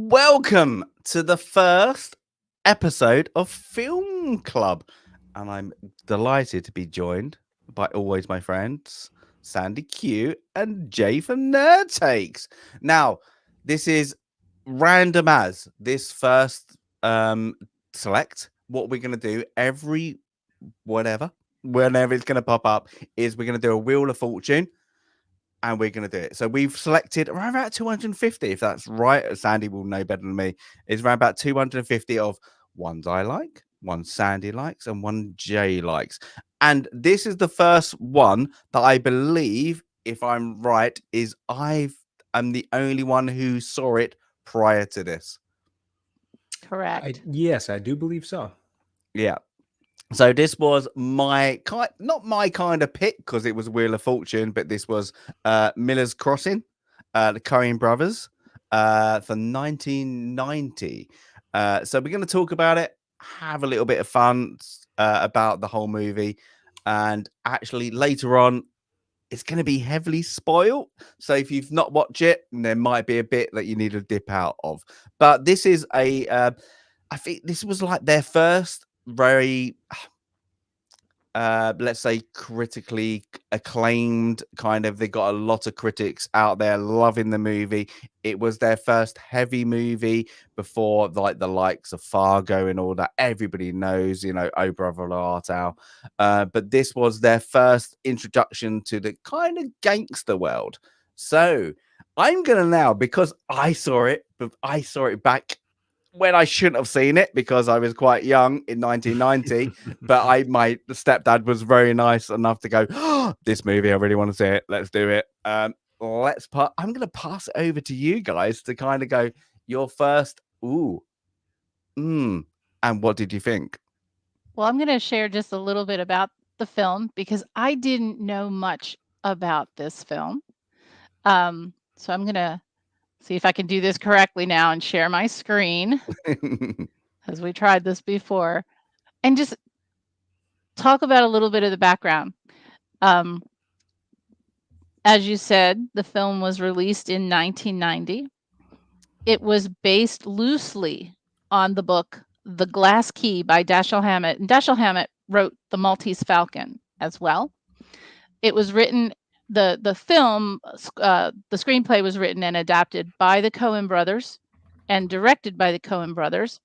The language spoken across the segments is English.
Welcome to the first episode of Film Club. And I'm delighted to be joined by always my friends, Sandy Q and Jay from Nerd Takes. Now, this is random as this first select. What we're going to do every whenever it's going to pop up, is we're going to do a Wheel of Fortune. And we're going to do it. So we've selected around about 250, if that's right. Sandy will know better than me. It's around about 250 of ones I like, one Sandy likes, and one Jay likes. And this is the first one that I believe, if I'm right, is I'm the only one who saw it prior to this. Correct. Yes, I do believe so. Yeah. So this was not my kind of pick because it was Wheel of Fortune, but this was Miller's Crossing, the Coen brothers, for 1990. So we're going to talk about it, have a little bit of fun about the whole movie, and actually later on, it's going to be heavily spoiled. So if you've not watched it, there might be a bit that you need to dip out of. But this is I think this was like their first very let's say critically acclaimed kind of. They got a lot of critics out there loving the movie. It was their first heavy movie before like the likes of Fargo and all that. Everybody knows, Oh Brother Art Owl. But this was their first introduction to the kind of gangster world. So I'm gonna now, because I saw it back when I shouldn't have seen it because I was quite young in 1990, but my stepdad was very nice enough to go, oh, this movie, I really want to see it. Let's do it. I'm going to pass it over to you guys to kind of go your first, and what did you think? Well, I'm going to share just a little bit about the film because I didn't know much about this film. So I'm going to see if I can do this correctly now and share my screen as we tried this before and just talk about a little bit of the background. As you said, the film was released in 1990. It was based loosely on the book The Glass Key by Dashiell Hammett. And Dashiell Hammett wrote The Maltese Falcon as well. It was written, the screenplay was written and adapted by the Coen brothers and directed by the Coen brothers.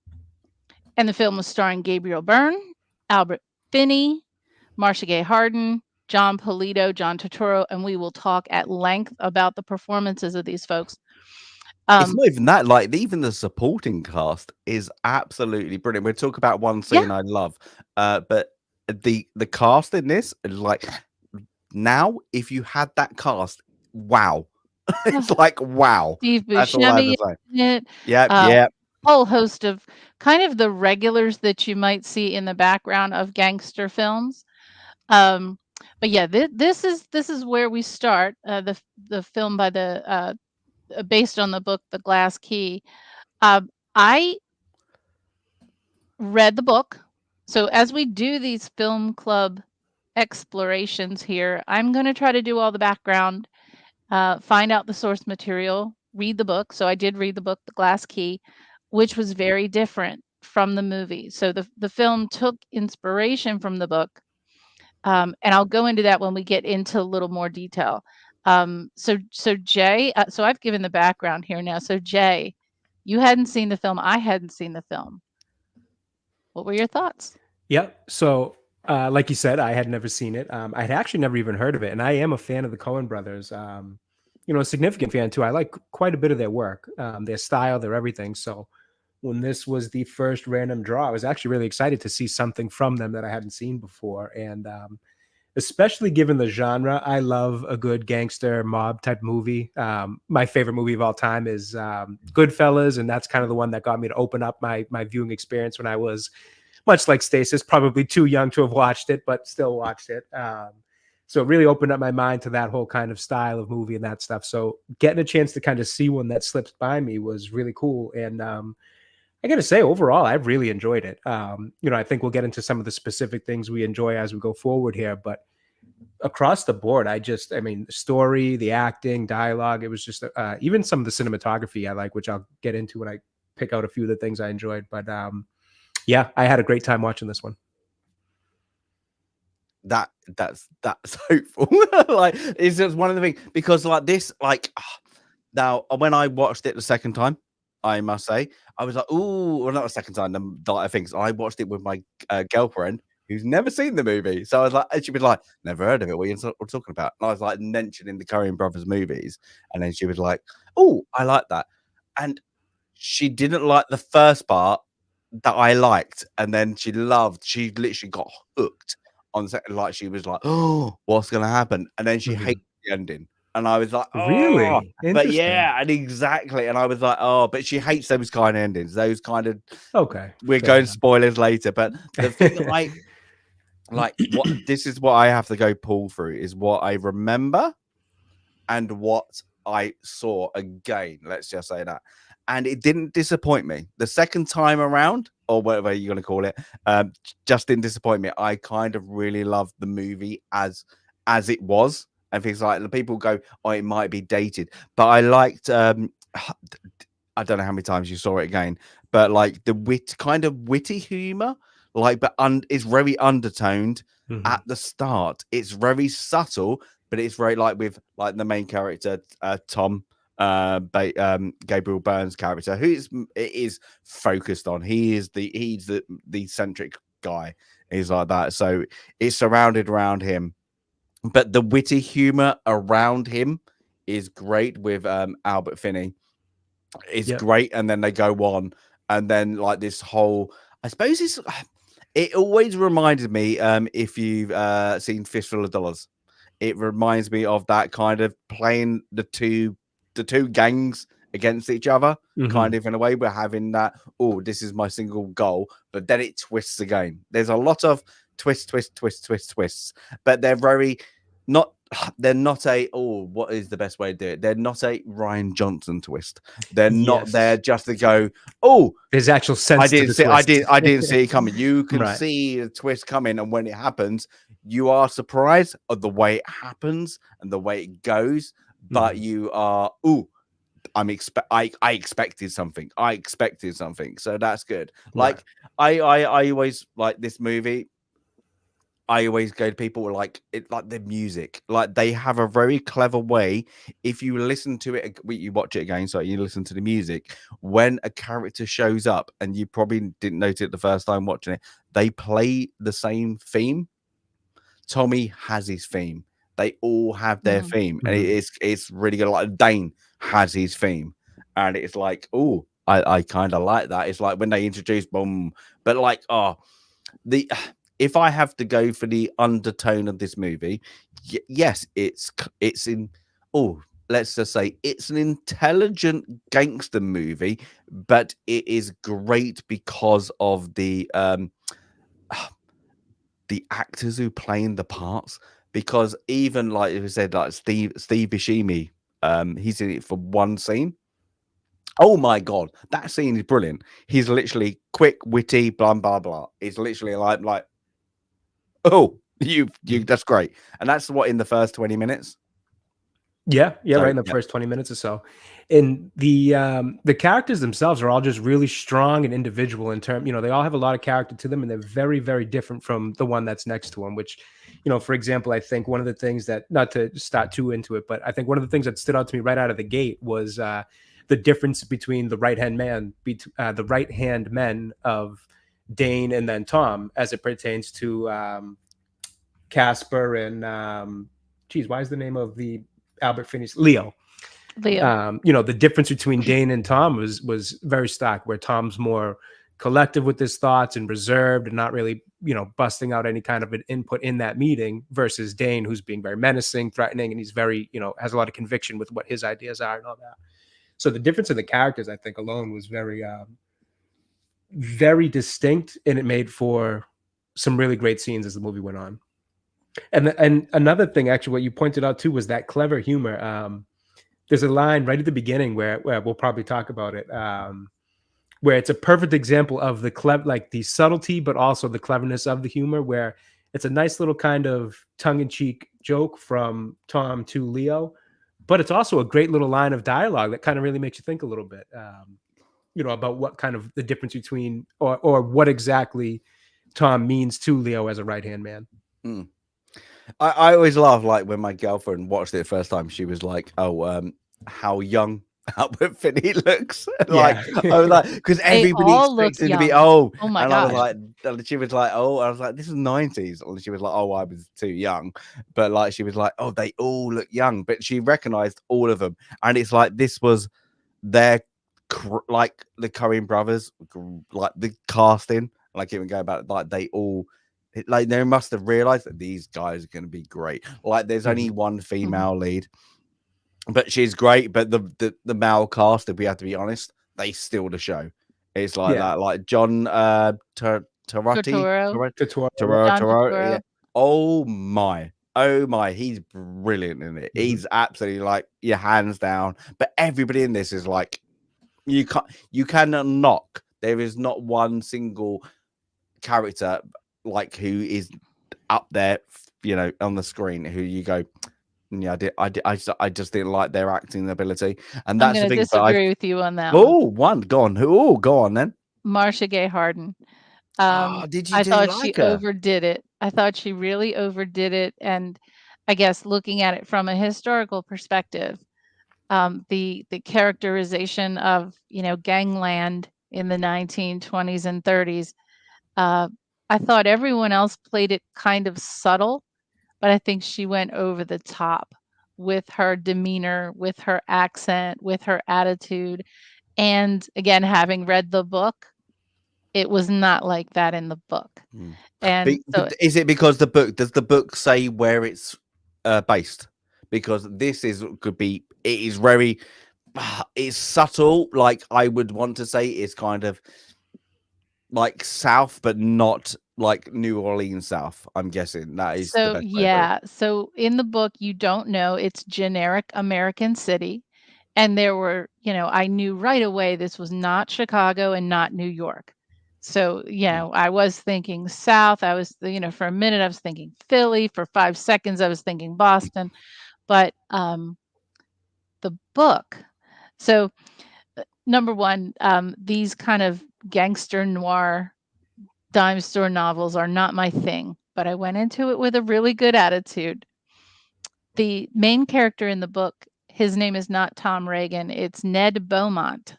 And the film was starring Gabriel Byrne, Albert Finney, Marcia Gay Harden, John Polito, John Turturro, and we will talk at length about the performances of these folks. It's not even that, like even the supporting cast is absolutely brilliant. We'll talk about one scene I love, but the cast in this, like now, if you had that cast, wow. It's like wow. Steve That's all I have Buscemi to say. in it. Yep. Whole host of kind of the regulars that you might see in the background of gangster films. But yeah, this is where we start. The film by the based on the book The Glass Key. I read the book. So as we do these film club explorations here, I'm going to try to do all the background, find out the source material, read the book. So I did read the book The Glass Key, which was very different from the movie. So the film took inspiration from the book. And I'll go into that when we get into a little more detail. So Jay, so I've given the background here now. So Jay, you hadn't seen the film. I hadn't seen the film. What were your thoughts? Yep. So, like you said, I had never seen it. I had actually never even heard of it, and I am a fan of the Coen brothers. A significant fan too. I like quite a bit of their work, their style, their everything. So, when this was the first random draw, I was actually really excited to see something from them that I hadn't seen before, and especially given the genre, I love a good gangster mob type movie. My favorite movie of all time is Goodfellas, and that's kind of the one that got me to open up my viewing experience when I was, much like Stasis, probably too young to have watched it, but still watched it. So it really opened up my mind to that whole kind of style of movie and that stuff. So getting a chance to kind of see one that slipped by me was really cool. And I got to say, overall, I really enjoyed it. I think we'll get into some of the specific things we enjoy as we go forward here, but across the board, the story, the acting, dialogue, it was just even some of the cinematography I like, which I'll get into when I pick out a few of the things I enjoyed. But yeah, I had a great time watching this one. That's hopeful. Like, it's just one of the things, because like this, like now when I watched it the second time, I must say, I was like, ooh, well, not the second time. I think so. I watched it with my girlfriend who's never seen the movie. So I was like, and she was like, never heard of it. What are you talking about? And I was like mentioning the Coen Brothers movies, and then she was like, oh, I like that, and she didn't like the first part that I liked, and then she literally got hooked on the second. Like, she was like, oh, what's gonna happen? And then she hated the ending. And I was like, oh, Really? but yeah, and exactly. And I was like, oh, but she hates those kind of endings. Those kind of, okay. we're going spoilers later. But the thing that I like, this is what I have to go pull through, is what I remember and what I saw again. Let's just say that. And it didn't disappoint me the second time around, or whatever you're going to call it. Just didn't disappoint me. I kind of really loved the movie as it was, and things like, the people go, oh, it might be dated, but I liked. I don't know how many times you saw it again, but like the kind of witty humor, like, but it's very undertoned at the start. It's very subtle, but it's very, like, with like the main character, Tom. Gabriel Byrne's character, who is focused on. He's the centric guy. He's like that. So it's surrounded around him, but the witty humor around him is great with Albert Finney. It's great, and then they go on, and then like this whole, I suppose it always reminded me, if you've seen Fistful of Dollars, it reminds me of that kind of playing the two gangs against each other, kind of, in a way. We're having that, oh, this is my single goal, but then it twists again. There's a lot of twists, but they're not a, oh, what is the best way to do it? They're not a Ryan Johnson twist. They're not there just to go, oh, there's actual sense. I didn't see it coming. You can see the twist coming, and when it happens, you are surprised of the way it happens and the way it goes. But you are, ooh, I expected something. So that's good. Like, I always like this movie. I always go to people who like it, like the music. Like, they have a very clever way. If you listen to it, you watch it again, so you listen to the music. When a character shows up, and you probably didn't notice it the first time watching it, they play the same theme. Tommy has his theme. They all have their theme, and it's really good. Like, Dane has his theme, and it's like, oh, I kind of like that. It's like when they introduce boom, but like, if I have to go for the undertone of this movie, yes, it's in, let's just say it's an intelligent gangster movie, but it is great because of the actors who play in the parts. Because even, like you said, like Steve Buscemi, he's in it for one scene. Oh my god, that scene is brilliant. He's literally quick, witty, blah blah blah. It's literally like, oh, you that's great. And that's what, in the first 20 minutes. Yeah, right in the first 20 minutes or so. And the characters themselves are all just really strong and individual in terms, they all have a lot of character to them, and they're very, very different from the one that's next to them, which, for example, I think one of the things that, not to start too into it, but I think one of the things that stood out to me right out of the gate was the difference between the right-hand men of Dane and then Tom, as it pertains to Casper and why is the name of the Albert Finney's Leo? The difference between Dane and Tom was very stark, where Tom's more collective with his thoughts and reserved and not really, busting out any kind of an input in that meeting, versus Dane, who's being very menacing, threatening, and he's very, has a lot of conviction with what his ideas are and all that. So the difference in the characters, I think, alone was very, very distinct, and it made for some really great scenes as the movie went on. And another thing, actually, what you pointed out too, was that clever humor. There's a line right at the beginning where we'll probably talk about it, where it's a perfect example of the subtlety, but also the cleverness of the humor, where it's a nice little kind of tongue-in-cheek joke from Tom to Leo, but it's also a great little line of dialogue that kind of really makes you think a little bit. about what kind of the difference between or what exactly Tom means to Leo as a right-hand man. Mm. I always laugh, like when my girlfriend watched it the first time, she was like, "Oh, how young Albert Finney looks." Like I was like, because They everybody all look expects him to be young. old, Oh my and I was gosh. like, and she was like, "Oh," I was like, "This is '90s," and she was like, "Oh, I was too young," but like she was like, "Oh, they all look young," but she recognized all of them, and it's like this was their like the Coen brothers, like the casting, like even going about like they all. Like they must have realized that these guys are going to be great. Like there's only one female lead, but she's great. But the male cast, if we have to be honest, they steal the show. It's like that, like John Turturro. Turturro, John Turturro. yeah. Oh my, he's brilliant in it. He's absolutely like your hands down. But everybody in this is like you cannot knock. There is not one single character like who is up there, on the screen, who you go, yeah, I just didn't like their acting ability, and I'm that's the going to thing. disagree with you on that one. Go on then. Marcia Gay Harden. Did you I do thought like she her? overdid it. I thought she really overdid it, and I guess looking at it from a historical perspective, the characterization of gangland in the 1920s and 30s. I thought everyone else played it kind of subtle, but I think she went over the top with her demeanor, with her accent, with her attitude. And again, having read the book, it was not like that in the book. And so Is it because does the book say where it's based? Because it is very, it's subtle. Like I would want to say it's kind of like South, but not like New Orleans South. I'm guessing that is the best way to put it. So in the book, you don't know, it's generic American city. And there were, I knew right away this was not Chicago and not New York. So, I was thinking South. I was, for a minute I was thinking Philly. For 5 seconds I was thinking Boston. But the book. So number one, these kind of gangster noir dime store novels are not my thing, but I went into it with a really good attitude. The main character in the book, his name is not Tom Reagan, it's Ned Beaumont.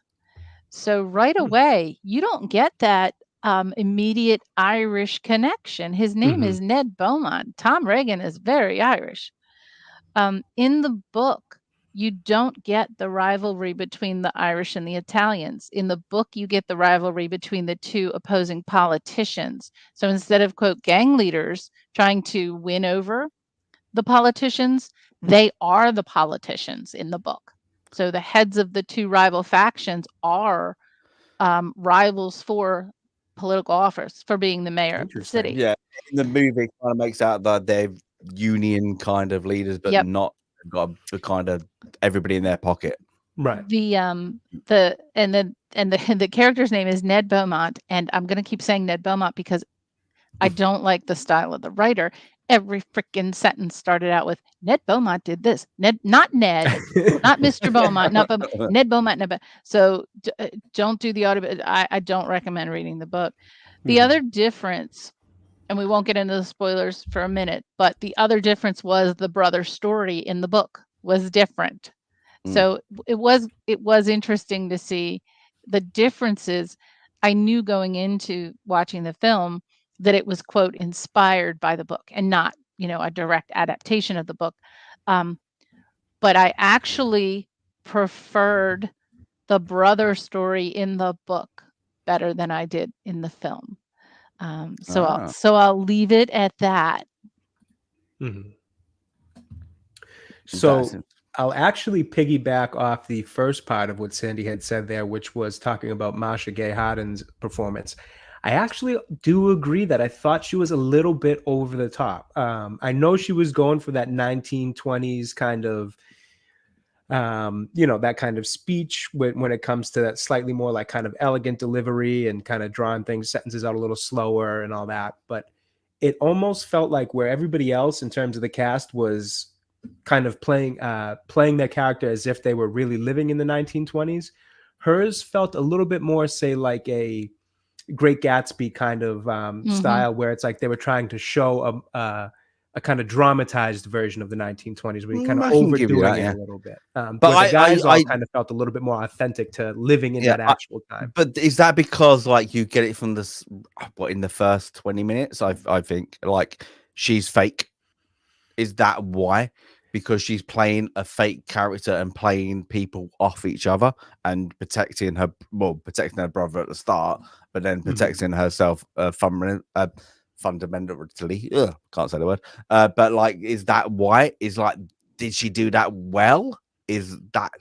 So right away, you don't get that immediate Irish connection. His name is Ned Beaumont. Tom Reagan is very Irish. In the book, you don't get the rivalry between the Irish and the Italians. In the book, you get the rivalry between the two opposing politicians. So instead of, quote, gang leaders trying to win over the politicians, they are the politicians in the book. So the heads of the two rival factions are rivals for political office, for being the mayor of the city. Yeah, in the movie, it kind of makes out that they're union kind of leaders, but not got the kind of everybody in their pocket. Right. The character's name is Ned Beaumont, and I'm going to keep saying Ned Beaumont because I don't like the style of the writer. Every freaking sentence started out with Ned Beaumont did this. Not Mr. Beaumont, not Beaumont, Ned Beaumont. So don't do the audio. I don't recommend reading the book. The other difference, and we won't get into the spoilers for a minute, but the other difference was the brother story in the book was different. So it was interesting to see the differences. I knew going into watching the film that it was, quote, inspired by the book and not, a direct adaptation of the book. But I actually preferred the brother story in the book better than I did in the film. So I'll leave it at that. So I'll actually piggyback off the first part of what Sandy had said there, which was talking about Marcia Gay Harden's performance. I actually do agree that I thought she was a little bit over the top. I know she was going for that 1920s kind of, that kind of speech when it comes to that slightly more like kind of elegant delivery and kind of drawing sentences out a little slower and all that. But it almost felt like where everybody else in terms of the cast was kind of playing their character as if they were really living in the 1920s. hers felt a little bit more, say, like a Great Gatsby kind of style, where it's like they were trying to show a kind of dramatized version of the 1920s, where you're kind of I can give you overdoing that, it yeah. a little bit. But Where the guys all I kind of felt a little bit more authentic to living in yeah, that actual time. but is that because like you get it from what in the first 20 minutes? I think like she's fake. Is that why? Because she's playing a fake character and playing people off each other and protecting her brother at the start, but then protecting herself fundamentally. Can't say the word. But like, is that why? Is like, did she do that well? Is that?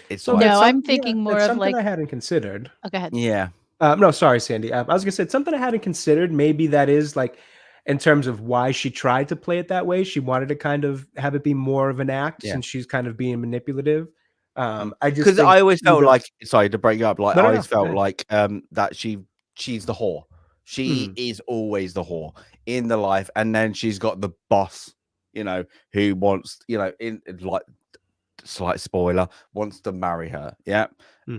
It's So like, No, I'm yeah, thinking more that's of something like. I hadn't considered. Oh, go ahead. yeah. No, sorry, Sandy. I was gonna say something I hadn't considered. Maybe that is like, in terms of why she tried to play it that way. She wanted to kind of have it be more of an act, Yeah. since she's kind of being manipulative. I just Because think I always felt either. like, sorry to break you up, like No, I no, always no. Go felt ahead. like that she's the whore. She is always the whore in the life, and then she's got the boss, who wants, in like slight spoiler, wants to marry her. Yeah.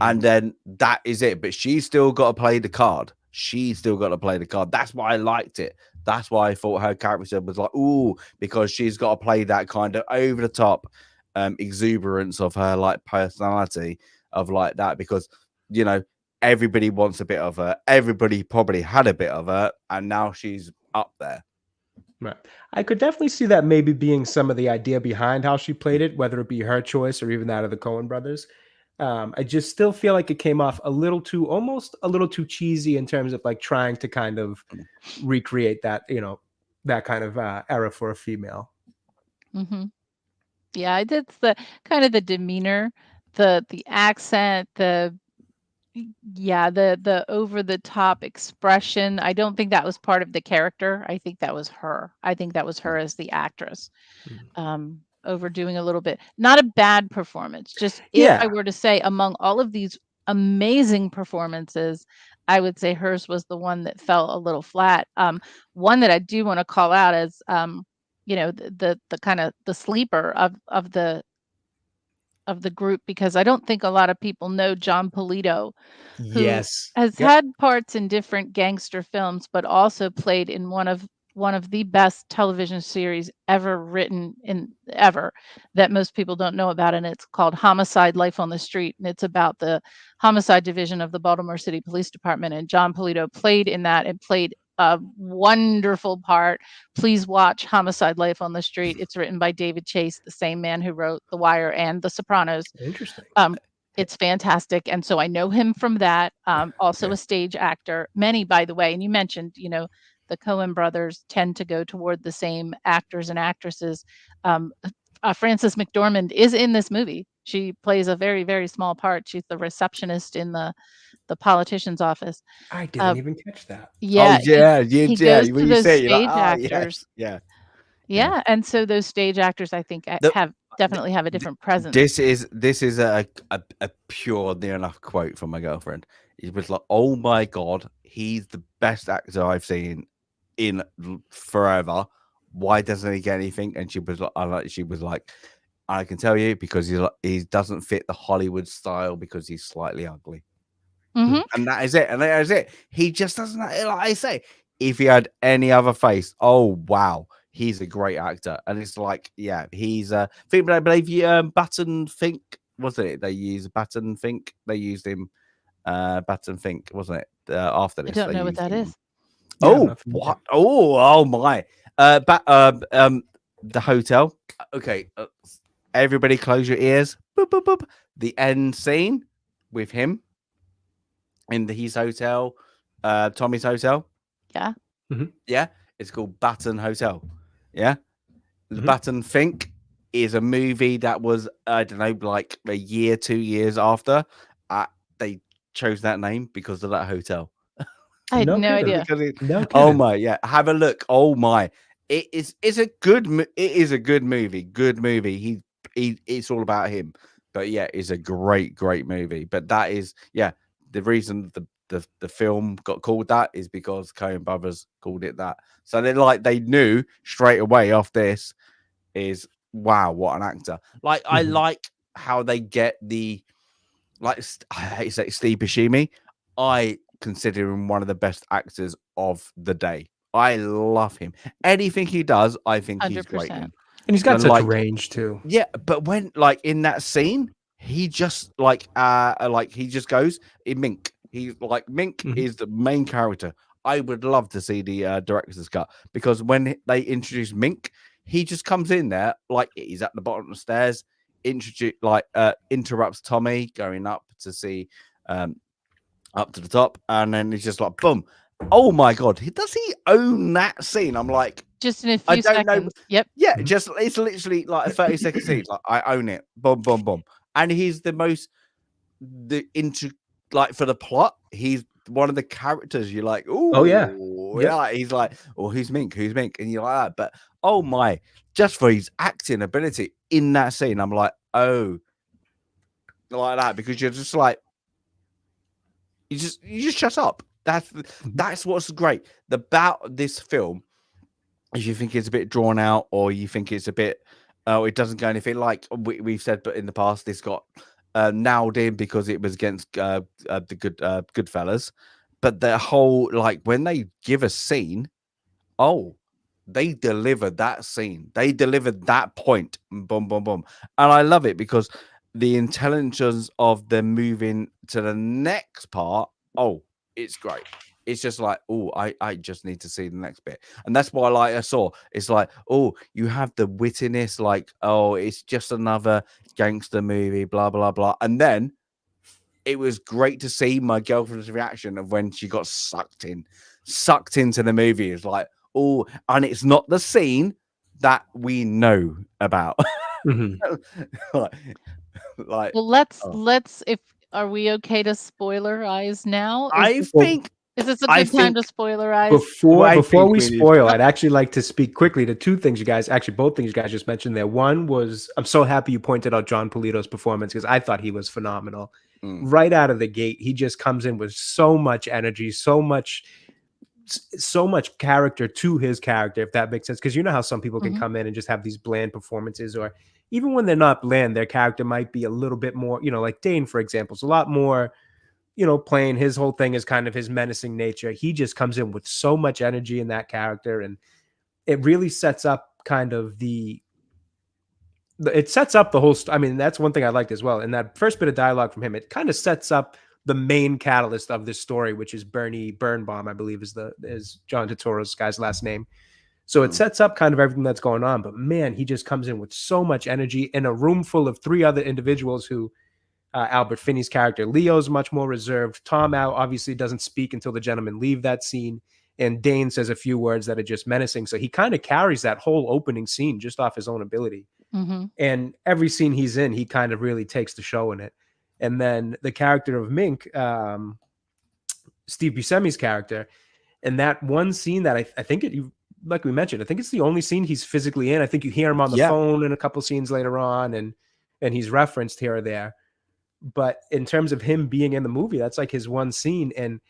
And then that is it. But she's still got to play the card. She's still got to play the card. That's why I liked it. That's why I thought her character was like, ooh, because she's got to play that kind of over the top exuberance of her like personality of like that, because everybody wants a bit of her. Everybody probably had a bit of her, and now she's up there. Right. I could definitely see that maybe being some of the idea behind how she played it, whether it be her choice or even that of the Coen brothers. I just still feel like it came off almost a little too cheesy in terms of like trying to kind of recreate that, that kind of era for a female. Yeah, it's the kind of the demeanor, the accent, the over the top expression. I don't think that was part of the character. I think that was her. I think that was her as the actress. Overdoing a little bit. Not a bad performance. Just if I Yeah. were to say among all of these amazing performances, I would say hers was the one that fell a little flat. One that I do want to call out as the kind of the sleeper of the group, because I don't think a lot of people know John Polito, who Yes. has Yep. had parts in different gangster films, but also played in one of the best television series ever written ever, that most people don't know about, and it's called Homicide: Life on the Street, and it's about the homicide division of the Baltimore City Police Department, and John Polito played in that and played a wonderful part. Please watch Homicide: Life on the Street. It's written by David Chase, the same man who wrote The Wire and The Sopranos. Interesting. It's fantastic, and so I know him from that. Also a stage actor. Many, by the way, and you mentioned, the Coen brothers tend to go toward the same actors and actresses. Frances McDormand is in this movie. She plays a very, very small part. She's the receptionist in the politician's office. I didn't even catch that. Yeah, he goes When to you those say it, you're like, stage actors. yes, Yeah, and so those stage actors, I think, The- definitely have a different presence. This is a pure near enough quote from my girlfriend. It was like, "Oh my god, he's the best actor I've seen in forever. Why doesn't he get anything?" And she was like, "I can tell you, because he doesn't fit the Hollywood style because he's slightly ugly." And that is it. And that is it. He just doesn't, like I say, if he had any other face, oh wow, he's a great actor. And it's like, yeah, he's I believe you Batten Fink, wasn't it? They used Batten Fink. They used him Batten Fink, wasn't it? After I this, don't they know what used that him. is. Yeah, I'm Oh, not familiar. what? Oh my. The hotel. Okay. Everybody close your ears. Boop, boop, boop. The end scene with him in his hotel, Tommy's hotel. Yeah. Yeah. It's called Batten Hotel. Yeah. The Batten Fink is a movie that was, I don't know, like a year, 2 years after. They chose that name because of that hotel. I had No no kidding. idea. Because No oh kidding. my, yeah, have a look. Oh my, it's a good movie. Good movie. It's all about him. But yeah, it's a great movie. But that is, yeah, the reason the film got called that is because Coen Brothers called it that. So they knew straight away off this is, wow, what an actor. Like I like how they get the like I hate to say Steve Buscemi, I consider him one of the best actors of the day. I love him. Anything he does, I think he's great 100%. in. And he's got And such like, range too. yeah, but when like in that scene, he just like he just goes in Mink. He's like Mink Mhm. is the main character. I would love to see the director's cut because when they introduce Mink, he just comes in there like he's at the bottom of the stairs, interrupts Tommy going up to see up to the top, and then he's just like boom. Oh my god, does he own that scene? I'm like, Just in a I few don't know. seconds. Yep. Yeah, Mhm. just it's literally like a 30-second scene. Like I own it. Boom, boom, boom. And he's like for the plot, he's one of the characters you're like, Oh yeah. oh Yep. yeah, he's like, oh, who's Mink? Who's Mink? And you're like that. But oh my, just for his acting ability in that scene, I'm like, oh, like that, because you're just like, you just shut up. That's what's great about this film. If you think it's a bit drawn out, or you think it's a bit, oh, it doesn't go anything like we've said, but in the past, this got nailed in because it was against the Goodfellas. But the whole, like, when they give a scene, oh, they delivered that scene, they delivered that point, boom, boom, boom, and I love it because the intelligence of them moving to the next part, oh, it's great. It's just like, oh, I just need to see the next bit. And that's why, like, I saw it's like, oh, you have the wittiness, like, oh, it's just another gangster movie, blah blah blah. And then it was great to see my girlfriend's reaction of when she got sucked into the movie. It's like, oh, and it's not the scene that we know about. Mhm. like, like, Well, oh. let's if are we okay to spoilerize now? I Well, think Is this a I good time to think spoilerize? before I before think we we need spoil, I'd actually like to speak quickly to two things you guys, actually both things you guys just mentioned there. One was, I'm so happy you pointed out John Polito's performance because I thought he was phenomenal. Mm, Right out of the gate, he just comes in with so much energy, so much character to his character, if that makes sense. Because you know how some people can Mhm. come in and just have these bland performances, or even when they're not bland, their character might be a little bit more, like Dane, for example, is a lot more, playing his whole thing is kind of his menacing nature. He just comes in with so much energy in that character, and it really sets up kind of it sets up the whole. I mean, that's one thing I liked as well. In that first bit of dialogue from him, it kind of sets up the main catalyst of this story, which is Birnbaum, I believe is John Turturro's guy's last name. So it mm, sets up kind of everything that's going on. But man, he just comes in with so much energy in a room full of three other individuals who Albert Finney's character Leo's much more reserved. Tom out obviously doesn't speak until the gentlemen leave that scene. And Dane says a few words that are just menacing. So he kind of carries that whole opening scene just off his own ability. Mhm. And every scene he's in, he kind of really takes the show in it. And then the character of Mink, Steve Buscemi's character, and that one scene that I think like we mentioned, I think it's the only scene he's physically in. I think you hear him on the yeah. phone in a couple scenes later on, and he's referenced here or there. But in terms of him being in the movie, that's like his one scene. And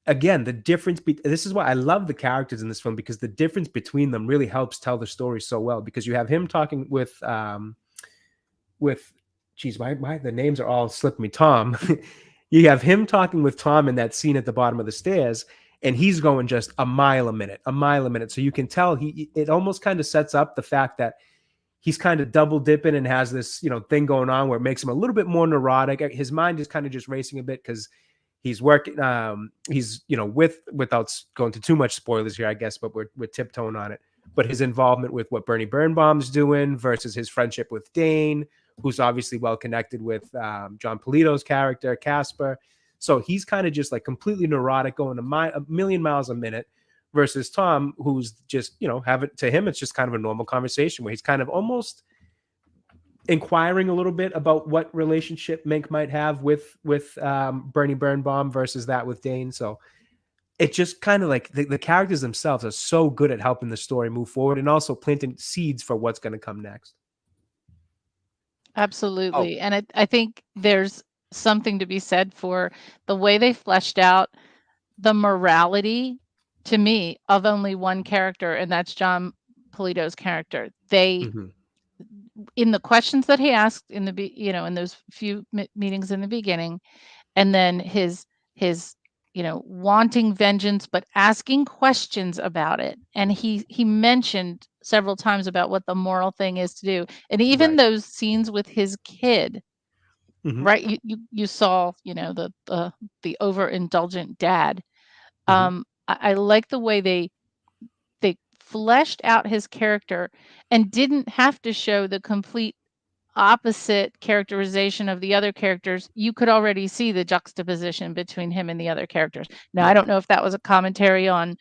again, the difference, this is why I love the characters in this film, because the difference between them really helps tell the story so well. Because you have him talking with geez, why the names are all slipping me. Tom. You have him talking with Tom in that scene at the bottom of the stairs, and he's going just a mile a minute. So you can tell it almost kind of sets up the fact that he's kind of double dipping and has this, thing going on where it makes him a little bit more neurotic. His mind is kind of just racing a bit because he's working. He's, without going to too much spoilers here, I guess, but we're tiptoeing on it. But his involvement with what Bernie Birnbaum's doing versus his friendship with Dane, who's obviously well connected with John Polito's character, Casper. So he's kind of just like completely neurotic, going a million miles a minute, versus Tom, who's just, to him, it's just kind of a normal conversation where he's kind of almost inquiring a little bit about what relationship Mink might have with Bernie Birnbaum versus that with Dane. So it just kind of like the characters themselves are so good at helping the story move forward and also planting seeds for what's going to come next. Oh, Absolutely. And I think there's something to be said for the way they fleshed out the morality, to me, of only one character, and that's John Polito's character. They Mm-hmm. in the questions that he asked in the in those few meetings in the beginning, and then his wanting vengeance but asking questions about it, and he mentioned several times about what the moral thing is to do, and even Right. those scenes with his kid, Mhm. right? You saw the overindulgent dad. Mhm. I like the way they fleshed out his character and didn't have to show the complete opposite characterization of the other characters. You could already see the juxtaposition between him and the other characters. Now, I Yeah. don't know if that was a commentary on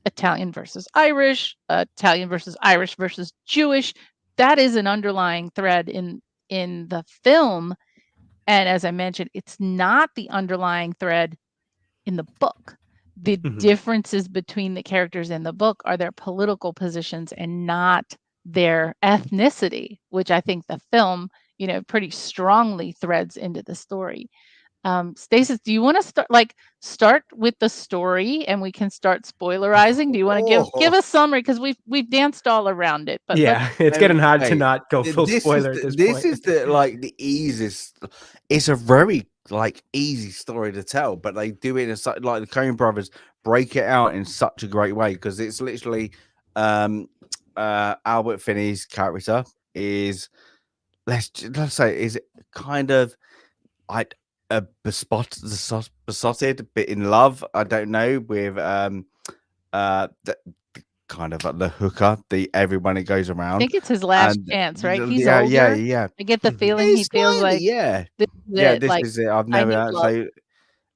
Italian versus Irish, Italian versus Irish versus Jewish. That is an underlying thread in the film, and as I mentioned, it's not the underlying thread in the book. The Mhm. differences between the characters in the book are their political positions and not their ethnicity, which I think the film, pretty strongly threads into the story. Stasis, do you want to start with the story and we can start spoilerizing? Do you want to give Oh, a summary, because we've danced all around it, but let's Yeah, it's getting hard to mate, not go full this is spoiler at this this point. is the easiest. It's a very easy story to tell, but they do it in such the Coen brothers break it out in such a great way because it's literally Albert Finney's character is let's say is kind of like a besotted, bit in love. I don't know with the kind of the hooker, the everyone it goes I around, think it's his last and chance, right? He's yeah, yeah, older. yeah. I get the Mhm. feeling he It's feels slightly, like yeah, this is yeah. it, This like, is it. I've I never need love.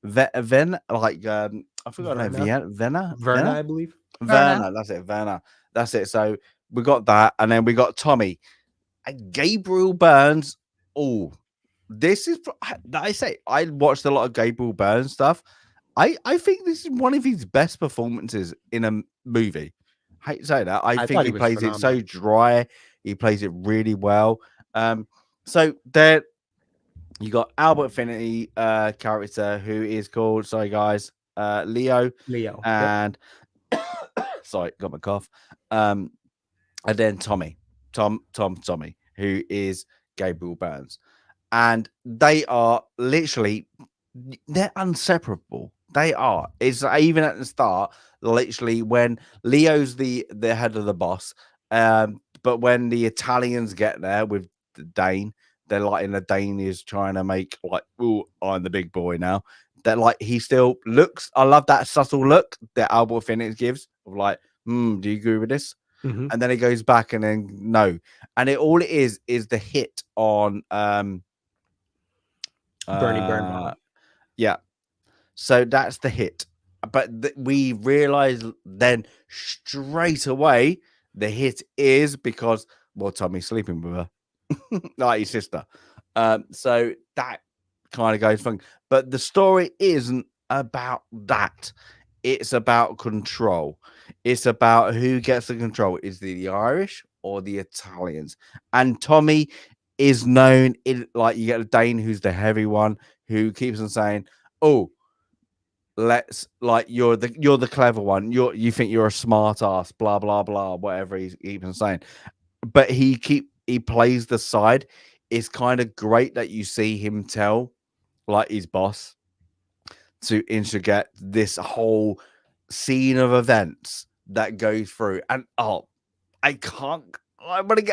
so Ven I forgot her Verna. Vienna, Verna, I believe. Verna. Werner. That's it, Werner. That's it. So we got that, and then we got Tommy and Gabriel Burns. Oh, this is I say I watched a lot of Gabriel Burns stuff. I think this is one of his best performances in a movie. I hate to say that. I I think thought he he was plays it so phenomenal. dry. He plays it really well. So there you got Albert Finney character who is called, sorry guys, Leo, Leo. Yep. and sorry, got my cough. And then Tommy, Tommy, who is Gabriel Burns, and they are literally they're inseparable. They are. It's even at the start, literally when Leo's the head of the boss, but when the Italians get there with the Dane, they're like, and the Dane is trying to make like, oh, I'm the big boy now. That like he still looks. I love that subtle look that Albert Finney gives of like, do you agree with this? Mhm. And then it goes back and then no, and all it is the hit on Bernie uh Birnbaum. yeah. So that's the hit. But we realize then straight away the hit is because, well, Tommy's sleeping with her, like his sister. So that kind of goes fun. But the story isn't about that. It's about control. It's about who gets the control. Is the Irish or the Italians? And Tommy is known in like you get a Dane who's the heavy one who keeps on saying, "Oh, let's like you're the clever one. You think you're a smart ass, blah blah blah, whatever he's even saying." But he plays the side. It's kind of great that you see him tell like his boss to instigate this whole scene of events that goes through. And oh, I can't. I want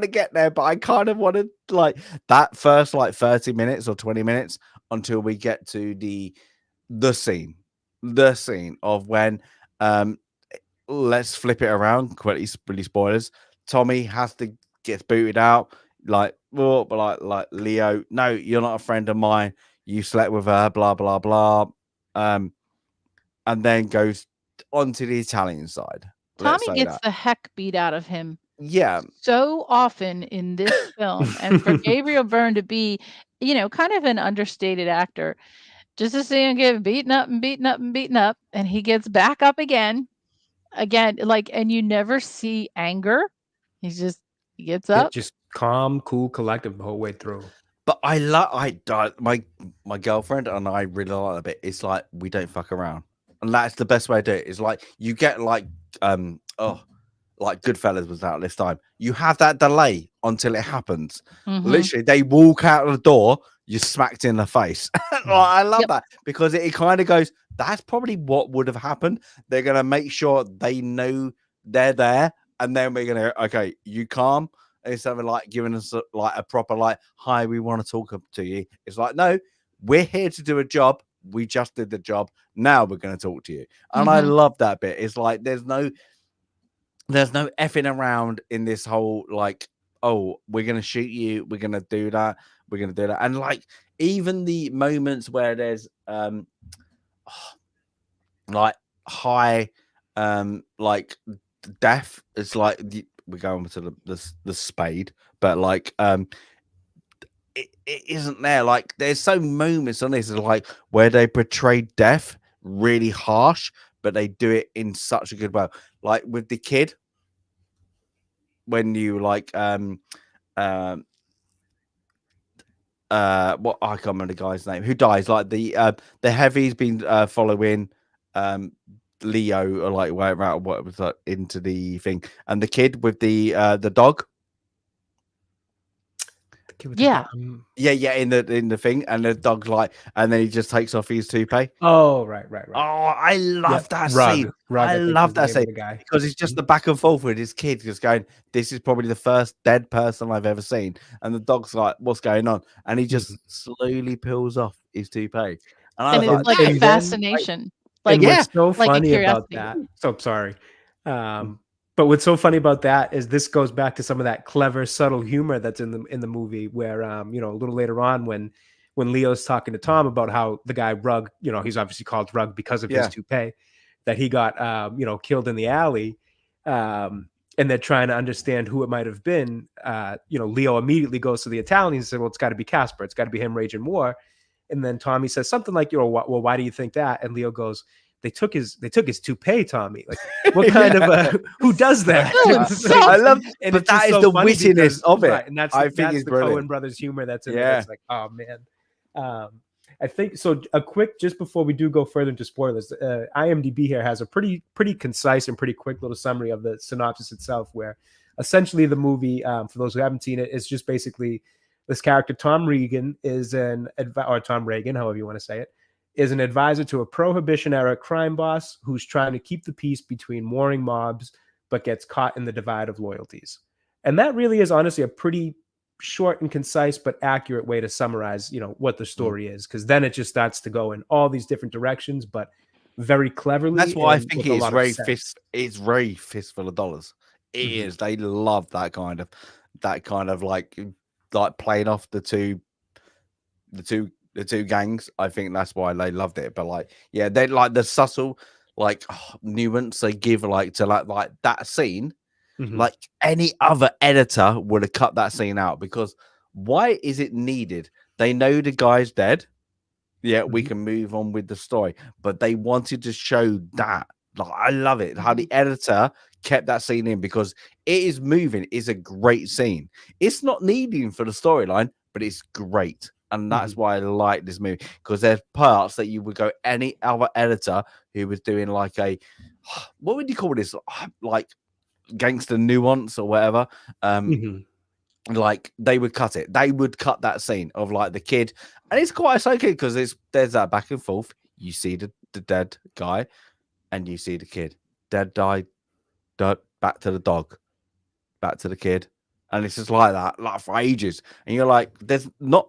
to get there, but I kind of want to like that first like 30 minutes or 20 minutes until we get to the scene, the scene of when let's flip it around quickly, really spoilers. Tommy has to get booted out, like, well, but like Leo, no, you're not a friend of mine. You slept with her, blah blah blah. Um, and then goes onto the Italian side. Let's Tommy say gets that. the heck beat out of him Yeah, so often in this film, and for Gabriel Byrne to be, kind of an understated actor, just to see him get beaten up and beaten up and beaten up, and he gets back up again, like, and you never see anger. He gets Yeah, up. just calm, cool, collective the whole way through. but my girlfriend and I really like a bit. It's like we don't fuck around, and that's the best way to do it. It's like you get like like Goodfellas was out this time. You have that delay until it happens. Mhm. Literally, they walk out of the door, you're smacked in the face. I love Yep. that because it kind of goes, that's probably what would have happened. They're going to make sure they know they're there. And then we're going to, okay, you calm. Instead of like giving us like a proper, like, hi, we want to talk to you. It's like, no, we're here to do a job. We just did the job. Now we're going to talk to you. And I love that bit. It's like, there's no effing around in this whole, like, oh, we're going to shoot you. We're going to do that. We're going to do that. And like, even the moments where there's, like high, like death, it's like we're going to the spade, but like, it isn't there. Like, there's so moments on this, like, where they portray death really harsh, but they do it in such a good way. Like with the kid, when you like, what, I can't remember the guy's name who dies. Like the heavy's been following Leo, or like whatever, what was that, into the thing, and the kid with the dog. Yeah. Yeah, in the thing, and the dog's like, and then he just takes off his toupee. Oh, right. Oh, I love that scene. Rug, I love that scene because it's just the back and forth with his kid just going, this is probably the first dead person I've ever seen. And the dog's like, what's going on? And he just slowly peels off his toupee. And I And was it's like and a then, fascination. and Like, what's so like a funny about curiosity. that, so sorry. But what's so funny about that is this goes back to some of that clever, subtle humor that's in the movie, where you know, a little later on when Leo's talking to Tom about how the guy Rug, you know, he's obviously called Rug because of his toupee, that he got you know, killed in the alley, and they're trying to understand who it might have been. You know, Leo immediately goes to the Italian and says, well, it's got to be Casper, it's got to be him raging war. And then Tommy says something like, you know, well, why do you think that? And Leo goes, they took his toupee, Tommy. Like, what kind of who does that? I love, and but that is the wittiness of it. Right, and that's I think that's it's the brilliant. Coen brothers humor that's in there. It's like, oh man. I think so. A quick, just before we do go further into spoilers, IMDb here has a pretty concise and pretty quick little summary of the synopsis itself, where essentially the movie, for those who haven't seen it, is just basically this character Tom Regan is or Tom Reagan, however you want to say it, is an advisor to a Prohibition-era crime boss who's trying to keep the peace between warring mobs, but gets caught in the divide of loyalties. And that really is honestly a pretty short and concise but accurate way to summarize, you know, what the story is, because then it just starts to go in all these different directions, but very cleverly. That's why I think it's very fistful of dollars. It is. They love that kind of like playing off the two gangs. I think that's why they loved it. But like, yeah, they like the subtle like nuance they give like to like that scene. Like any other editor would have cut that scene out, because why is it needed? They know the guy's dead. Yeah, we can move on with the story, but they wanted to show that. Like, I love it how the editor kept that scene in, because it is moving. It's a great scene. It's not needed for the storyline, but it's great. And that's why I like this movie, because there's parts that you would go any other editor who was doing like a, what would you call this? Like gangster nuance or whatever. Like they would cut it. They would cut that scene of like the kid. And it's quite okay because there's that back and forth. You see the dead guy and you see the kid. Dead, died, back to the dog, back to the kid. And it's just like that, like for ages. And you're like, there's no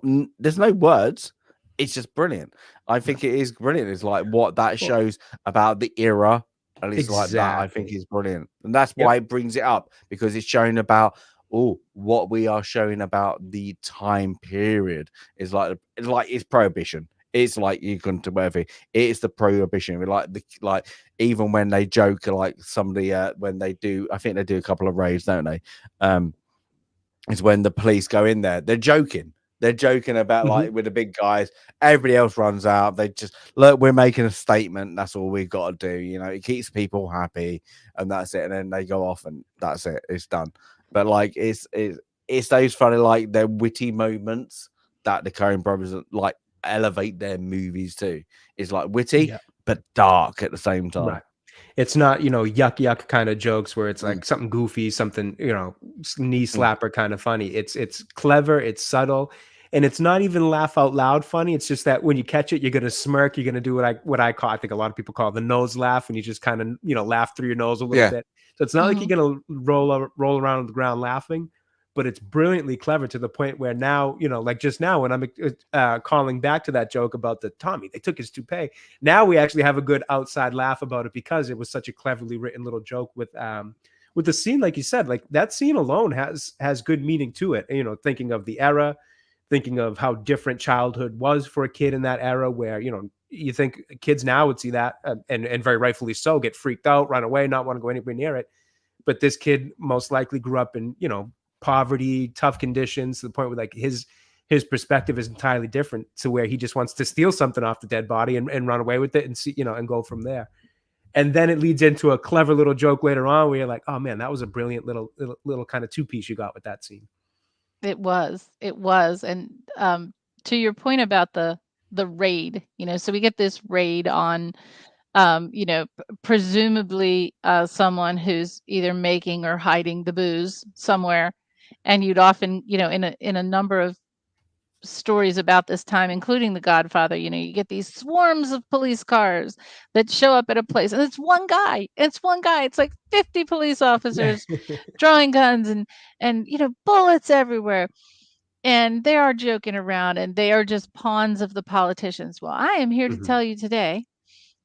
words. It's just brilliant. I think it is brilliant. It's like what that shows about the era. And it's like that, I think is brilliant. And that's why it brings it up, because it's showing about what we are showing about the time period is like it's prohibition. It's like you couldn't do whatever. It's the prohibition. Like even when they joke, like somebody when they do, I think they do a couple of raids, don't they? It's when the police go in there. They're joking. They're joking about like with the big guys. Everybody else runs out. They just look. We're making a statement. That's all we've got to do. You know, it keeps people happy, and that's it. And then they go off, and that's it. It's done. But like, it's those funny, like their witty moments that the Coen brothers like elevate their movies to. It's like witty but dark at the same time. Right. It's not, yuck kind of jokes where it's like something goofy, something, knee slapper kind of funny. It's clever, it's subtle, and it's not even laugh out loud funny. It's just that when you catch it, you're gonna smirk, you're gonna do what I call, I think a lot of people call the nose laugh, and you just kind of, laugh through your nose a little bit. So it's not like you're gonna roll around on the ground laughing, but it's brilliantly clever to the point where now, like just now when I'm calling back to that joke about the Tommy, they took his toupee. Now we actually have a good outside laugh about it because it was such a cleverly written little joke with the scene, like you said, like that scene alone has good meaning to it. Thinking of the era, thinking of how different childhood was for a kid in that era, where you think kids now would see that and very rightfully so, get freaked out, run away, not want to go anywhere near it. But this kid most likely grew up in poverty, tough conditions, to the point where like his perspective is entirely different, to where he just wants to steal something off the dead body and run away with it and see, and go from there. And then it leads into a clever little joke later on where you're like, oh man, that was a brilliant little kind of two-piece you got with that scene. It was. And to your point about the raid, so we get this raid on presumably someone who's either making or hiding the booze somewhere. And you'd often, in a number of stories about this time, including The Godfather, you get these swarms of police cars that show up at a place, and it's one guy. It's like 50 police officers drawing guns and bullets everywhere. And they are joking around, and they are just pawns of the politicians. Well, I am here to tell you today.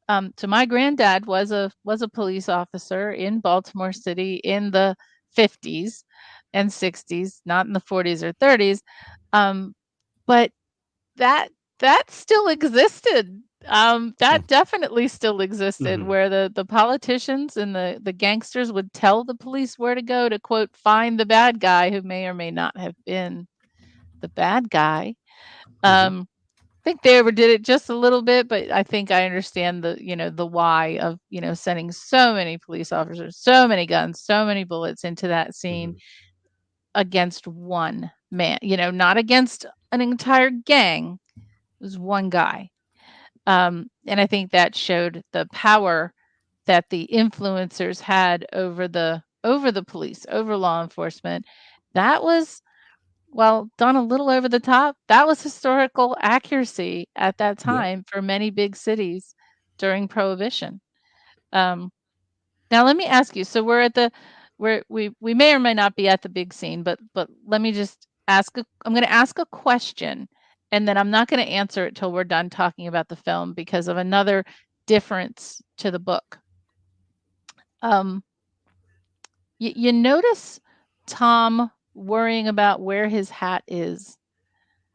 So my granddad was a police officer in Baltimore City in the 50s and 60s, not in the 40s or 30s. But that still existed. That definitely still existed, where the politicians and the gangsters would tell the police where to go to, quote, find the bad guy who may or may not have been the bad guy. I think they overdid it just a little bit, but I think I understand the why of, sending so many police officers, so many guns, so many bullets into that scene against one man, not against an entire gang. It was one guy. And I think that showed the power that the influencers had over the police, over law enforcement. That was, well, done a little over the top. That was historical accuracy at that time for many big cities during Prohibition. Now let me ask you. So we may or may not be at the big scene, but let me just ask. I'm going to ask a question, and then I'm not going to answer it till we're done talking about the film because of another difference to the book. You notice Tom worrying about where his hat is,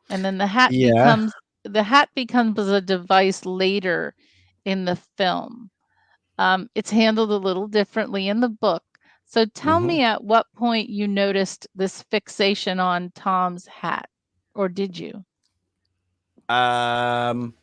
and then the hat becomes a device later in the film. It's handled a little differently in the book. So tell me at what point you noticed this fixation on Tom's hat, or did you? When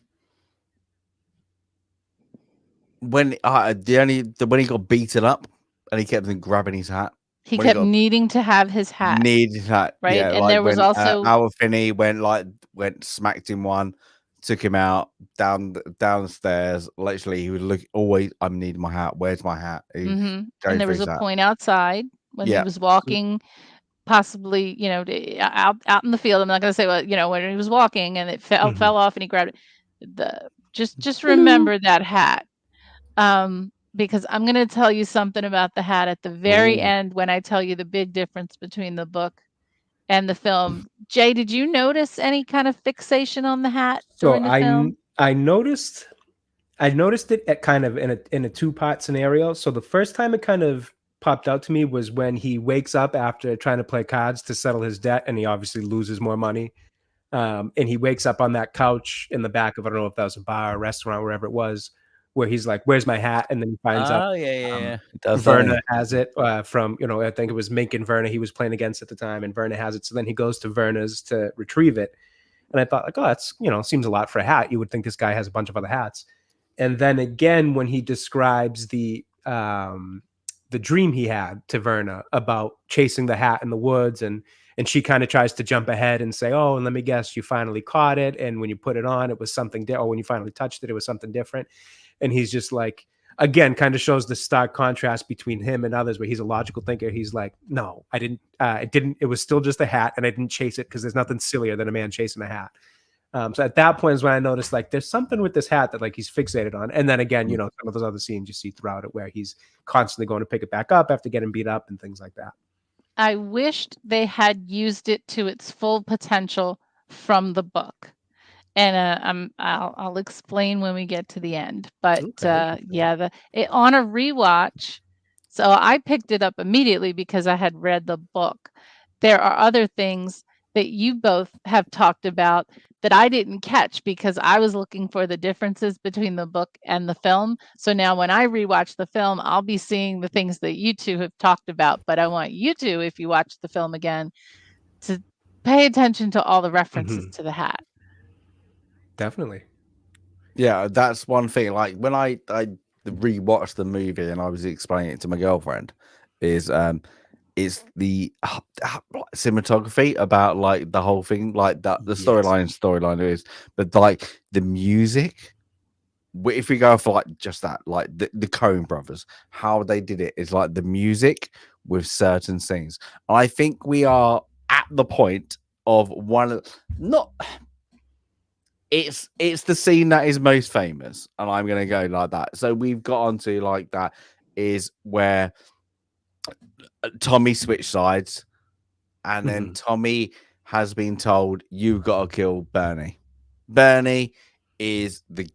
when he got beaten up and he kept on grabbing his hat. He kept needing to have his hat. Needed hat, right? Yeah, and like there was when, also our Finney went smacked him one, took him out downstairs. Literally, he would always. I'm needing my hat. Where's my hat? and there was a point outside when he was walking, possibly out in the field. I'm not going to say when he was walking and it fell off and he grabbed it. Just remember that hat. Because I'm going to tell you something about the hat at the very end when I tell you the big difference between the book and the film. Jay, did you notice any kind of fixation on the hat during the film? I noticed it at kind of in a two-part scenario. So the first time it kind of popped out to me was when he wakes up after trying to play cards to settle his debt, and he obviously loses more money. And he wakes up on that couch in the back of, I don't know if that was a bar or restaurant, wherever it was, where he's like, "Where's my hat?" And then he finds out Byrne has it from, I think it was Mink and Byrne he was playing against at the time, and Byrne has it. So then he goes to Byrne's to retrieve it. And I thought, like, oh, that's, seems a lot for a hat. You would think this guy has a bunch of other hats. And then again, when he describes the dream he had to Verna about chasing the hat in the woods, and she kind of tries to jump ahead and say, oh, and let me guess, you finally caught it. And when you put it on, it was something different. Or when you finally touched it, it was something different. And he's just like, again, kind of shows the stark contrast between him and others, where he's a logical thinker. He's like, no, I didn't. It was still just a hat, and I didn't chase it because there's nothing sillier than a man chasing a hat. So at that point is when I noticed like there's something with this hat that like he's fixated on. And then again, some of those other scenes you see throughout it where he's constantly going to pick it back up after getting beat up and things like that. I wished they had used it to its full potential from the book. And I'll explain when we get to the end. But yeah, on a rewatch, so I picked it up immediately because I had read the book. There are other things that you both have talked about that I didn't catch because I was looking for the differences between the book and the film. So now when I rewatch the film, I'll be seeing the things that you two have talked about. But I want you two, if you watch the film again, to pay attention to all the references to the hat. Definitely. Yeah, that's one thing. Like when I rewatched the movie and I was explaining it to my girlfriend, is the cinematography about like the whole thing, like that the storyline is, but like the music. If we go for like just that, like the Coen brothers, how they did it is like the music with certain scenes. I think we are at the point of it's the scene that is most famous, and I'm gonna go like that. So we've got onto like that is where Tommy switched sides, and then Tommy has been told you've got to kill Byrne. Byrne is the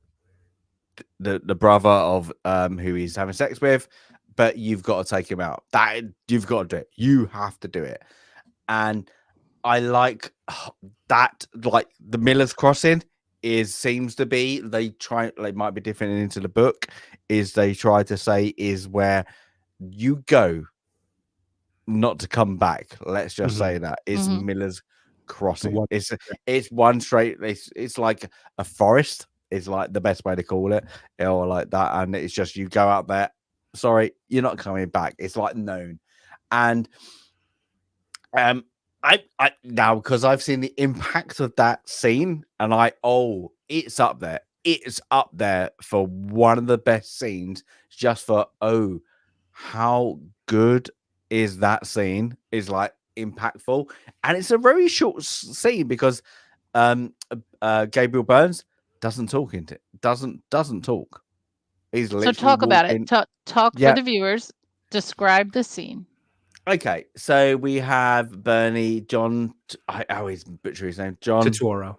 brother of who he's having sex with, but you've got to take him out. That you've got to do it. You have to do it. And I like that. Like the Miller's Crossing seems to be they might be different into the book. Is they try to say is where you go not to come back. Let's just say that is Miller's Crossing. It's one straight. It's like a forest. Is like the best way to call it, or like that. And it's just you go out there. Sorry, you're not coming back. It's like known, and I now because I've seen the impact of that scene, and it's up there. It's up there for one of the best scenes. Just for how good is that scene? Is like impactful, and it's a very short scene because Gabriel Burns doesn't talk into it. Doesn't talk. He's literally so talk about it. Talk for the viewers. Describe the scene. Okay, so we have Byrne, John. I always butcher his name. John Turturro.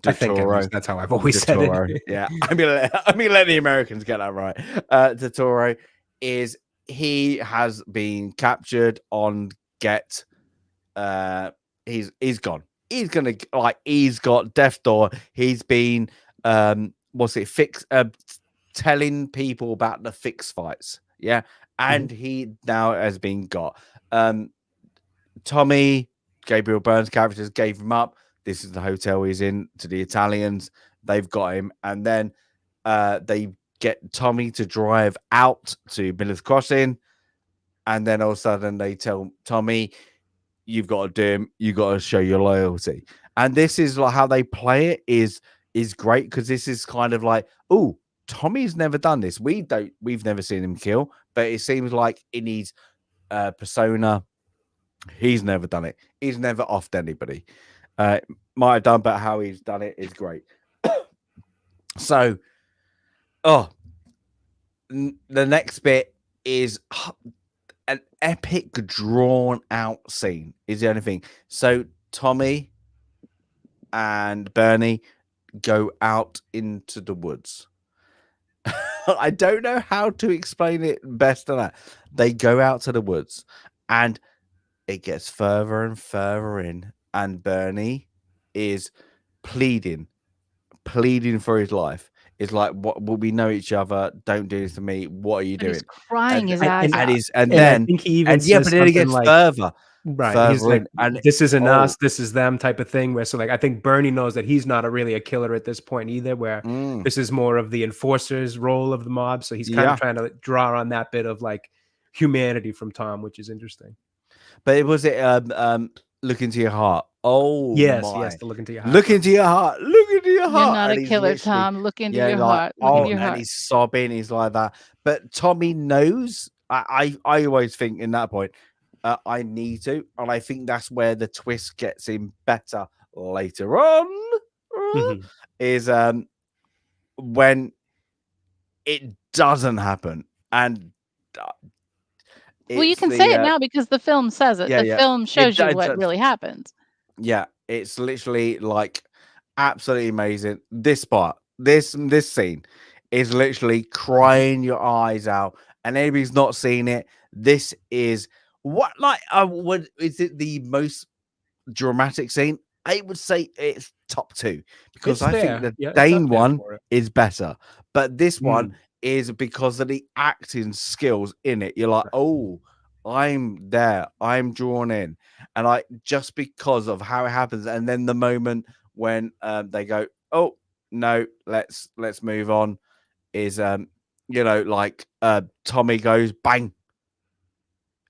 I think that's how I've always said it. Yeah, I'm gonna let the Americans get that right. Turturro he has been captured on Get. He's gone. He's got death door. He's been telling people about the fix fights. Yeah. And he now has been got. Tommy, Gabriel Byrne's characters gave him up. This is the hotel he's in to the Italians. They've got him. And then they get Tommy to drive out to Miller's Crossing. And then all of a sudden they tell Tommy, you've got to do him. You've got to show your loyalty. And this is like how they play it is great because this is kind of like, oh, Tommy's never done this. We've never seen him kill, but it seems like in his persona, he's never done it. He's never offed anybody. Might have done, but how he's done it is great. So, the next bit is an epic, drawn out scene. Is the only thing. So Tommy and Byrne go out into the woods. I don't know how to explain it best than that. They go out to the woods and it gets further and further in, and Byrne is pleading for his life. It's like, what? Will we know each other? Don't do this to me. What are you doing? He's crying his and eyes out. then I think he even but then it gets like, further. Right. He's like, and this isn't us, this is them type of thing. Where so like I think Byrne knows that he's not really a killer at this point either, where this is more of the enforcer's role of the mob. So he's kind of trying to draw on that bit of like humanity from Tom, which is interesting. But it was look into your heart. Oh Yes, my! to look into your heart. Look into your heart. Look into your You're heart. not a And he's killer, literally, Tom. Look into yeah, your like, heart. Look into your and heart. he's sobbing. He's like that. But Tommy knows. I always think in that point, I need to, and I think that's where the twist gets him better later on. Mhm. Is when it doesn't happen, and Well, you it's can say it the now because the film says it. yeah, The yeah. film shows you It what does. really happens. Yeah, it's literally like absolutely amazing. This part, this scene is literally crying your eyes out. And anybody's not seen it. This is what like what is it the most dramatic scene? I would say it's top 2 because It's I think there. the Yeah, it's up Dane there one for it. is better, but this one Mm. is because of the acting skills in it. You're like, Right. oh, I'm there, I'm drawn in, and I just because of how it happens, and then the moment when they go, oh no, let's move on, is like Tommy goes bang.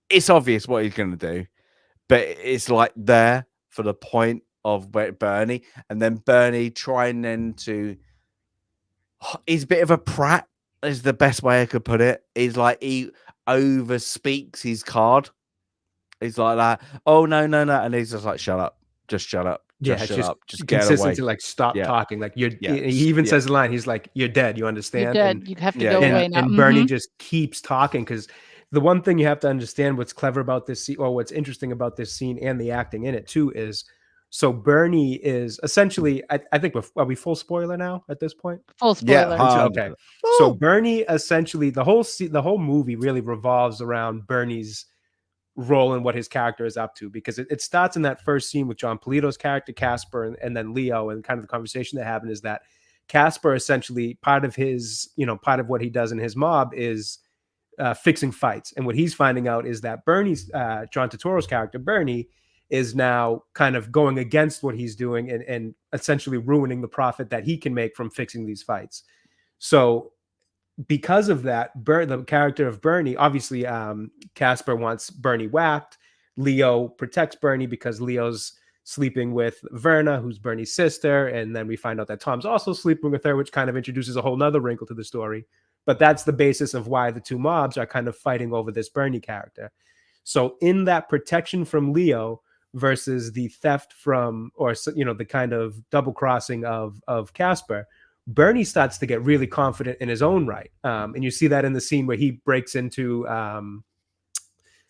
It's obvious what he's gonna do, but it's like there for the point of Byrne, and then Byrne trying then to. He's a bit of a prat, is the best way I could put it. He's like he over speaks his card. He's like that. Oh no, no, no, and he's just like, shut up, just shut up, Yeah, just it's shut just up, just get consistent away. to like stop Yeah, talking. Like he yeah, even yeah, says the line. He's like, "You're dead." You You're understand? dead. You have to yeah, go yeah. away now. And Bernie just keeps talking because the one thing you have to understand what's clever about this scene, or what's interesting about this scene and the acting in it too, is so Bernie is essentially. I think are we full spoiler now at this point? Full Yeah, spoiler. Okay, so Bernie essentially the whole movie really revolves around Bernie's role and what his character is up to, because it starts in that first scene with John Polito's character Casper and then Leo, and kind of the conversation that happened is that Casper essentially part of his part of what he does in his mob is fixing fights, and what he's finding out is that Bernie's John Turturro's character Bernie is now kind of going against what he's doing and essentially ruining the profit that he can make from fixing these fights. So because of that, the character of Bernie, obviously, Casper wants Bernie whacked. Leo protects Bernie because Leo's sleeping with Verna, who's Bernie's sister. And then we find out that Tom's also sleeping with her, which kind of introduces a whole nother wrinkle to the story. But that's the basis of why the two mobs are kind of fighting over this Bernie character. So in that protection from Leo versus the theft from, or the kind of double crossing of Casper, Bernie starts to get really confident in his own right. And you see that in the scene where he breaks into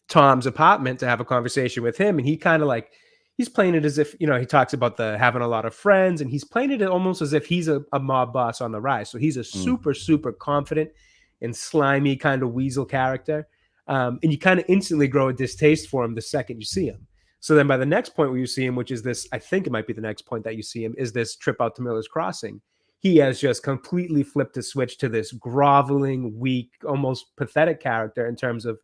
Tom's apartment to have a conversation with him. And he kind of like, he's playing it as if, he talks about the having a lot of friends, and he's playing it almost as if he's a mob boss on the rise. So he's a super, super confident and slimy kind of weasel character. And you kind of instantly grow a distaste for him the second you see him. So then by the next point where you see him, which is this, I think it might be the next point that you see him, is this trip out to Miller's Crossing. He has just completely flipped a switch to this groveling, weak, almost pathetic character in terms of,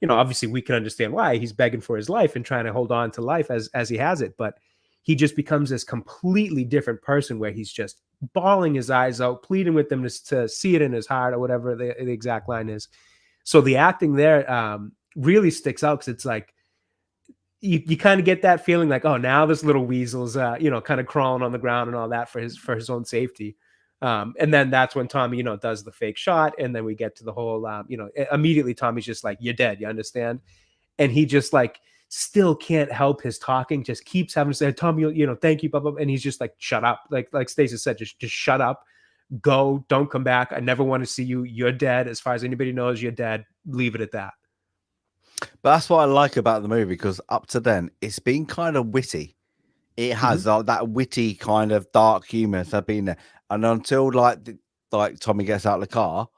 obviously we can understand why he's begging for his life and trying to hold on to life as he has it. But he just becomes this completely different person where he's just bawling his eyes out, pleading with them to see it in his heart, or whatever the exact line is. So the acting there really sticks out, because it's like, you kind of get that feeling like, oh, now this little weasel's, kind of crawling on the ground and all that for his own safety. And then that's when Tommy, does the fake shot. And then we get to the whole, immediately Tommy's just like, you're dead. You understand? And he just like still can't help his talking, just keeps having to say, Tommy, thank you, blah, blah, blah. And he's just like, shut up. Like Stacey said, just shut up. Go, don't come back. I never want to see you. You're dead. As far as anybody knows, you're dead. Leave it at that. But that's what I like about the movie, because up to then it's been kind of witty. It has that witty kind of dark humor that's been there, and until like Tommy gets out of the car,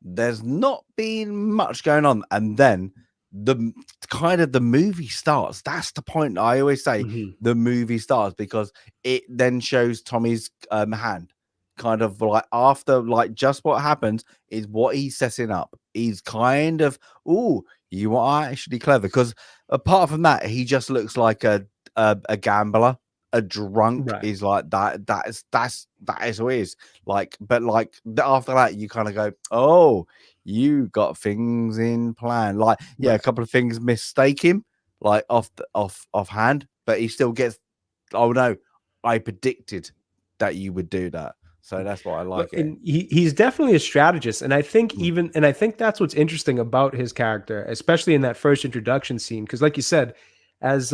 there's not been much going on. And then the kind of the movie starts. That's the point. I always say the movie starts because it then shows Tommy's hand. Kind of like after like just what happens is what he's setting up. He's kind of, oh, you are actually clever, because apart from that, he just looks like a gambler, a drunk. Right. Is like that. That is who he is. Like, but like after that, you kind of go, oh, you got things in plan. Like, yeah, a couple of things mistake him, like offhand, but he still gets oh no, I predicted that you would do that. So that's why I like it. And he's definitely a strategist, and I think I think that's what's interesting about his character, especially in that first introduction scene, because like you said, as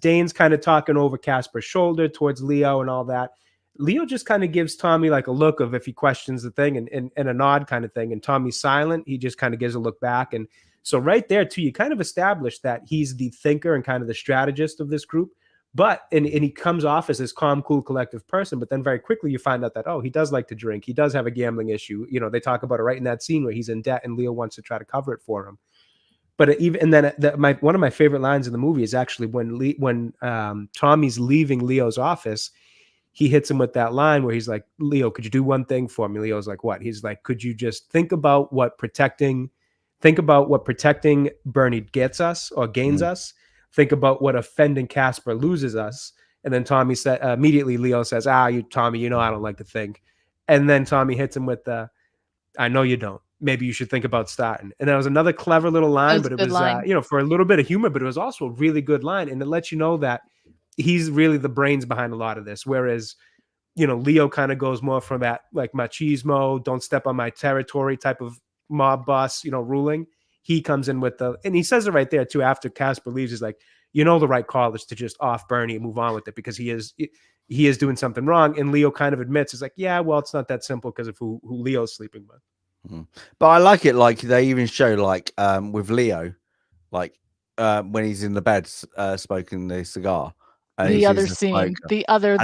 Dane's kind of talking over Casper's shoulder towards Leo and all that, Leo just kind of gives Tommy like a look of if he questions the thing and a nod kind of thing, and Tommy's silent. He just kind of gives a look back, and so right there too, you kind of establish that he's the thinker and kind of the strategist of this group. But and he comes off as this calm, cool, collective person. But then very quickly you find out that, oh, he does like to drink. He does have a gambling issue. You know, they talk about it right in that scene where he's in debt and Leo wants to try to cover it for him. But one of my favorite lines in the movie is actually when Tommy's leaving Leo's office, he hits him with that line where he's like, Leo, could you do one thing for me? Leo's like, what? He's like, could you just think about what protecting Byrne gets us or gains us? Think about what offending Casper loses us. And then Tommy said, immediately Leo says, Tommy, I don't like to think. And then Tommy hits him with the, I know you don't. Maybe you should think about starting. And that was another clever little line, but it was, for a little bit of humor, but it was also a really good line. And it lets you know that he's really the brains behind a lot of this. Whereas, Leo kind of goes more from that like machismo, don't step on my territory type of mob boss, ruling. He comes in with and he says it right there too. After Casper leaves, he's like, the right call is to just off Byrne and move on with it because he is doing something wrong. And Leo kind of admits, it's like, yeah, well, it's not that simple because of who Leo's sleeping with. But I like it. Like they even show like with Leo, like when he's in the bed smoking the cigar. The other scene, the other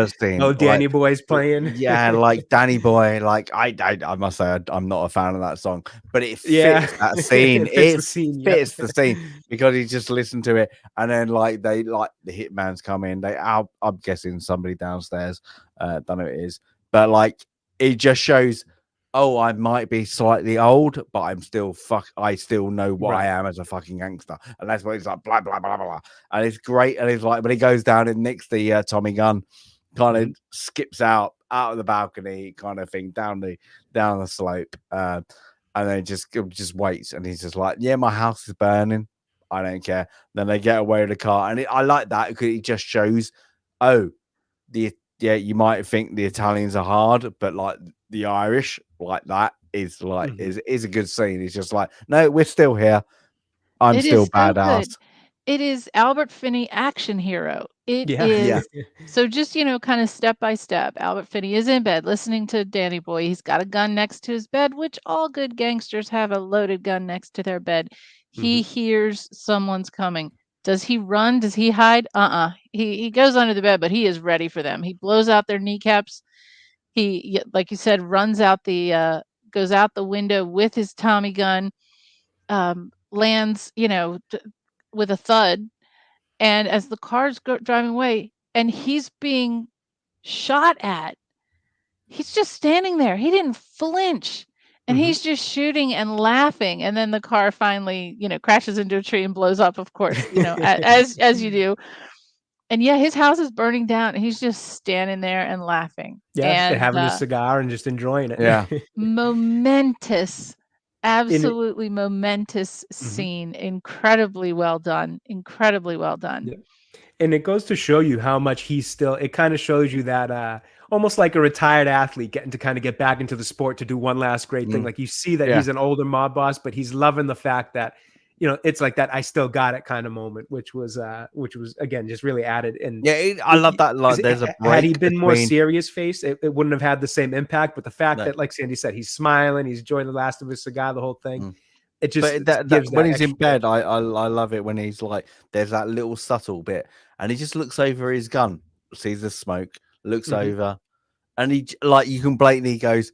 scene. Oh, Danny Boy's playing. Yeah, like Danny Boy. Like I must say, I'm not a fan of that song, but it fits that scene. It fits the scene because he just listened to it, and then the hitman's come in. I'm guessing somebody downstairs. Don't know who it is, but like it just shows. Oh, I might be slightly old, but I'm still I still know what I am as a fucking gangster, and that's what it's like. Blah blah blah blah, and it's great. And it's like when he goes down and nicks the Tommy gun, kind of skips out of the balcony, kind of thing, down the slope, and then just waits, and he's just like, "Yeah, my house is burning. I don't care." Then they get away with the car, and I like that because it just shows, you might think the Italians are hard, but like the Irish, like that is like is a good scene. It's just like, no, we're still here. I'm still badass. It is Albert Finney action hero. It is. So just, kind of step by step, Albert Finney is in bed listening to Danny Boy. He's got a gun next to his bed, which all good gangsters have a loaded gun next to their bed. He hears someone's coming. Does he run? Does he hide? He goes under the bed, but he is ready for them. He blows out their kneecaps. He, like you said, goes out the window with his Tommy gun, lands, with a thud. And as the car's driving away and he's being shot at, he's just standing there. He didn't flinch. And he's just shooting and laughing. And then the car finally, crashes into a tree and blows up, of course, as you do. And his house is burning down and he's just standing there and laughing. Yeah, and having a cigar and just enjoying it. Yeah. Momentous, absolutely momentous scene. Incredibly well done. Incredibly well done. Yeah. And it goes to show you how much it kind of shows you that almost like a retired athlete getting to kind of get back into the sport to do one last great thing. Like you see that he's an older mob boss, but he's loving the fact that, it's like that I still got it kind of moment, which was again, just really added. And I love that. Like there's a break. Had he been more serious faced, it wouldn't have had the same impact. But the fact that, like Sandy said, he's smiling, he's enjoying the last of his cigar, the whole thing. It just gives when he's in bed, I love it when he's like, there's that little subtle bit, and he just looks over his gun, sees the smoke, looks over, and he like you can blatantly goes,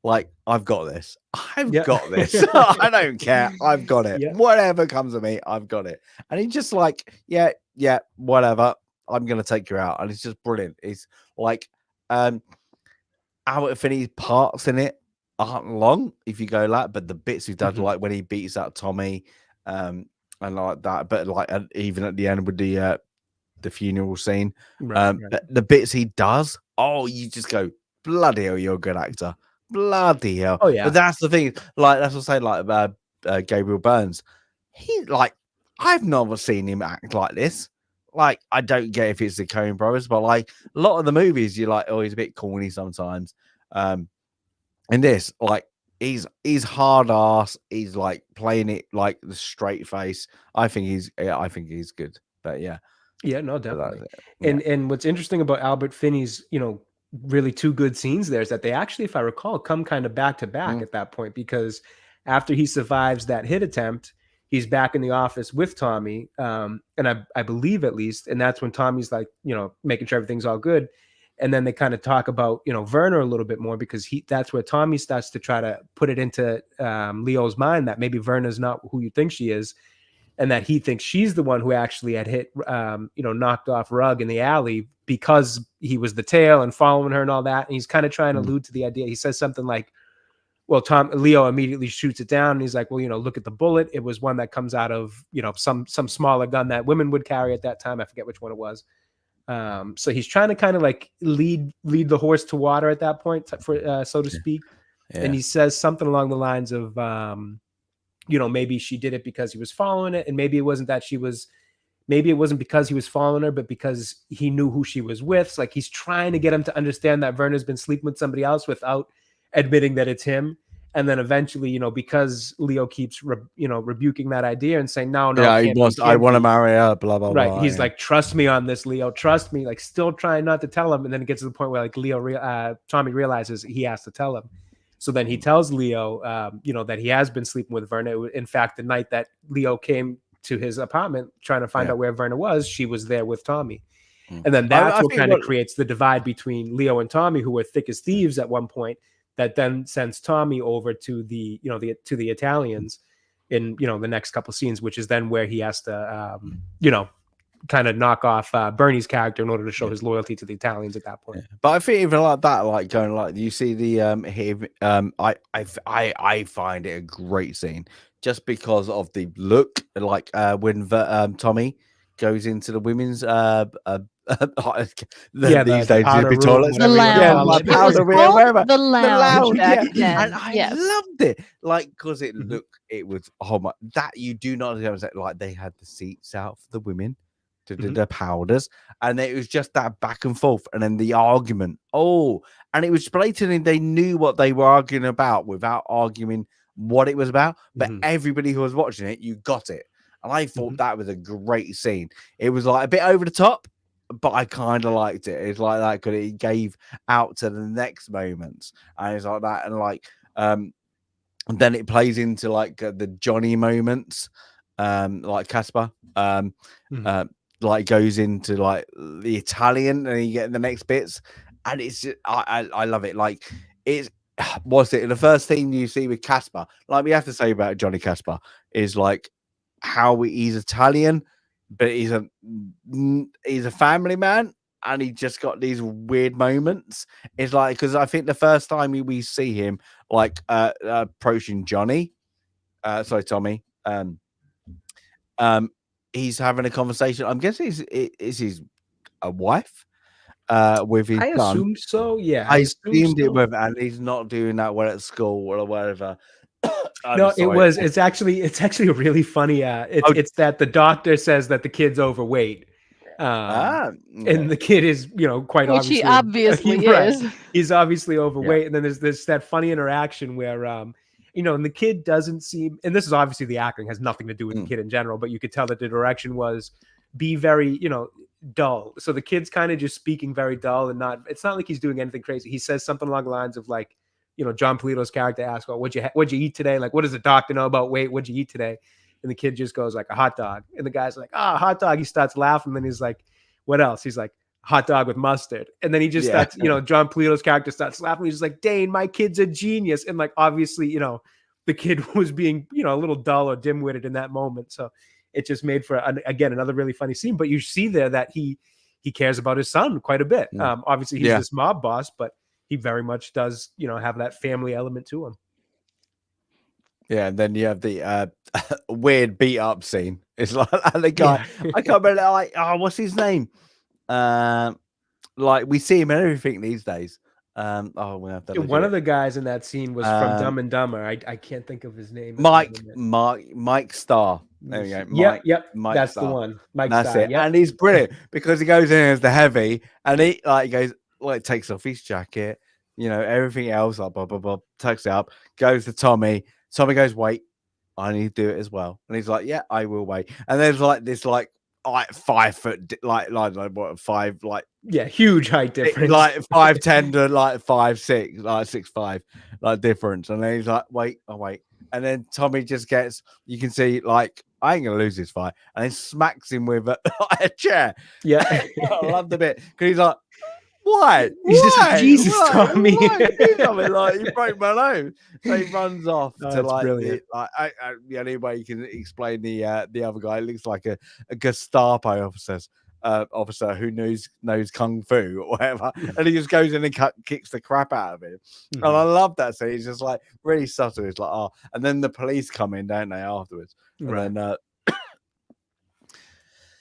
like, I've got this. I've got this. I don't care. I've got it. Yeah. Whatever comes to me, I've got it. And he's just like, yeah, whatever. I'm gonna take you out, and it's just brilliant. It's like, Albert Finney's parts in it aren't long if you go that, but the bits he does, like when he beats out Tommy, and like that, but like even at the end with the funeral scene, but the bits he does, you just go, bloody hell, you're a good actor, bloody hell. Oh yeah, but that's the thing. Like that's what I say. Like Gabriel Byrne, he like I've never seen him act like this. like I don't get if it's the Coen Brothers, but like a lot of the movies, you're like, oh, he's a bit corny sometimes. In this, like he's hard ass. He's like playing it like the straight face. I think he's good. But yeah, Yeah, no, but definitely. that's it. Yeah. And what's interesting about Albert Finney's, really two good scenes there is that they actually, if I recall, come kind of back to back at that point, because after he survives that hit attempt, he's back in the office with Tommy, and I believe at least, and that's when Tommy's like, making sure everything's all good. And then they kind of talk about, Werner a little bit more, because that's where Tommy starts to try to put it into Leo's mind that maybe Werner's not who you think she is, and that he thinks she's the one who actually had hit, knocked off Rugg in the alley because he was the tail and following her and all that. And he's kind of trying to allude to the idea. He says something like, well, Leo immediately shoots it down. And he's like, well, look at the bullet. It was one that comes out of, some smaller gun that women would carry at that time. I forget which one it was. So he's trying to kind of like lead the horse to water at that point, so to speak. Yeah. And he says something along the lines of, maybe she did it because he was following it. And maybe it wasn't because he was following her, but because he knew who she was with. So like he's trying to get him to understand that Werner's been sleeping with somebody else without admitting that it's him. And then eventually, because Leo keeps, rebuking that idea and saying, no, I want to marry her, blah, blah, right. blah. He's like, trust me on this, Leo, trust me, like still trying not to tell him. And then it gets to the point where like Tommy realizes he has to tell him. So then he tells Leo, that he has been sleeping with Werner. In fact, the night that Leo came to his apartment trying to find out where Werner was, she was there with Tommy. And then that's what kind of creates the divide between Leo and Tommy, who were thick as thieves at one point, that then sends Tommy over to the Italians in, the next couple scenes, which is then where he has to, kind of knock off Bernie's character in order to show his loyalty to the Italians at that point. Yeah. But I think even like that, like going like you see the I find it a great scene just because of the look, like when Tommy goes into the women's these days powder toilets, the lounge, powder room, wherever the lounge back then. And I loved it, like because it looked, it was that you do not understand, like they had the seats out for the women to do the powders, and it was just that back and forth, and then the argument. And it was blatantly they knew what they were arguing about without arguing what it was about, but everybody who was watching it, you got it. And I thought that was a great scene. It was like a bit over the top, but I kind of liked it. It's like that because it gave out to the next moments, and it's like that, and like and then it plays into like the Johnny moments, like Casper, like goes into like the Italian, and you get the next bits, and it's just, I love it. Like it's what's it? The first thing you see with Casper, like we have to say about Johnny Casper, is like how he's Italian, but he's a family man, and he just got these weird moments. It's like because I think the first time we see him like approaching Tommy, he's having a conversation. I'm guessing is his a wife with his son. I assume so. Yeah, I assumed it with, and he's not doing that well at school or whatever. No, it's actually a really funny. It's that the doctor says that the kid's overweight. And the kid is, quite which obviously, he obviously is. He's obviously overweight. And then there's that funny interaction where, and the kid doesn't seem, and this is obviously the acting has nothing to do with the kid in general, but you could tell that the direction was be very, dull. So the kid's kind of just speaking very dull and it's not like he's doing anything crazy. He says something along the lines of like, John Polito's character asks, well, what'd you eat today? Like, what does the doctor know about weight? What'd you eat today? And the kid just goes like a hot dog. And the guy's like, hot dog. He starts laughing. And then he's like, what else? He's like, hot dog with mustard. And then he just starts, John Polito's character starts laughing. He's just like, Dane, my kid's a genius. And like, obviously, the kid was being, a little dull or dim-witted in that moment. So it just made for, again, another really funny scene. But you see there that he cares about his son quite a bit. Obviously, he's this mob boss, but he very much does, have that family element to him. Yeah, and then you have the weird beat up scene. It's like the guy, I can't remember, like, what's his name? Like we see him in everything these days. We have to one of the guys in that scene was from Dumb and Dumber. I can't think of his name. Mike Starr. There we go. Yep. Mike That's the Star. one. Mike That's Star. it. Yep. And he's brilliant because he goes in as the heavy, and he goes takes off his jacket, everything else, blah blah blah, tucks it up, goes to Tommy. Tommy goes, wait, I need to do it as well, and he's like, yeah, I will wait. And there's this 5 foot what 5 Yeah, huge height difference. 5'10" to 5'6", 6'5", difference. And then he's like, wait, oh wait. And then Tommy just gets, you can see I ain't gonna lose this fight, and then smacks him with a chair. Yeah. I love the bit because he's like, why? He's just like, Jesus, Tommy. You broke my nose. So he runs off to brilliant. the only way you can explain the other guy. It looks like a Gestapo officer who knows kung fu or whatever, and he just goes in and kicks the crap out of him. Mm-hmm. And I love that. So he's just really subtle. It's and then the police come in, don't they, afterwards? Right. And then,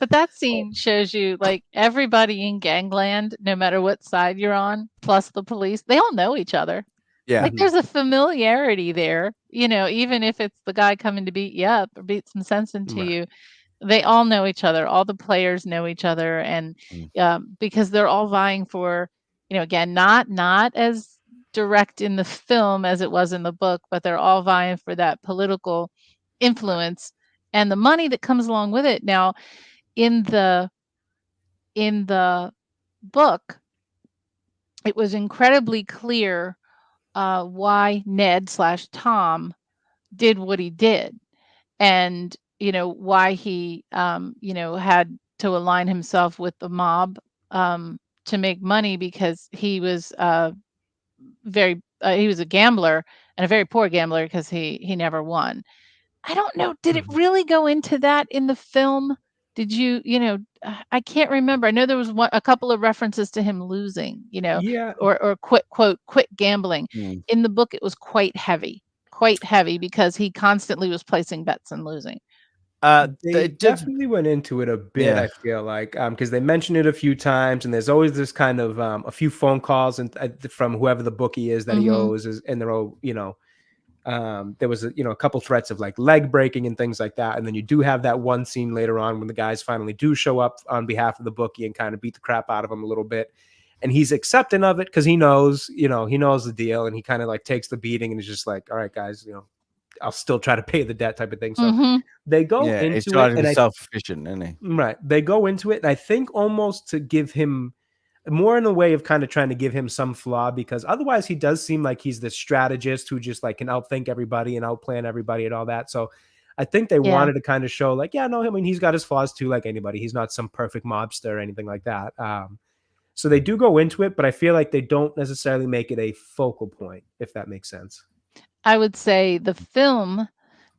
But that scene shows you everybody in gangland, no matter what side you're on, plus the police, they all know each other. yeah, There's a familiarity there, even if it's the guy coming to beat you up or beat some sense into Right. you, they all know each other. All the players know each other. And because they're all vying for, again, not as direct in the film as it was in the book, but they're all vying for that political influence and the money that comes along with it. Now, in the book, it was incredibly clear why Ned/Tom did what he did, and why he had to align himself with the mob to make money, because he was he was a gambler, and a very poor gambler, because he never won. I don't know. Did it really go into that in the film? Did you, I can't remember. I know there was a couple of references to him losing, Yeah. or quit gambling. In the book, it was quite heavy because he constantly was placing bets and losing. They definitely went into it a bit, I feel like, because they mentioned it a few times, and there's always this kind of a few phone calls and from whoever the bookie is that he owes, and they're all, there was a couple threats of leg breaking and things like that, and then you do have that one scene later on when the guys finally do show up on behalf of the bookie and kind of beat the crap out of him a little bit, and he's accepting of it because he knows the deal, and he kind of takes the beating and is just like, all right, guys, I'll still try to pay the debt type of thing. So they go into it, and self-efficient, isn't he? Right, they go into it, and I think almost to give him more in a way of kind of trying to give him some flaw, because otherwise he does seem like he's this strategist who just can outthink everybody and outplan everybody and all that. So I think they wanted to kind of show he's got his flaws too, like anybody. He's not some perfect mobster or anything like that. So they do go into it, but I feel like they don't necessarily make it a focal point, if that makes sense. I would say the film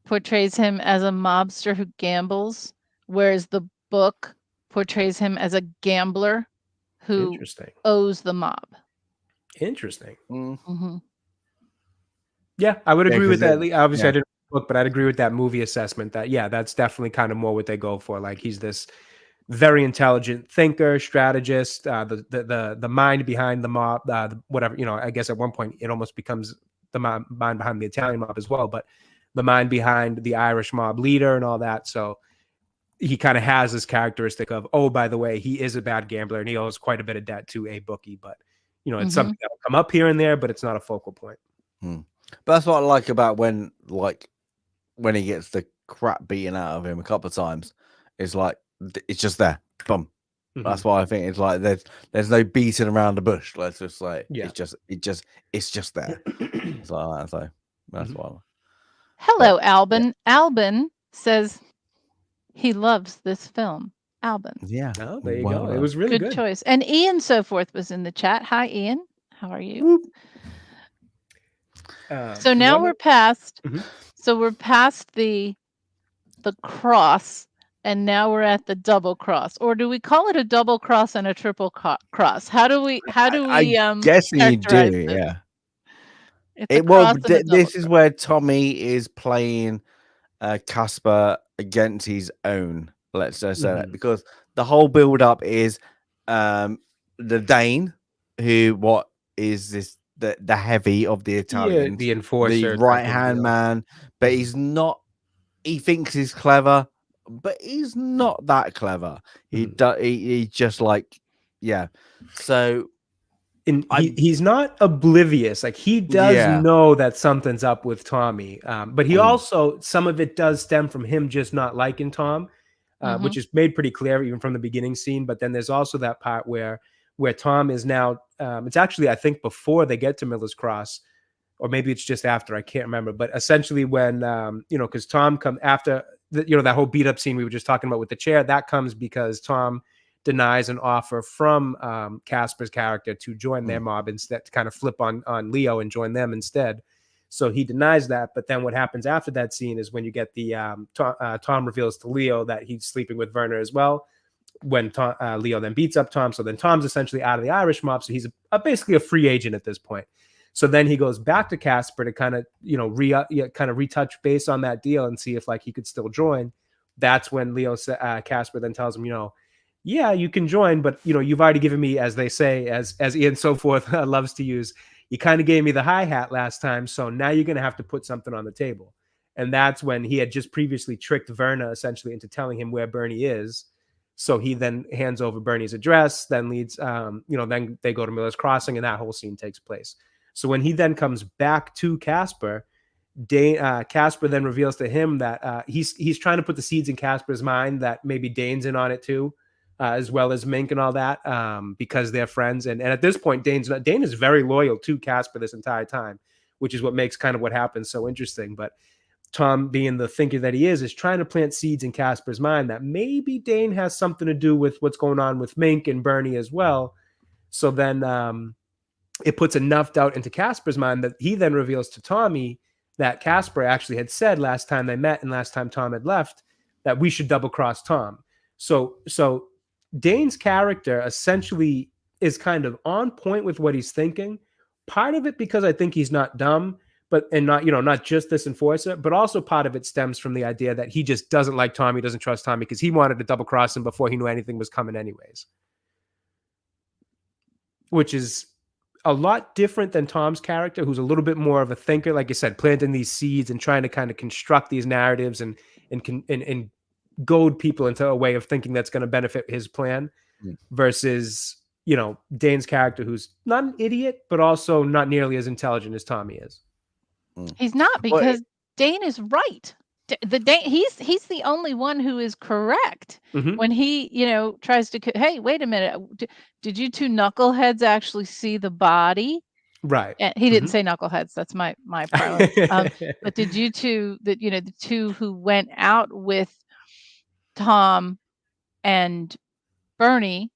portrays him as a mobster who gambles, whereas the book portrays him as a gambler who owes the mob. Interesting. Mm-hmm. Yeah, I would agree with that. Obviously, I didn't book, but I'd agree with that movie assessment that, that's definitely kind of more what they go for. He's this very intelligent thinker, strategist, the mind behind the mob, whatever, I guess at one point it almost becomes the mind behind the Italian mob as well, but the mind behind the Irish mob leader and all that. So he kind of has this characteristic of, oh, by the way, he is a bad gambler and he owes quite a bit of debt to a bookie, but it's something that'll come up here and there, but it's not a focal point. But that's what I like about when he gets the crap beaten out of him a couple of times. It's it's just there. Boom. That's why I think it's there's no beating around the bush. Let's just it's just there. So that's why. Hello, Albin. Yeah. Albin says he loves this film. Albin. Yeah. Oh, there you go. It was really good choice. And Ian Soforth was in the chat. Hi, Ian. How are you? So now we're past. So we're past the cross, and now we're at the double cross. Or do we call it a double cross and a triple cross? How do we? I'm guessing you do. Yeah. This is where Tommy is playing Casper against his own. Let's just say that, because the whole build up is the Dane, who is this the heavy of the Italians, the enforcer, the right hand man, but he's not. He thinks he's clever, but he's not that clever. He Mhm. does. He just like, yeah. So And I, he's not oblivious. Like he does yeah, know that something's up with Tommy, but he mm, also, some of it does stem from him just not liking Tom, Mm-hmm. which is made pretty clear even from the beginning scene. But then there's also that part where Tom is now. It's actually, I think, before they get to Miller's Cross, or maybe it's just after. I can't remember. But essentially, when because Tom come after that whole beat up scene we were just talking about with the chair, that comes because Tom denies an offer from Casper's character to join their mm, mob instead, to kind of flip on Leo and join them instead. So he denies that. But then what happens after that scene is when you get the Tom reveals to Leo that he's sleeping with Werner as well. When Leo then beats up Tom, so then Tom's essentially out of the Irish mob, so he's basically a free agent at this point. So then he goes back to Casper to kind of kind of retouch base on that deal and see if like he could still join. That's when Casper then tells him, yeah, you can join, but you've already given me, as they say, as Ian so forth loves to use, you kind of gave me the hi hat last time, so now you're going to have to put something on the table. And that's when he had just previously tricked Verna essentially into telling him where Byrne is. So he then hands over Bernie's address, then leads, then they go to Miller's Crossing, and that whole scene takes place. So when he then comes back to Casper, Casper then reveals to him that he's trying to put the seeds in Casper's mind that maybe Dane's in on it too, as well as Mink and all that, because they're friends. And at this point, Dane is very loyal to Casper this entire time, which is what makes kind of what happens so interesting. But Tom, being the thinker that he is trying to plant seeds in Casper's mind that maybe Dane has something to do with what's going on with Mink and Bernie as well. So then it puts enough doubt into Casper's mind that he then reveals to Tommy that Casper actually had said last time they met and last time Tom had left that we should double cross Tom. So Dane's character essentially is kind of on point with what he's thinking. Part of it because I think he's not dumb, and not just this enforcer, but also part of it stems from the idea that he just doesn't like Tommy, doesn't trust Tommy because he wanted to double cross him before he knew anything was coming anyways. Which is a lot different than Tom's character, who's a little bit more of a thinker, like I said, planting these seeds and trying to kind of construct these narratives and goad people into a way of thinking that's going to benefit his plan, versus Dane's character, who's not an idiot, but also not nearly as intelligent as Tommy is. He's not, because Dane is right. He's the only one who is correct when he tries to. Hey, wait a minute! Did you two knuckleheads actually see the body? Right. And he didn't say knuckleheads. That's my parlance. But did you two the two who went out with Tom and Bernie?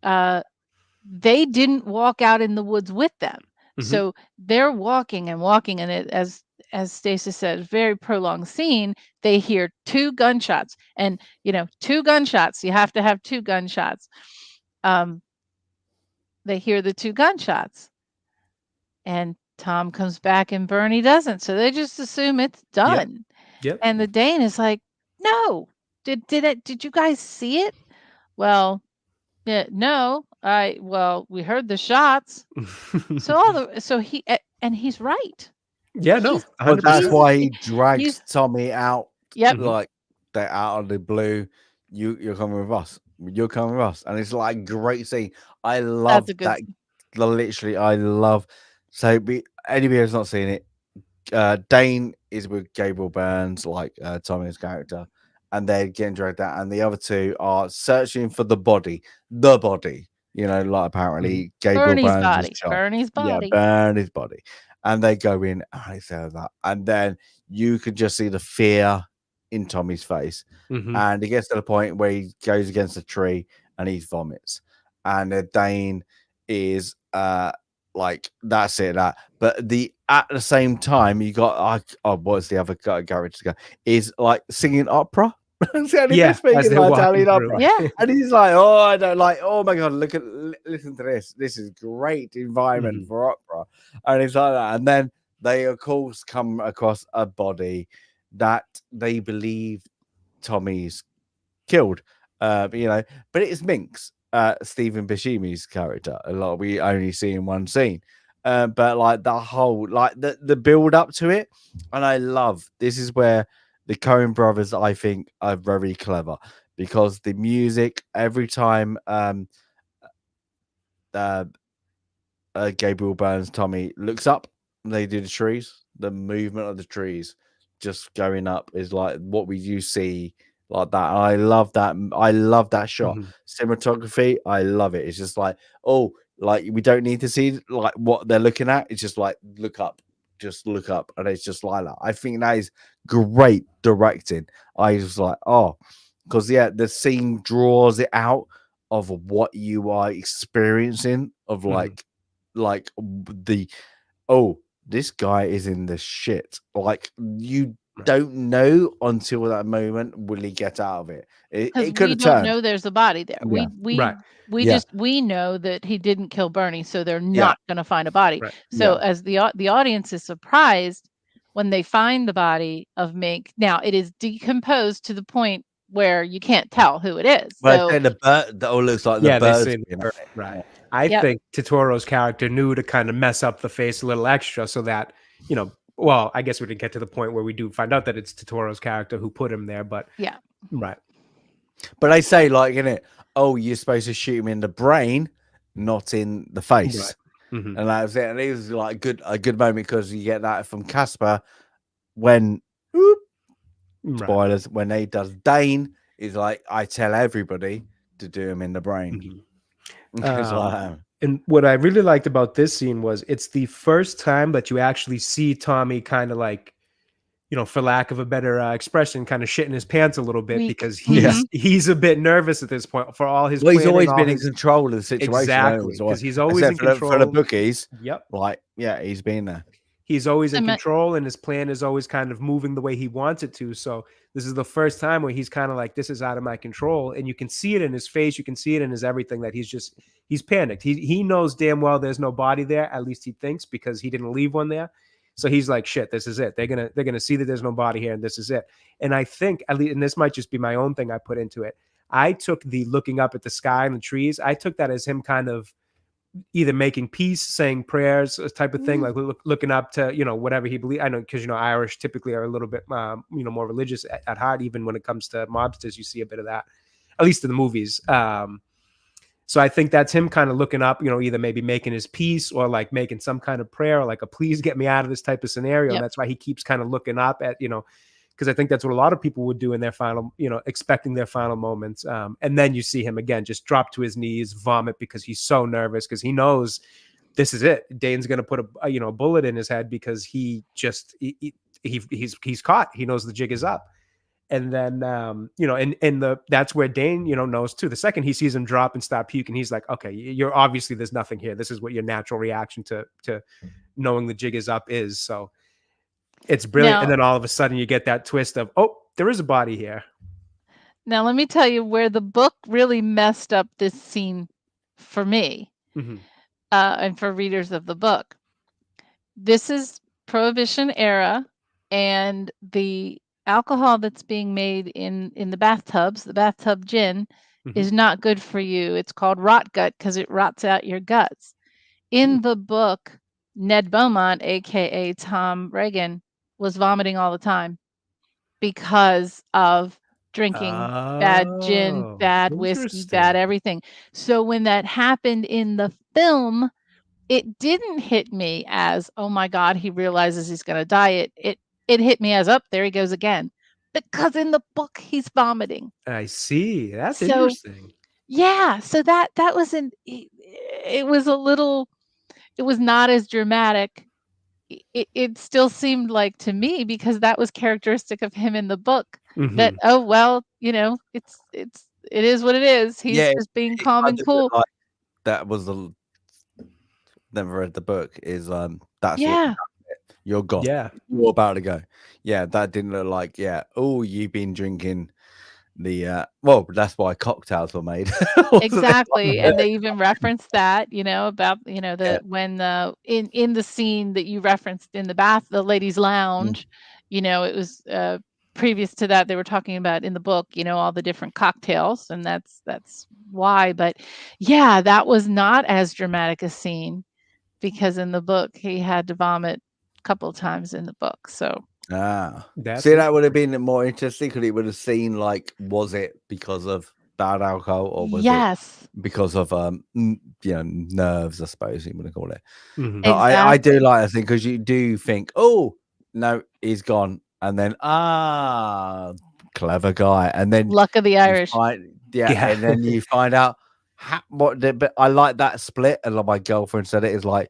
They didn't walk out in the woods with them. So they're walking, and as Stacey said, very prolonged scene. They hear 2 gunshots, and 2 gunshots. You have to have 2 gunshots. They hear the 2 gunshots, and Tom comes back, and Bernie doesn't. So they just assume it's done. Yep. And the Dane is like, "No, did you guys see it?" Well, yeah, no. We heard the shots. So he's right. Yeah, no. But that's why he he's drags Tommy out. Yep. Like they're out of the blue. You're coming with us. You're coming with us, and it's like a great scene. I love That's a good that. Literally, I love. So, anybody who's not seen it, Dane is with Gabriel Byrne's, like Tommy's character, and they're getting dragged out, and the other 2 are searching for the body. Like apparently Gabriel Byrne's job. Bernie's body. Yeah, Byrne's body. And they go in, and I say that, and then you could just see the fear in Tommy's face, and it gets to the point where he goes against a tree and he vomits, and Dane is like, that's it, that. But at the same time, you got what's the other garage guy is like singing opera. Yeah, as they're walking through. Yeah. And he's like, oh, I don't like, oh my god, listen to this. This is great environment for opera. And it's like that. And then they of course come across a body that they believe Tommy's killed. But it's Mink's, Stephen Buscemi's character. A lot we only see in one scene. But like the whole, like the build up to it, and I love this is where the Coen brothers, I think, are very clever because the music every time uh, Gabriel Burns Tommy looks up, they do the trees, the movement of the trees just going up is like what we do see like that. I love that. I love that shot. Mhm. Cinematography, I love it. It's just like, oh, like we don't need to see like what they're looking at. It's just like look up, just look up, and it's just like that. I think that is great directing. I was like, oh, because yeah, the scene draws it out of what you are experiencing of Mhm. like the oh, this guy is in the shit. Like you Right. don't know until that moment will he get out of it. Because It could we have don't turned. know there's a body there. Yeah. Right. Yeah. We know that he didn't kill Bernie, so they're Yeah. not going to find a body. Right. So Yeah. as the audience is surprised when they find the body of Mink. Now it is decomposed to the point where you can't tell who it is. But So then the bird that all looks like the Yeah, they birds say being the on bird, it. right. I Yep. think Totoro's character knew to kind of mess up the face a little extra so that, well, I guess we didn't get to the point where we do find out that it's Totoro's character who put him there, but yeah. right. But they say like in it, oh, you're supposed to shoot him in the brain, not in the face. Right. Mhm. And that was it. And it was like a good moment because you get that from Casper when whoop, Right. spoilers, when he does Dane, is like I tell everybody to do him in the brain. Mhm. It's like, And what I really liked about this scene was it's the first time that you actually see Tommy kind of like, for lack of a better expression, kind of shitting his pants a little bit Weak. because Yeah. he's a bit nervous at this point for all his well, he's planning, always all been in his control of the situation. exactly So, because he's always in for the control. bookies, Yep. like yeah, he's been there. He's always So in my- control and his plan is always kind of moving the way he wants it to. So this is the first time where he's kind of like, this is out of my control. And you can see it in his face. You can see it in his everything that he's panicked. He knows damn well there's no body there. At least he thinks because he didn't leave one there. So he's like, shit, this is it. They're gonna see that there's no body here and this is it. And I think at least, and this might just be my own thing I put into it. I took the looking up at the sky and the trees. I took that as him kind of either making peace, saying prayers, type of thing, like looking up to, whatever he believes. I know because, Irish typically are a little bit, more religious at heart, even when it comes to mobsters, you see a bit of that, at least in the movies. So I think that's him kind of looking up, either maybe making his peace or like making some kind of prayer, or like a please get me out of this type of scenario. Yep. And that's why he keeps kind of looking up at, because I think that's what a lot of people would do in their final, expecting their final moments. And then you see him again, just drop to his knees, vomit because he's so nervous because he knows this is it. Dane's going to put a bullet in his head because he's caught. He knows the jig is up. And then, that's where Dane, knows too. The second he sees him drop and stop puking, he's like, okay, you're obviously there's nothing here. This is what your natural reaction to knowing the jig is up is. So it's brilliant. Now- and then all of a sudden you get that twist of, oh, there is a body here. Now let me tell you where the book really messed up this scene for me, and for readers of the book. This is Prohibition era, and the alcohol that's being made in the bathtubs, the bathtub gin, is not good for you. It's called rot gut because it rots out your guts. In the book, Ned Beaumont, aka Tom Reagan, was vomiting all the time because of drinking bad gin, Oh, bad whiskey, interesting. bad everything. So when that happened in the film, it didn't hit me as, oh my God, he realizes he's going to die. It hit me as, up, there he goes again. Because in the book, he's vomiting. I see. That's So, interesting. yeah. So that was it was a little, it was not as dramatic. It still seemed like to me, because that was characteristic of him in the book, that, oh, well, it is what it is. He's Yeah, just being it calm kind and of cool. like that was the never read the book is that's Yeah. you're gone. Yeah. You're about to go. Yeah, that didn't look like oh, you've been drinking the well, that's why cocktails were made. Exactly. And they even referenced that, about, Yeah. the when in the scene that you referenced in the ladies' lounge, it was previous to that, they were talking about in the book, all the different cocktails, and that's why. But yeah, that was not as dramatic a scene, because in the book he had to vomit a couple of times in the book. So That's See, that would have been more interesting because it would have seen like, was it because of bad alcohol or was it Yes, because of nerves? I suppose you would call it. Mhm. But I do exactly. like that thing because you do think, oh no, he's gone, and then clever guy, and then Luck of the you Irish. find Yeah. and then you find out but I like that split, and like my girlfriend said it is like,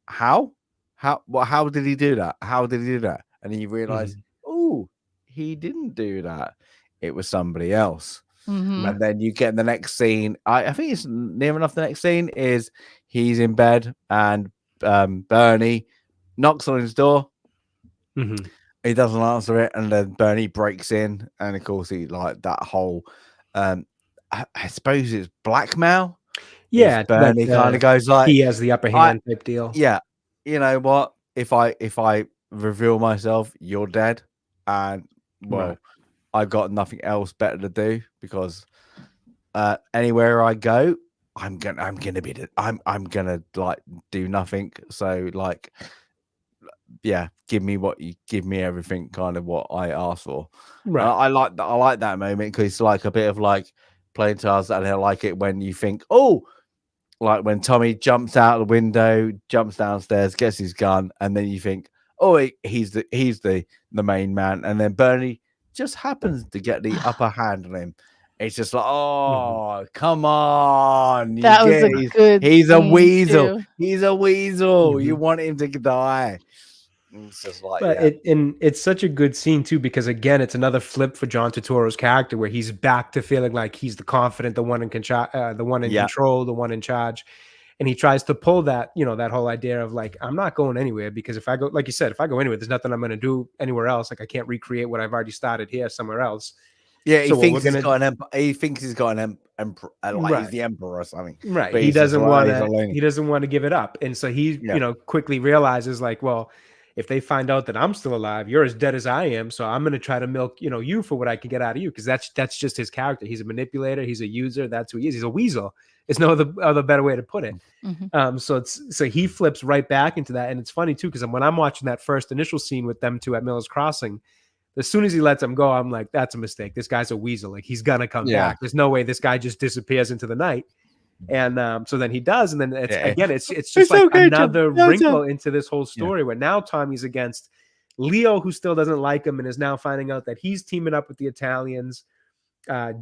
how how did he do that? How did he do that? And then you realize, Mhm. oh, he didn't do that. It was somebody else. Hmm. Right. And then you get the next scene. I think it's near enough. The next scene is he's in bed and Bernie knocks on his door. Mhm. He doesn't answer it, and then Bernie breaks in, and of course he like that whole. I suppose it's blackmail. Is Yeah, like Bernie kind of goes like, he has the upper I hand type deal. yeah, you know what? If I reveal myself, you're dead, and well, Right. I've got nothing else better to do because anywhere I go, I'm gonna like do nothing. So like, yeah, give me everything, kind of what I asked for. Right. I like that. I like that moment because it's like a bit of like playing cards, and I like it when you think, oh, like when Tommy jumps out the window, jumps downstairs, gets his gun, and then you think, oh, he's the main man, and then Bernie just happens to get the upper hand on him. It's just like, Mhm. oh, come on, you That was get a good he's a scene weasel. too. He's a weasel. You Mhm. want him to die. It's just like, But yeah, it's such a good scene too because again, it's another flip for John Turturro's character where he's back to feeling like he's the confident, the one in the one in yeah, control, the one in charge, and he tries to pull that that whole idea of like I'm not going anywhere because if I go, like you said, if I go anywhere, there's nothing I'm going to do anywhere else. Like I can't recreate what I've already started here somewhere else. yeah. He So what we're thinks he's gonna got an he thinks he's got an emperor, like he's right. the emperor or something. Right. But He he's just doesn't like want he's to alone. he doesn't want to give it up. And so he, Yeah, quickly realizes like, well, if they find out that I'm still alive, you're as dead as I am. So I'm going to try to milk, you for what I can get out of you. Cause that's just his character. He's a manipulator. He's a user. That's who he is. He's a weasel. There's no other better way to put it. Hmm. So he flips right back into that. And it's funny too, because when I'm watching that first initial scene with them two at Miller's Crossing, as soon as he lets him go, I'm like, that's a mistake. This guy's a weasel. Like he's gonna come yeah. back. There's no way this guy just disappears into the night. And so then he does, and then it's Yeah. it's just It's like okay, John. another No, John. wrinkle into this whole story where now Tommy's against Leo, who still doesn't like him and is now finding out that he's teaming up with the Italians.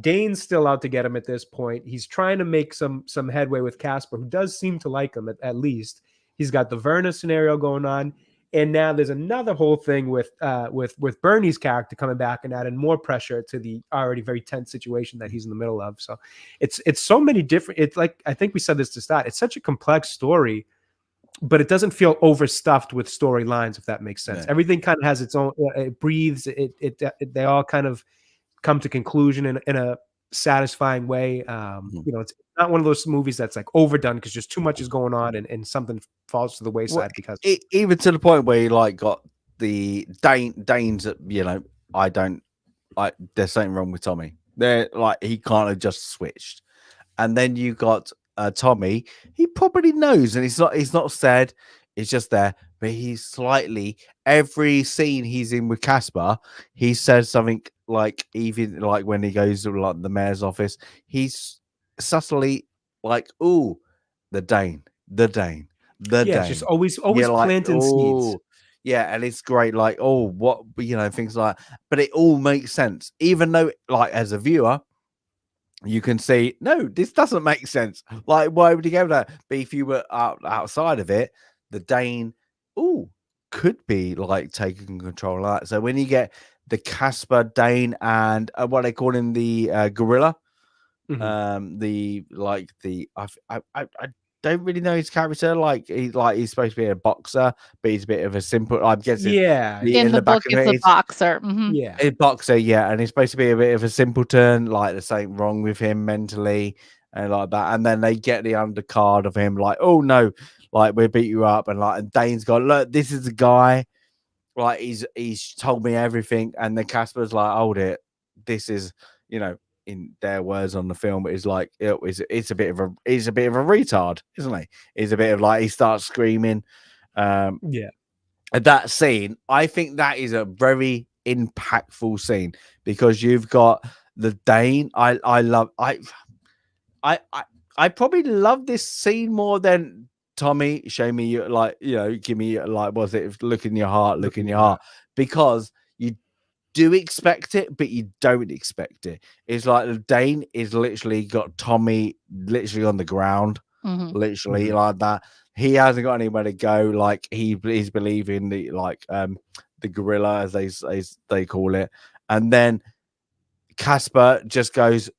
Dane's still out to get him at this point. He's trying to make some headway with Casper, who does seem to like him at least. He's got the Verna scenario going on, and now there's another whole thing with Bernie's character coming back and adding more pressure to the already very tense situation that he's in the middle of. So it's so many different. It's like I think we said this to start. It's such a complex story, but it doesn't feel overstuffed with storylines, if that makes sense. No. Everything kind of has its own. It breathes. They all kind of come to conclusion in a satisfying way. It's not one of those movies that's like overdone because just too much is going on and something falls to the Well, wayside because even to the point where you like got the Danes that there's something wrong with Tommy. They're like he can't have just switched, and then you got Tommy. He probably knows, and he's not said. It's just there, but he's slightly every scene he's in with Casper, he says something like even like when he goes to like the mayor's office, he's subtly like, "Ooh, the Dane, the Dane, the yeah, it's just Dane." always You're like, planting seeds. "Oh, yeah," and it's great. Like, oh, what things like, but it all makes sense, even though like as a viewer. You can see, no, this doesn't make sense. Like, why would you go that? But if you were outside of it, the Dane, could be like taking control of that. So when you get the Casper Dane and what they call him, the gorilla, the like the I don't really know his character. Like he's supposed to be a boxer, but he's a bit of a simple. I'm guessing, Yeah, In the book, it's a boxer. Hmm. yeah. a boxer, yeah, and he's supposed to be a bit of a simpleton, like there's something wrong with him mentally and like that. And then they get the undercard of him, like, oh no, like we'll beat you up, and Dane's gone, look, this is the guy, like he's told me everything, and then Casper's like, hold it, this is, in their words on the film, is like it's a bit of a retard, isn't he? He's a bit of like he starts screaming, Yeah. that scene, I think that is a very impactful scene because you've got the Dane. I love I I probably love this scene more than Tommy. Show me your give me was it look in your heart, look in your heart, because you do expect it, but you don't expect it. It's like the Dane is literally got Tommy literally on the ground, literally like that. He hasn't got anywhere to go. Like he's believing the gorilla as they call it, and then Casper just goes,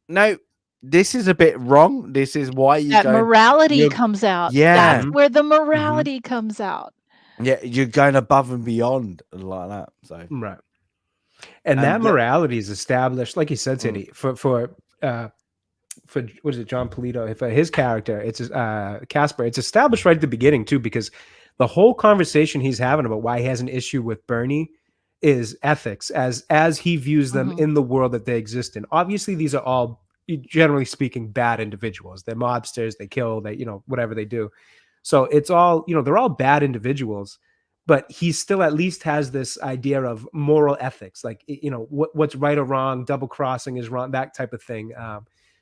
"No, this is a bit wrong. This is why you that morality comes out. Yeah, That's where the morality comes out. Yeah, you're going above and beyond like that. So right, and that morality is established, like you said, Teddy, for what is it, John Polito? For his character, it's Casper. It's established right at the beginning too, because the whole conversation he's having about why he has an issue with Byrne is ethics, as he views them in the world that they exist in. Obviously, these are all, generally speaking, bad individuals. They're mobsters. They kill. They whatever they do. So it's all they're all bad individuals. But he still at least has this idea of moral ethics, like what's right or wrong. Double crossing is wrong. That type of thing.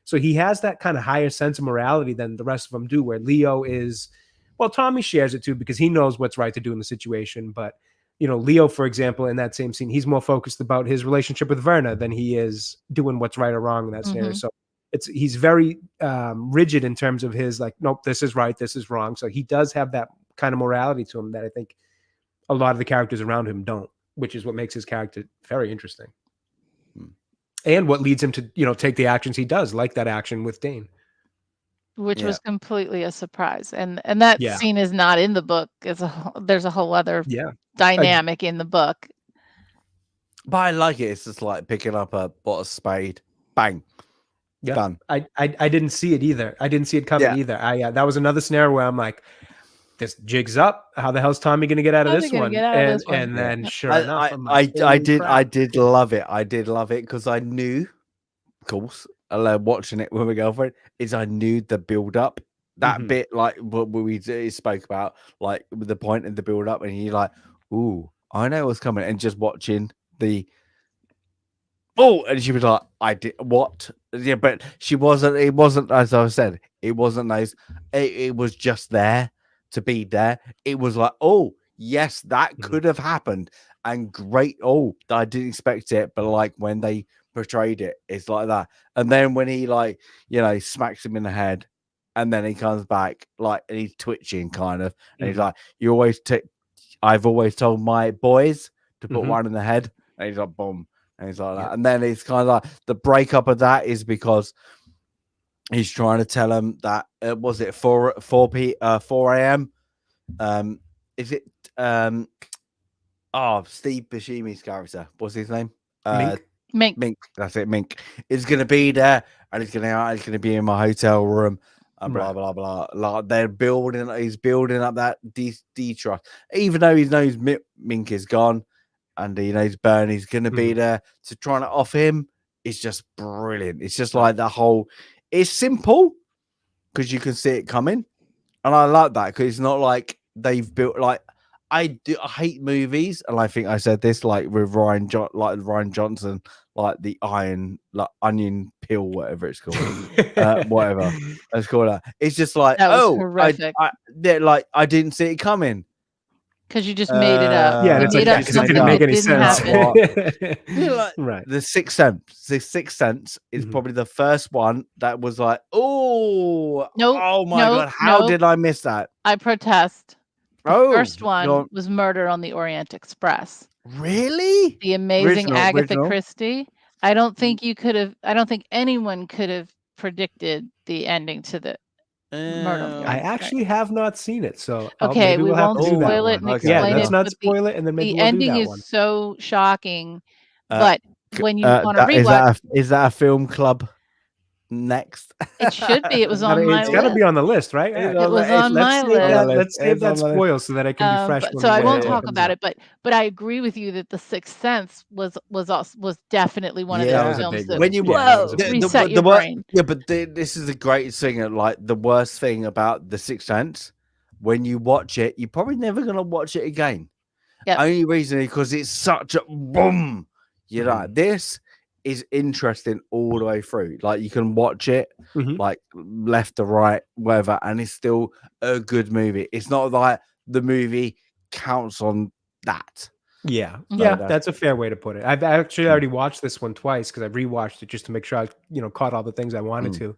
So he has that kind of higher sense of morality than the rest of them do, where Leo is, well, Tommy shares it too because he knows what's right to do in the situation. But, Leo, for example, in that same scene, he's more focused about his relationship with Verna than he is doing what's right or wrong in that scenario. So he's very rigid in terms of his nope, this is right, this is wrong. So he does have that kind of morality to him that I think a lot of the characters around him don't, which is what makes his character very interesting. And what leads him to, take the actions he does, like that action with Dane. Which was completely a surprise. And that scene is not in the book. There's a whole other dynamic in the book. But I like it. It's just like picking up a spade. Bang. Yeah. Done. I didn't see it either. I didn't see it coming either. That was another scenario where I'm like, this jig's up. How the hell's Tommy going to get out of this one? And then sure enough, I did love it. I did love it because I knew, of course, watching it with my girlfriend, I knew the build up. That bit, like what we spoke about, like with the point in the build up, and you're like, ooh, I know what's coming. And just watching and she was like, I did what? Yeah, but it wasn't, as I said, it wasn't nice. It was just there to be there. It was like, oh yes, that could have happened, and great. Oh, I didn't expect it, but like when they portrayed it, it's like that. And then when he smacks him in the head, and then he comes back and he's twitching kind of, and he's like, I've always told my boys to put one in the head, and he's like, boom, and he's like that. And then it's kind of like the breakup of that is because he's trying to tell him that was it 4 a.m. Is it Steve Buscemi's character? What's his name? Mink. That's it. Mink is going to be there, and he's going to be in my hotel room, and blah blah blah. Like he's building up that distrust, even though he knows Mink is gone, and he knows Byrne is going to be there to try to off him. It's just brilliant. It's just like the whole. It's simple because you can see it coming, and I like that because it's not like they've built I hate movies, and I think I said this with Ryan Johnson, like the onion peel, whatever it's called, whatever let's call that. It's just like that was horrific. I didn't see it coming. Because you just made it up. Yeah, it's made up because it didn't make any sense. Right. The Sixth Sense. The Sixth Sense is probably the first one that was like, oh my god, how did I miss that? I protest. The first one was Murder on the Orient Express. Really? The amazing Agatha Christie. I don't think anyone could have predicted the ending to the I actually have not seen it, so okay, we won't spoil it and explain it. Yeah, let's not spoil it, and then maybe the ending is so shocking. But when you want to rewatch, is that a film club next? It should be. It was on my list. It's got to be on the list, right? It was on my list. Let's save that spoil so that it can be fresh. So I won't talk about it, but I agree with you that The Sixth Sense was definitely one of those films that when you reset your brain. Yeah, but this is the greatest thing. Like the worst thing about The Sixth Sense when you watch it, you're probably never gonna watch it again. Yep. Only reason is because it's such a boom. You know, Mhm. this is interesting all the way through. Like you can watch it Mhm. like left to right, whatever, and it's still a good movie. It's not like the movie counts on that. Yeah, Mhm. yeah, that's- that's a fair way to put it. I've actually already watched this one twice because I rewatched it just to make sure I, caught all the things I wanted Mm. to,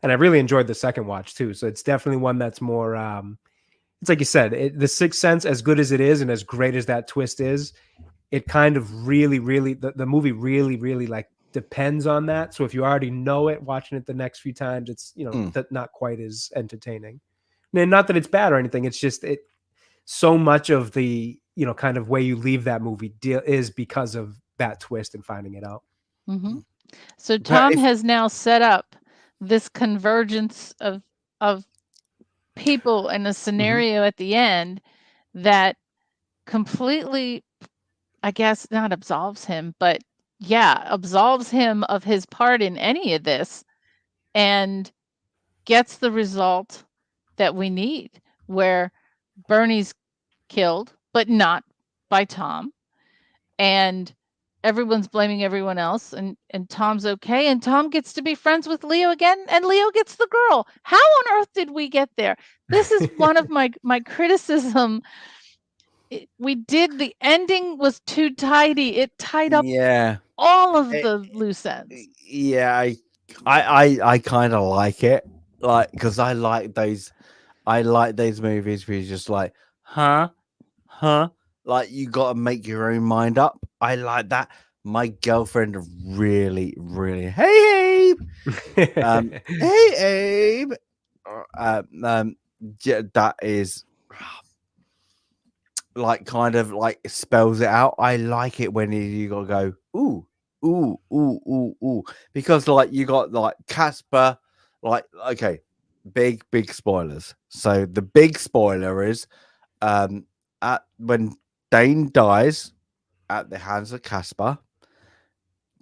and I really enjoyed the second watch too. So it's definitely one that's more. It's like you said, the Sixth Sense, as good as it is, and as great as that twist is, it kind of really, really, the movie really, really like depends on that. So if you already know it, watching it the next few times, it's not quite as entertaining. And not that it's bad or anything. It's just so much of the kind of way you leave that movie is because of that twist and finding it out. Mhm. So But Tom if- has now set up this convergence of people in a scenario at the end that completely, I guess, not absolves him, but absolves him of his part in any of this and gets the result that we need, where Bernie's killed, but not by Tom, and everyone's blaming everyone else, and Tom's okay, and Tom gets to be friends with Leo again, and Leo gets the girl. How on earth did we get there? This is one of my criticism. The ending was too tidy. It tied up yeah, all of It- the loose ends. yeah, I kind of like it, like because I like those movies where you're just like, huh, like you got to make your own mind up. I like that. My girlfriend really, really, hey Abe, hey Abe, that is like kind of like spells it out. I like it when you gotta go ooh, because like you got like Casper, like okay, big spoilers. So the big spoiler is at when Dane dies at the hands of Casper,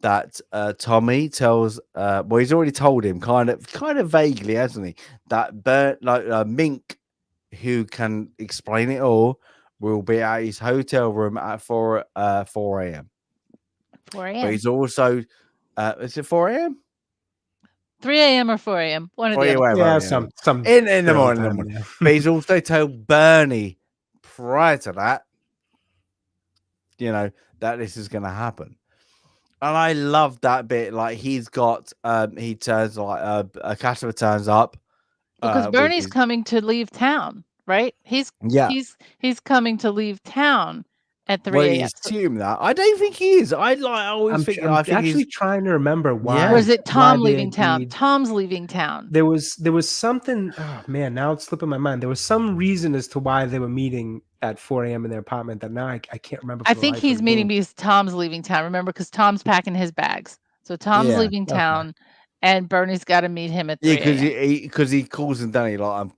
that Tommy tells well he's already told him kind of vaguely, hasn't he, that Mink, who can explain it all, will be at his hotel room at 4 a.m. 4 But a.m. he's also is it 4 a.m.? 3 a.m. or 4 a.m. One or the other. Yeah, some in the early morning. time, yeah. But he's also told Bernie prior to that, that this is going to happen. And I love that bit. Like he's got, he turns like a customer turns up. Because With Bernie's his, coming to leave town, right? He's yeah. coming to leave town at 3 Well, a.m. you assume that. I don't think he is. I always think. I'm I think actually he's. trying to remember why. Or is it why Tom they leaving town? agreed. Tom's leaving town. There was something. Oh man, now it's slipping my mind. There was some reason as to why they were meeting at 4 a.m. in their apartment that now I can't remember. For I the think life he's of meeting me. because Tom's leaving town. Remember, because Tom's packing his bags. So Tom's Yeah. leaving Okay. town, and Bernie's got to meet him at 3 Yeah, because a.m. he calls him Danny like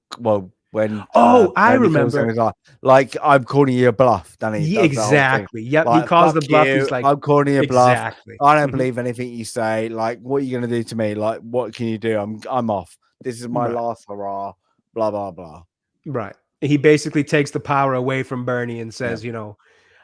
when Oh, I Bernie calls him, remember. he's like I'm calling you a bluff. Danny Yeah, does the whole thing. exactly. Yep. He Like calls the fuck bluff. you. He's like, I'm calling you a bluff. exactly. I don't Mhm. believe anything you say. Like, what are you gonna do to me? Like, what can you do? I'm off. This is my Right. last hurrah. Blah blah blah. Right. He basically takes the power away from Bernie and says,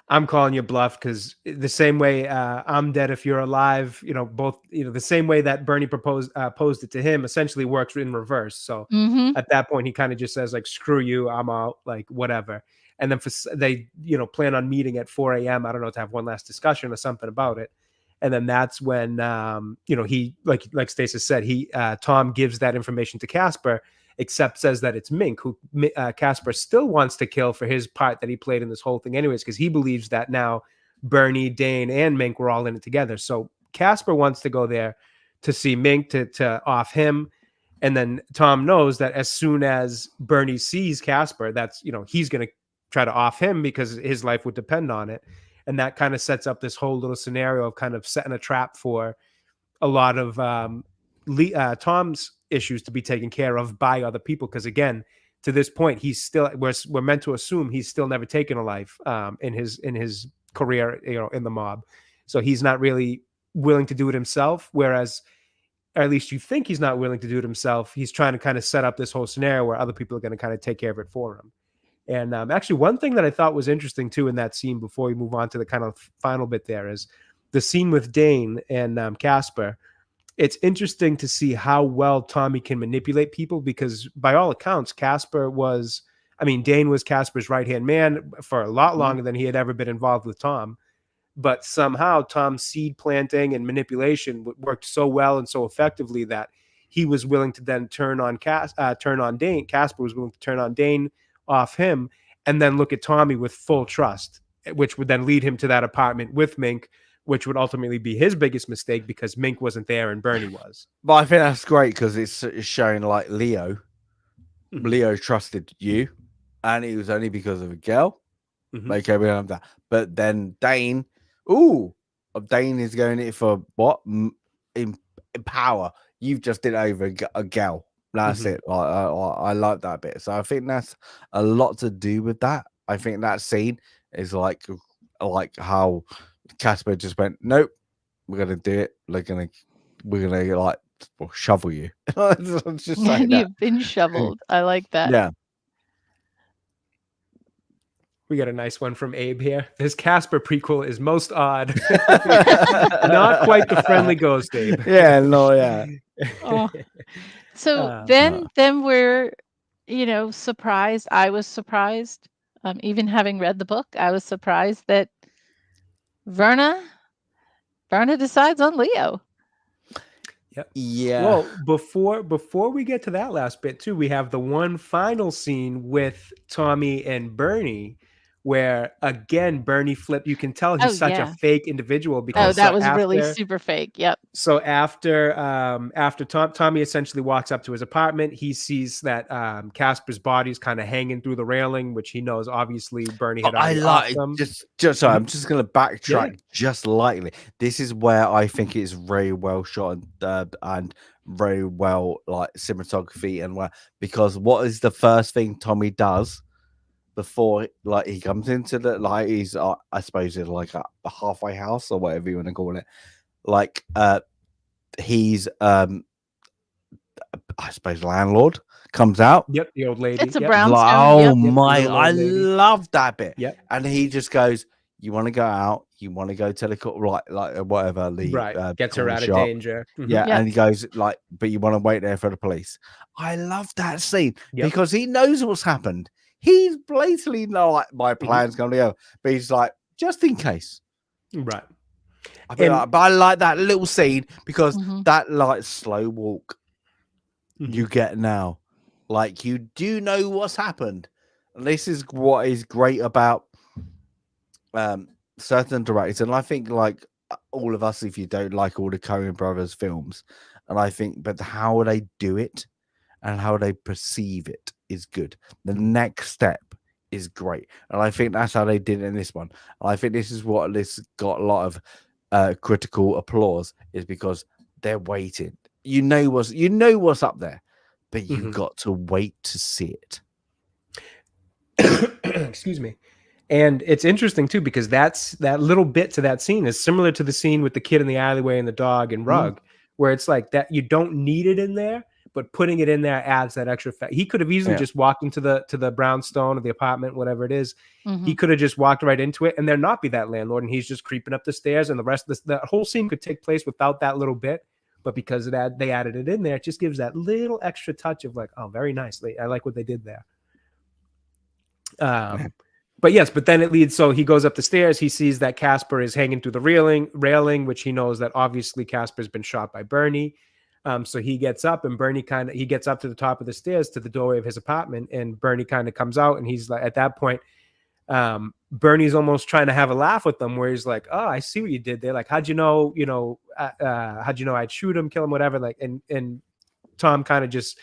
I'm calling you bluff because the same way I'm dead if you're alive, both, the same way that Bernie posed it to him essentially works in reverse. So Mm-hmm. at that point, he kind of just says like, screw you, I'm out, like whatever. And then they, plan on meeting at 4 a.m. I don't know, to have one last discussion or something about it. And then that's when, he, like Stacey said, Tom gives that information to Casper, except says that it's Mink, who Casper still wants to kill for his part that he played in this whole thing anyways, because he believes that now Bernie, Dane, and Mink were all in it together. So Casper wants to go there to see Mink to off him. And then Tom knows that as soon as Bernie sees Casper, that's, he's going to try to off him because his life would depend on it. And that kind of sets up this whole little scenario of kind of setting a trap for a lot of Tom's issues to be taken care of by other people. Because again, to this point, he's still we're meant to assume he's still never taken a life in his career, in the mob. So he's not really willing to do it himself. Whereas, or at least you think he's not willing to do it himself. He's trying to kind of set up this whole scenario where other people are going to kind of take care of it for him. And actually, one thing that I thought was interesting too in that scene, before we move on to the kind of final bit there, is the scene with Dane and Casper. It's interesting to see how well Tommy can manipulate people, because by all accounts, Dane was Casper's right-hand man for a lot longer than he had ever been involved with Tom. But somehow Tom's seed planting and manipulation worked so well and so effectively that he was willing to then turn on Dane. Casper was willing to turn on Dane off him, and then look at Tommy with full trust, which would then lead him to that apartment with Mink, which would ultimately be his biggest mistake because Mink wasn't there and Byrne was. But I think that's great because it's showing like Leo trusted you, and it was only because of a girl. Like everyone have that. But then Dane, Dane is going in for what? In power. You've just did over a girl. That's it. I like that bit. So I think that's a lot to do with that. I think that scene is like how Casper just went, nope, we're gonna do it. We're gonna like shovel you. Just like You've been shoveled. I like that. Yeah. We got a nice one from Abe here. This Casper prequel is most odd. Not quite the friendly ghost, Abe. Yeah, no, yeah. Oh. So then we're, surprised. I was surprised. Even having read the book, I was surprised that Byrne decides on Leo. Yep. Yeah. Well, before we get to that last bit too, we have the one final scene with Tommy and Byrne, where again Byrne flipped. You can tell he's such a fake individual because that was really super fake. Yep. So after Tommy essentially walks up to his apartment, he sees that Casper's body's kind of hanging through the railing, which he knows obviously Byrne had already offed them. Sorry, I'm just going to backtrack just lightly. This is where I think it's very well shot and very well like cinematography and because what is the first thing Tommy does before like he comes into the he's I suppose it's like a halfway house or whatever you want to call it. Like he's I suppose landlord comes out. Yep, the old lady. It's a brownstone. I love that bit. Yep. And he just goes, you want to go out, you want to go to the like whatever the gets her out of danger. Yeah, and he goes like, but you want to wait there for the police. I love that scene because he knows what's happened. He's blatantly like my plan's going to go, but he's like, just in case. Right. But I like that little scene because that like slow walk you get now, like you do know what's happened. And this is what is great about certain directors, and I think like all of us, if you don't like all the Coen brothers films, and I think, but how they do it and how they perceive it is good. The next step is great, and I think that's how they did it in this one. And I think this is what this got a lot of critical applause, is because they're waiting. You know what's up there, but you've got to wait to see it. Excuse me. And it's interesting too, because that little bit to that scene is similar to the scene with the kid in the alleyway and the dog and Rug, where it's like that you don't need it in there, but putting it in there adds that extra effect. He could have easily just walked into the brownstone or the apartment, whatever it is. He could have just walked right into it and there not be that landlord, and he's just creeping up the stairs, and the rest of the whole scene could take place without that little bit. But because they added it in there, it just gives that little extra touch of like, oh, very nicely. I like what they did there. But then it leads, so he goes up the stairs, he sees that Casper is hanging through the railing, which he knows that obviously Casper's been shot by Byrne. So he gets up, and he gets up to the top of the stairs to the doorway of his apartment, and Byrne kind of comes out, and he's like, at that point, Byrne's almost trying to have a laugh with them, where he's like, oh, I see what you did there. Like, how'd you know I'd shoot him, kill him, whatever. Like, and Tom kind of just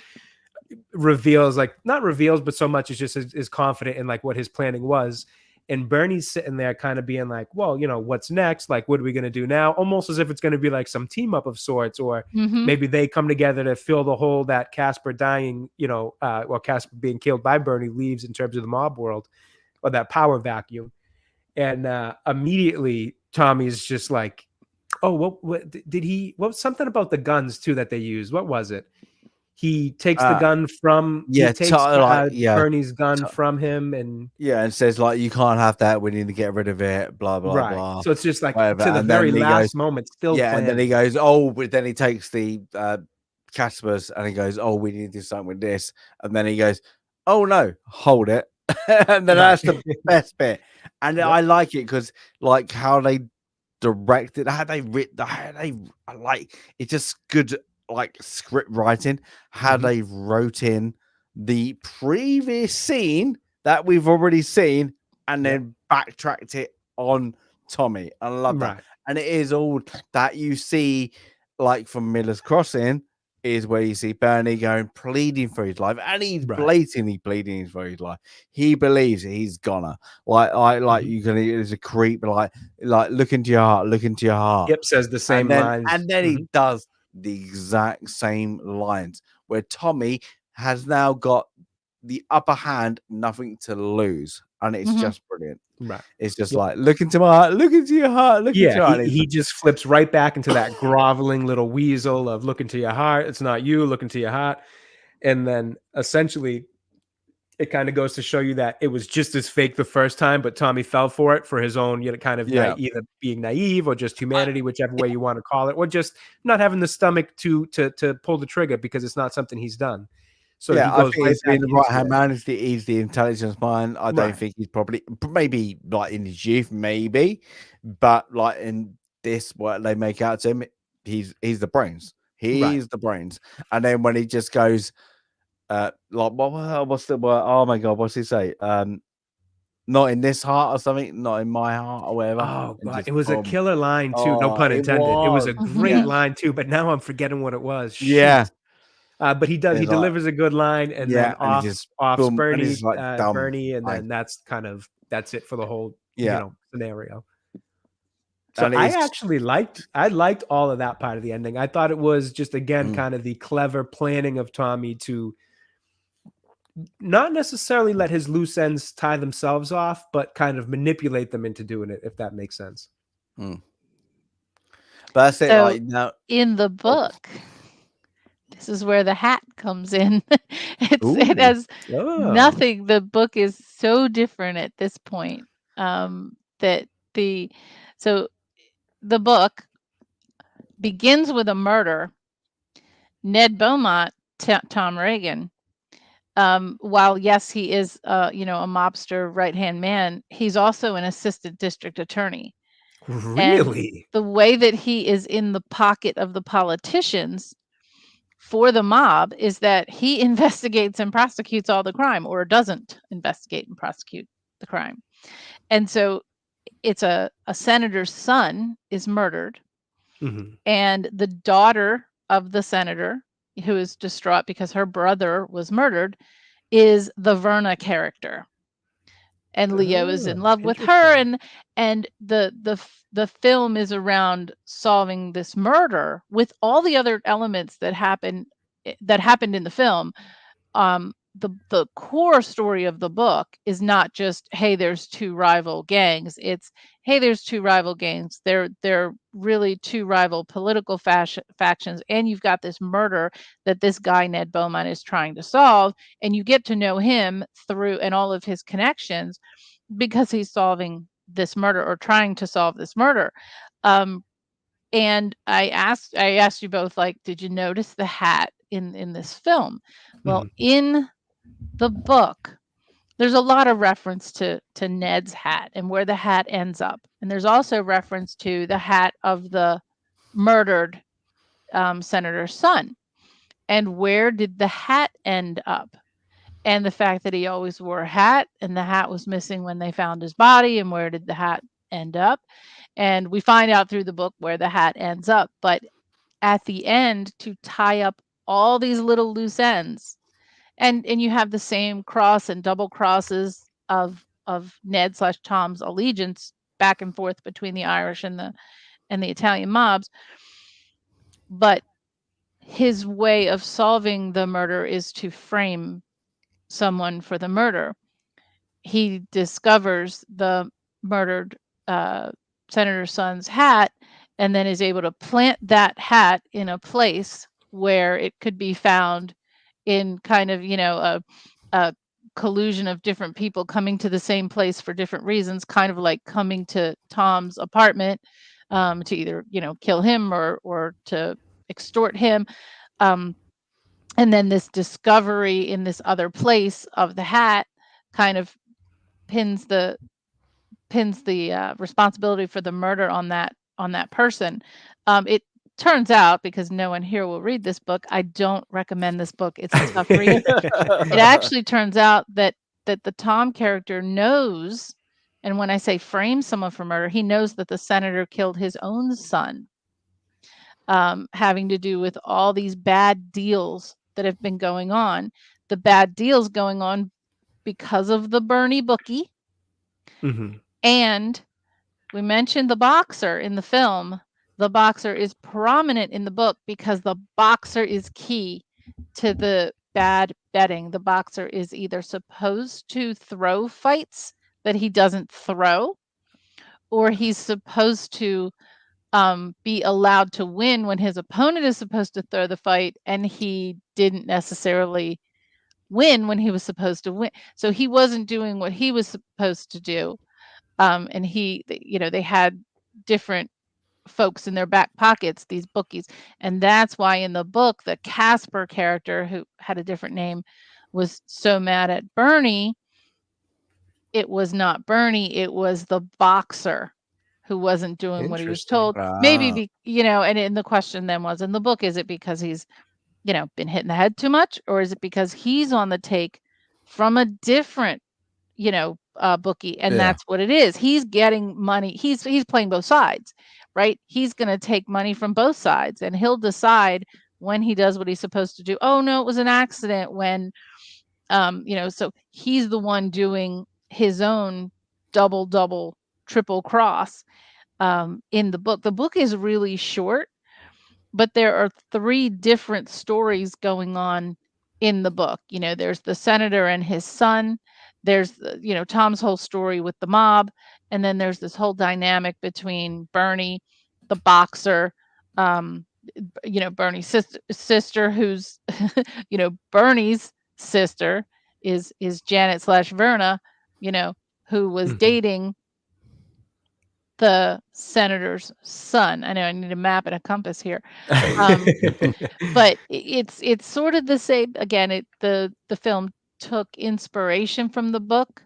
reveals, like, not reveals, but so much is just is confident in like what his planning was. And Byrne's sitting there kind of being like, well, what's next? Like, what are we going to do now? Almost as if it's going to be like some team up of sorts, or maybe they come together to fill the hole that Casper dying, Casper being killed by Byrne leaves in terms of the mob world, or that power vacuum. And immediately Tommy's just like, oh, what was something about the guns too that they used? What was it? he takes the gun from yeah, yeah, Bernie's gun from him, and yeah, and says like, you can't have that. We need to get rid of it. Blah blah right. blah. So it's just like Whatever. to the And very then he last goes, moment, still yeah, and then he planning. goes, oh, but then he takes the Casper's and he goes, oh, we need to do something with this. And then he goes, oh no, hold it. And then Right. that's the best bit. And Yep. I like it because like how they directed, how they written, how they like it's just good like script writing, how Mhm. they wrote in the previous scene that we've already seen and Yep. then backtracked it on Tommy. I love that. Right. And it is all that you see like from Miller's Crossing is where you see Bernie going pleading for his life, and he's Right. blatantly pleading for his life. He believes he's gonna like Mhm. you can as a creep, like look into your heart, look into your heart. Yep, says the same lines. And then Mhm. he does the exact same lines where Tommy has now got the upper hand, nothing to lose, and it's Mhm. just brilliant. Right. It's just Yep. like look into my heart, look into your heart, look into Yeah, your heart. he just flips right back into that groveling little weasel of look into your heart. It's not you, look into your heart. And then essentially it kind of goes to show you that it was just as fake the first time, but Tommy fell for it for his own, kind of Yeah. either being naive or just humanity, whichever way you want to call it, or just not having the stomach to pull the trigger because it's not something he's done. So he Yeah, I goes think right he's back been the into right hand it. man. He's the intelligence mind. I don't Right. think he's probably maybe like in his youth, maybe, but like in this, what they make out to him, he's the brains. He's the brains. And then when he just goes, like what's the word? Oh my god, what's he say? Not in this heart or something, not in my heart or whatever. Oh And god, just it was a boom. killer line too. No Oh, pun it intended. It was a was. great Yeah. line too, but now I'm forgetting what it was. Yeah. Shoot. But he It's like, delivers a good line, and then and he off just boom, and Bernie, he's like dumb. Bernie, and then that's it for the whole Yeah. scenario. So And I it's actually liked all of that part of the ending. I thought it was just again kind of the clever planning of Tommy to not necessarily let his loose ends tie themselves off, but kind of manipulate them into doing it, if that makes sense. But that's it. So Like now, in the book, this is where the hat comes in. It has nothing. The book is so different at this point that the book begins with a murder. Ned Beaumont, Tom Reagan, while yes, he is a mobster right hand man, he's also an assistant district attorney. And Really? the way that he is in the pocket of the politicians for the mob is that he investigates and prosecutes all the crime, or doesn't investigate and prosecute the crime. And so it's a senator's son is murdered, and the daughter of the senator, who is distraught because her brother was murdered, is the Verna character. And Leo is in love with her, and the film is around solving this murder with all the other elements that happened in the film. The core story of the book is not just, hey, there's two rival gangs. It's, hey, there's two rival gangs. They're really two rival political factions, and you've got this murder that this guy Ned Beaumont is trying to solve, and you get to know him through and all of his connections because he's solving this murder or trying to solve this murder. And I asked you both, like, did you notice the hat in this film? Well, in the book, there's a lot of reference to Ned's hat and where the hat ends up. And there's also reference to the hat of the murdered senator's son. And where did the hat end up? And the fact that he always wore a hat, and the hat was missing when they found his body, and where did the hat end up? And we find out through the book where the hat ends up. But at the end, to tie up all these little loose ends, and you have the same cross and double crosses of Ned/Tom's allegiance back and forth between the Irish and the Italian mobs. But his way of solving the murder is to frame someone for the murder. He discovers the murdered senator's son's hat, and then is able to plant that hat in a place where it could be found in kind of, a collusion of different people coming to the same place for different reasons, kind of like coming to Tom's apartment to either, kill him or to extort him. Um, and then this discovery in this other place of the hat kind of pins the responsibility for the murder on that person. It turns out, because no one here will read this book, I don't recommend this book. It's a tough read. It actually turns out that the Tom character knows, and when I say frame someone for murder, he knows that the senator killed his own son, having to do with all these bad deals that have been going on. The bad deals going on because of the Byrne bookie. Mhm. And we mentioned the boxer in the film. The boxer is prominent in the book because the boxer is key to the bad betting. The boxer is either supposed to throw fights that he doesn't throw, or he's supposed to be allowed to win when his opponent is supposed to throw the fight and he didn't necessarily win when he was supposed to win. So he wasn't doing what he was supposed to do. And they had different folks in their back pockets, these bookies. And that's why in the book, the Casper character, who had a different name, was so mad at Byrne. It was not Byrne, it was the boxer who wasn't doing what he was Interesting. told. Maybe, Ah, and the question then was in the book, is it because he's, been hit in the head too much? Or is it because he's on the take from a different, bookie? And yeah. that's what it is. He's getting money. He's playing both sides, right? He's going to take money from both sides, and he'll decide when he does what he's supposed to do. Oh no, it was an accident. When, so he's the one doing his own double, triple cross in the book. The book is really short, but there are 3 different stories going on in the book. There's the senator and his son. There's, Tom's whole story with the mob. And then there's this whole dynamic between Byrne, the boxer, Byrne's sister, who's, Byrne's sister is Janet / Verna, who was Mhm. dating the senator's son. I know I need a map and a compass here. But it's sort of the same. Again, the film took inspiration from the book,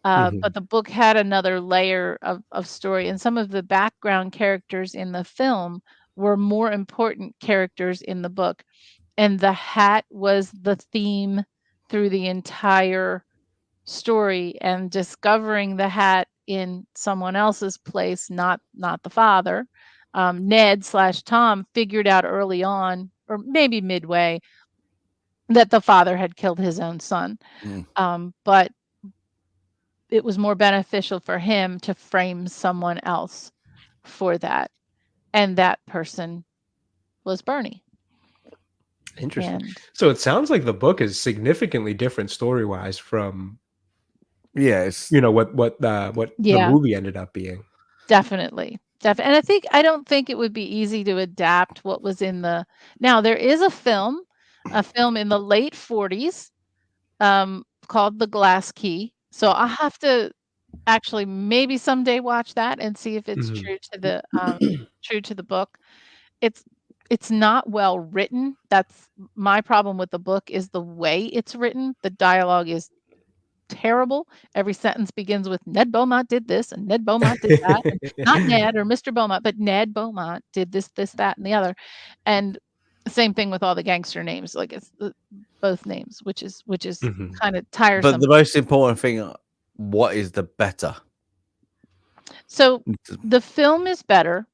Mhm. but the book had another layer of story, and some of the background characters in the film were more important characters in the book. And the hat was the theme through the entire story, and discovering the hat in someone else's place, not the father. Ned / Tom figured out early on, or maybe midway, that the father had killed his own son. But it was more beneficial for him to frame someone else for that. And that person was Byrne. Interesting. And So it sounds like the book is significantly different story-wise from, Yeah, it's what the yeah, movie ended up being. definitely. And I don't think it would be easy to adapt what was in the. Now there is a film in the late 40s called The Glass Key. So I'll have to actually maybe someday watch that and see if it's Mhm. true to the book. It's it's not well written. That's my problem with the book, is the way it's written. The dialogue is terrible. Every sentence begins with Ned Beaumont did this and Ned Beaumont did that, and not Ned or Mr. Beaumont, but Ned Beaumont did this, that, and the other. And same thing with all the gangster names. Like it's both names, which is Mhm. kind of but tiresome. the most important thing, what is the better? So the film is better.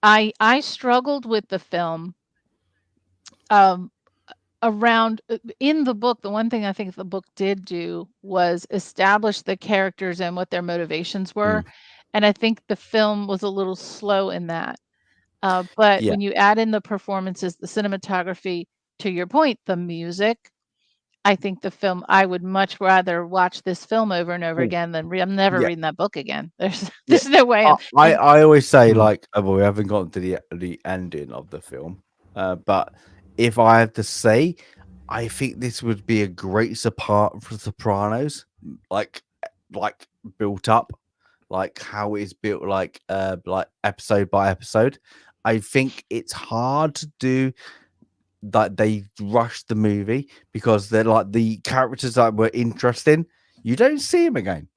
I struggled with the film um, around in the book. The one thing I think the book did do was establish the characters and what their motivations were, Mm, and I think the film was a little slow in that. But yeah, when you add in the performances, the cinematography, to your point, the music, I think the film. I would much rather watch this film over and over mm, again than I'm never yeah, reading that book again. There's yeah. there's no way. I And I always say, Mhm. like, well, we haven't gotten to the ending of the film, but if I have to say, I think this would be a great support for Sopranos, like like built up, like how it's built, like episode by episode. I think it's hard to do that. They rushed the movie because they're like the characters that were interesting. You don't see them again.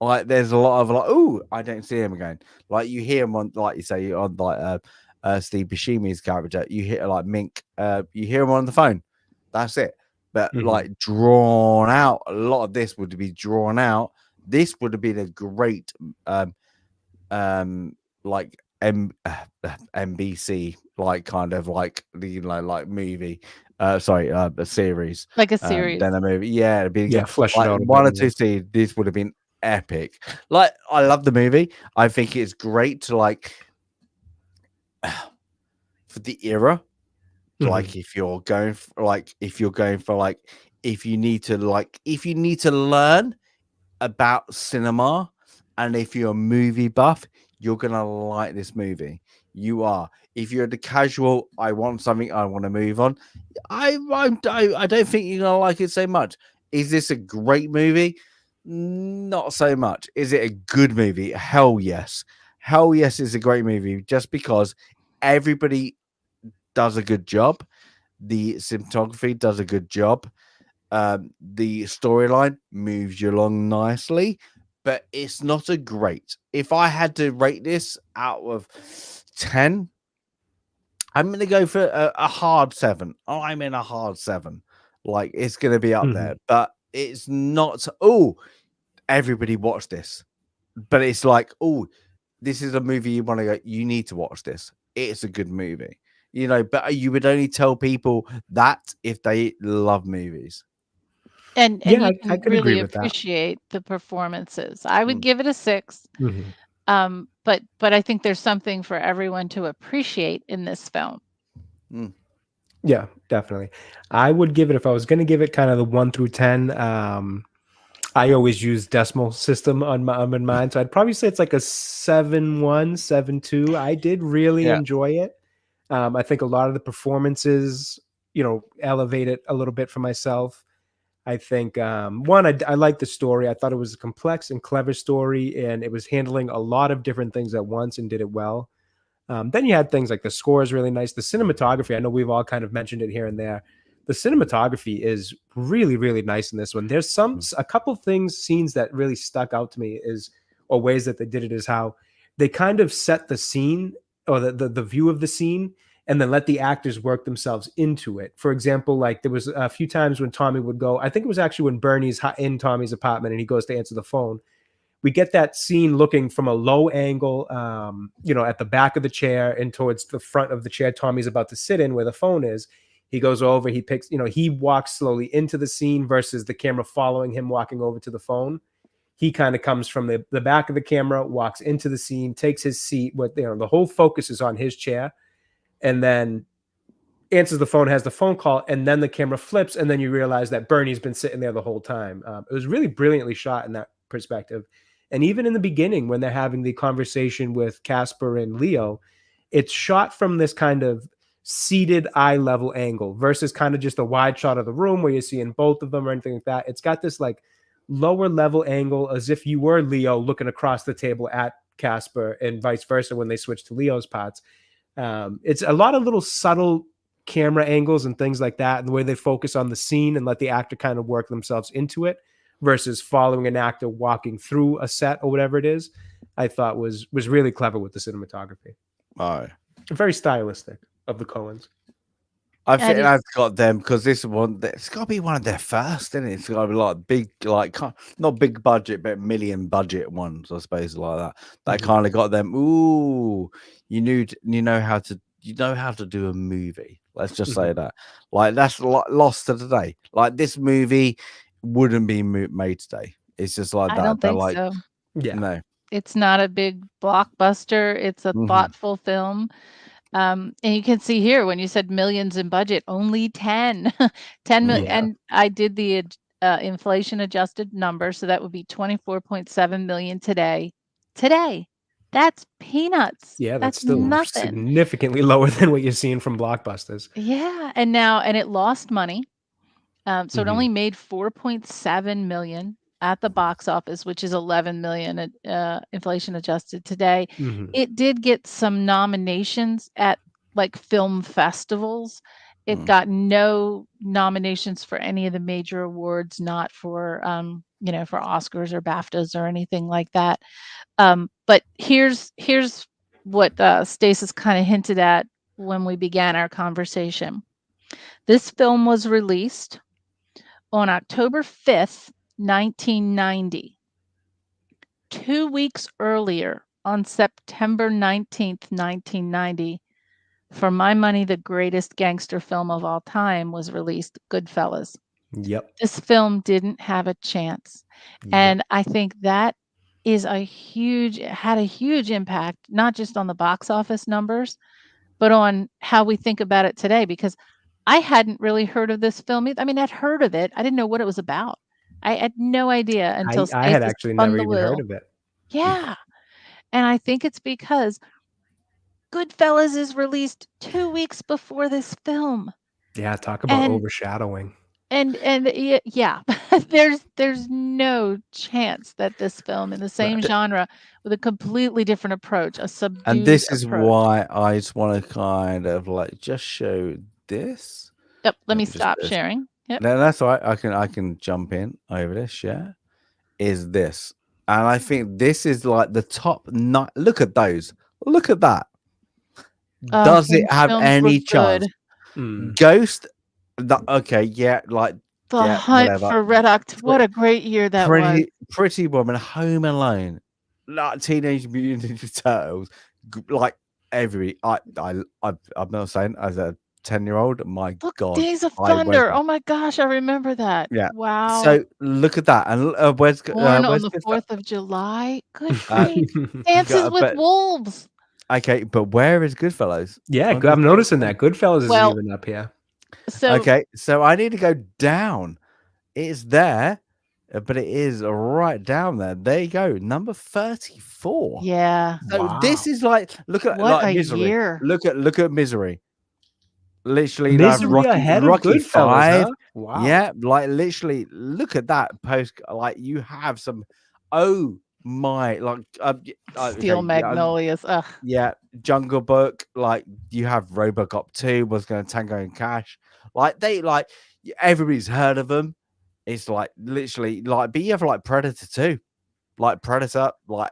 Like there's a lot of like, oh, I don't see him again. Like you hear him on, like you say, on like Steve Buscemi's character. You hear like Mink. You hear him on the phone. That's it. But like drawn out, a lot of this would be drawn out. This would have been a great like NBC like kind of like the like movie. Sorry, a series. Like a series. Then a movie. Yeah, it'd be flesh it like out a one or bit two scenes. This would have been epic. Like I love the movie. I think it's great to like for the era. Like if you're going for like if you need to learn about cinema, and if you're a movie buff, you're gonna like this movie. You are. If you're the casual, I want something, I want to move on. I don't think you're gonna like it so much. Is this a great movie? Not so much. Is it a good movie? Hell yes. Hell yes, it's a great movie just because everybody does a good job. The cinematography does a good job. The storyline moves you along nicely, but it's not a great. If I had to rate this out of 10, I'm going to go for a hard 7. I'm in a hard 7. Like it's going to be up there, but it's not. Oh, everybody watch this. But it's like, oh, this is a movie you want to go. You need to watch this. It's a good movie, But you would only tell people that if they love movies. And Yeah, you I can could agree really with that. appreciate the performances. I would give it a 6. But I think there's something for everyone to appreciate in this film. Yeah, definitely. I would give it, if I was going to give it kind of the 1 through 10. I always use decimal system on mine, so I'd probably say it's like a 7.1, 7.2. I did really enjoy it. I think a lot of the performances, elevate it a little bit for myself. I think one, I like the story. I thought it was a complex and clever story, and it was handling a lot of different things at once and did it well. Then you had things like the score is really nice. The cinematography, I know we've all kind of mentioned it here and there. The cinematography is really, really nice in this one. There's a couple scenes that really stuck out to me or ways that they did it is how they kind of set the scene or the view of the scene and then let the actors work themselves into it. For example, like there was a few times when Tommy would go, I think it was actually when Bernie's in Tommy's apartment and he goes to answer the phone. We get that scene looking from a low angle, at the back of the chair and towards the front of the chair Tommy's about to sit in where the phone is. He goes over, he picks, he walks slowly into the scene versus the camera following him walking over to the phone. He kind of comes from the back of the camera, walks into the scene, takes his seat. The whole focus is on his chair, and then answers the phone, has the phone call, and then the camera flips, and then you realize that Bernie's been sitting there the whole time. It was really brilliantly shot in that perspective. And even in the beginning, when they're having the conversation with Casper and Leo, it's shot from this kind of seated eye level angle versus kind of just a wide shot of the room where you're seeing both of them or anything like that. It's got this like lower level angle as if you were Leo looking across the table at Casper and vice versa when they switch to Leo's parts. It's a lot of little subtle camera angles and things like that, and the way they focus on the scene and let the actor kind of work themselves into it versus following an actor walking through a set or whatever it is, I thought was really clever with the cinematography. Very stylistic of the Coens. I think that's got them because this one, it's got to be one of their first, isn't it? It's got to be like big, like not big budget, but million budget ones, I suppose, like that. That kind of got them. Ooh, you know how to do a movie. Let's just say that. Like that's lost to today. Like this movie wouldn't be made today. It's just like that. I don't think like, so. Yeah, no, it's not a big blockbuster. It's a thoughtful film. And you can see here when you said millions in budget, only 10 million. Yeah. And I did the inflation adjusted number. So that would be 24.7 million today. That's peanuts. Yeah, that's still nothing. significantly lower than what you're seeing from blockbusters. Yeah. And it lost money. So it only made 4.7 million at the box office, which is 11 million inflation adjusted today. It did get some nominations at like film festivals. It got no nominations for any of the major awards, not for for Oscars or BAFTAs or anything like that. But here's what Stasis kind of hinted at when we began our conversation. This film was released on October 5th, 1990. 2 weeks earlier, on September 19th, 1990, for my money, the greatest gangster film of all time was released, Goodfellas. Yep. This film didn't have a chance. And I think that had a huge impact, not just on the box office numbers, but on how we think about it today, because I hadn't really heard of this film. I mean, I'd heard of it. I didn't know what it was about. I had no idea until I had Stasis actually spun never the even wheel. heard of it. Yeah. And I think it's because Goodfellas is released 2 weeks before this film. Yeah, talk about And overshadowing. and yeah, there's no chance that this film in the same genre with a completely different approach, a subdued And this is approach. why I just want to kind of like just show this. Yep, let me just stop this. sharing. Yep. No, that's all right. I can jump in over this. Yeah, is this, and I think this is like the top. Look at those. Look at that. Does it have any chance? Ghost. Okay, yeah, like The Hunt for Red October. What a great year that was. Pretty Woman, Home Alone, like Teenage Mutant Ninja Turtles, like I'm not saying as a 10-year-old. My Look, God, Days of Thunder. Oh my gosh, I remember that. Yeah. Wow. So look at that, and where's Born on the 4th of July. Good grief. Dances with Wolves. Okay, but where is Goodfellas? Yeah, I'm noticing that Goodfellas is even up here. So okay, so I need to go down. It's there, but it is right down there. There you go, number 34. Yeah. So this is like look at what like a Misery. year. Look at Misery. Literally, Misery ahead of Rocky Goodfellas, 5. huh? Wow. Yeah, like literally, look at that post. Like you have some. Oh my! Like Steel Magnolias. Ugh. Yeah, Jungle Book. Like you have RoboCop 2 was going to Tango and Cash. Like everybody's heard of them. It's like literally like, but you have like Predator 2, like Predator, like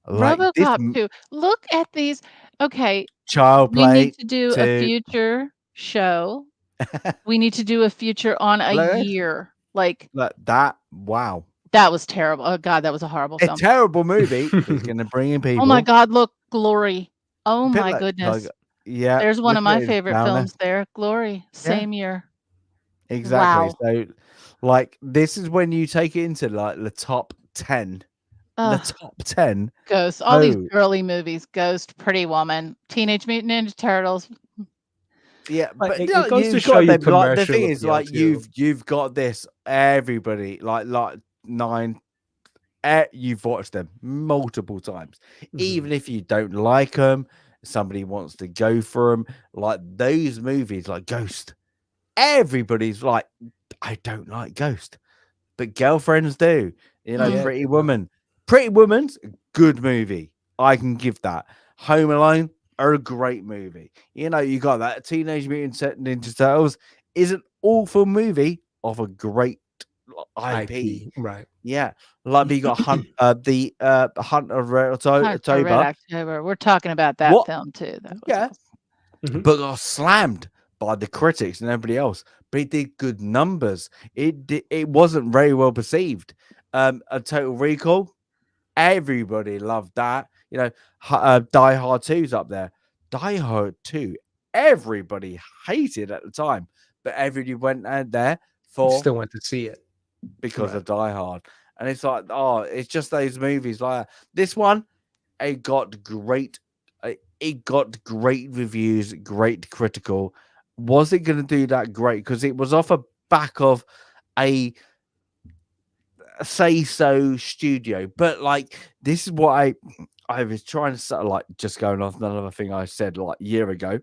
RoboCop 2. Look at these. Okay. Child Play. We need to do a future show. We need to do a future on a year. Like that. Wow. That was terrible. Oh God, that was a horrible film. A terrible movie. It's going to bring in people. Oh my God, look, Glory. Oh my goodness. Yeah. There's one of my favorite films there. Glory. Same year. Exactly. Wow. So like this is when you take it into like the top 10. The top 10. Ghost. All these girly movies. Ghost, Pretty Woman, Teenage Mutant Ninja Turtles. Yeah, but it goes to show you like, the thing is, like you've got this. Everybody like 9. You've watched them multiple times, even if you don't like them. Somebody wants to go for them. Like those movies, like Ghost. Everybody's like, I don't like Ghost, but girlfriends do. You know, Pretty Woman. Pretty Woman's a good movie. I can give that. Home Alone are a great movie. You know, you got that. Teenage Mutant Ninja Turtles is an awful movie of a great IP. Right. Yeah. Like you got Hunt of Red October. We're talking about that film too. That was awesome. But got slammed by the critics and everybody else. But it did good numbers. It wasn't very well perceived. A Total Recall. Everybody loved that. You know, Die Hard 2's up there. Die Hard 2, everybody hated at the time, but everybody went out there still went to see it because of Die Hard. And it's like, it's just those movies like that. This one, it got great reviews, great critical. Was it going to do that great? Because it was off a back of a Say So studio, but like this is what I was trying to sort of like just going off another thing I said like a year ago.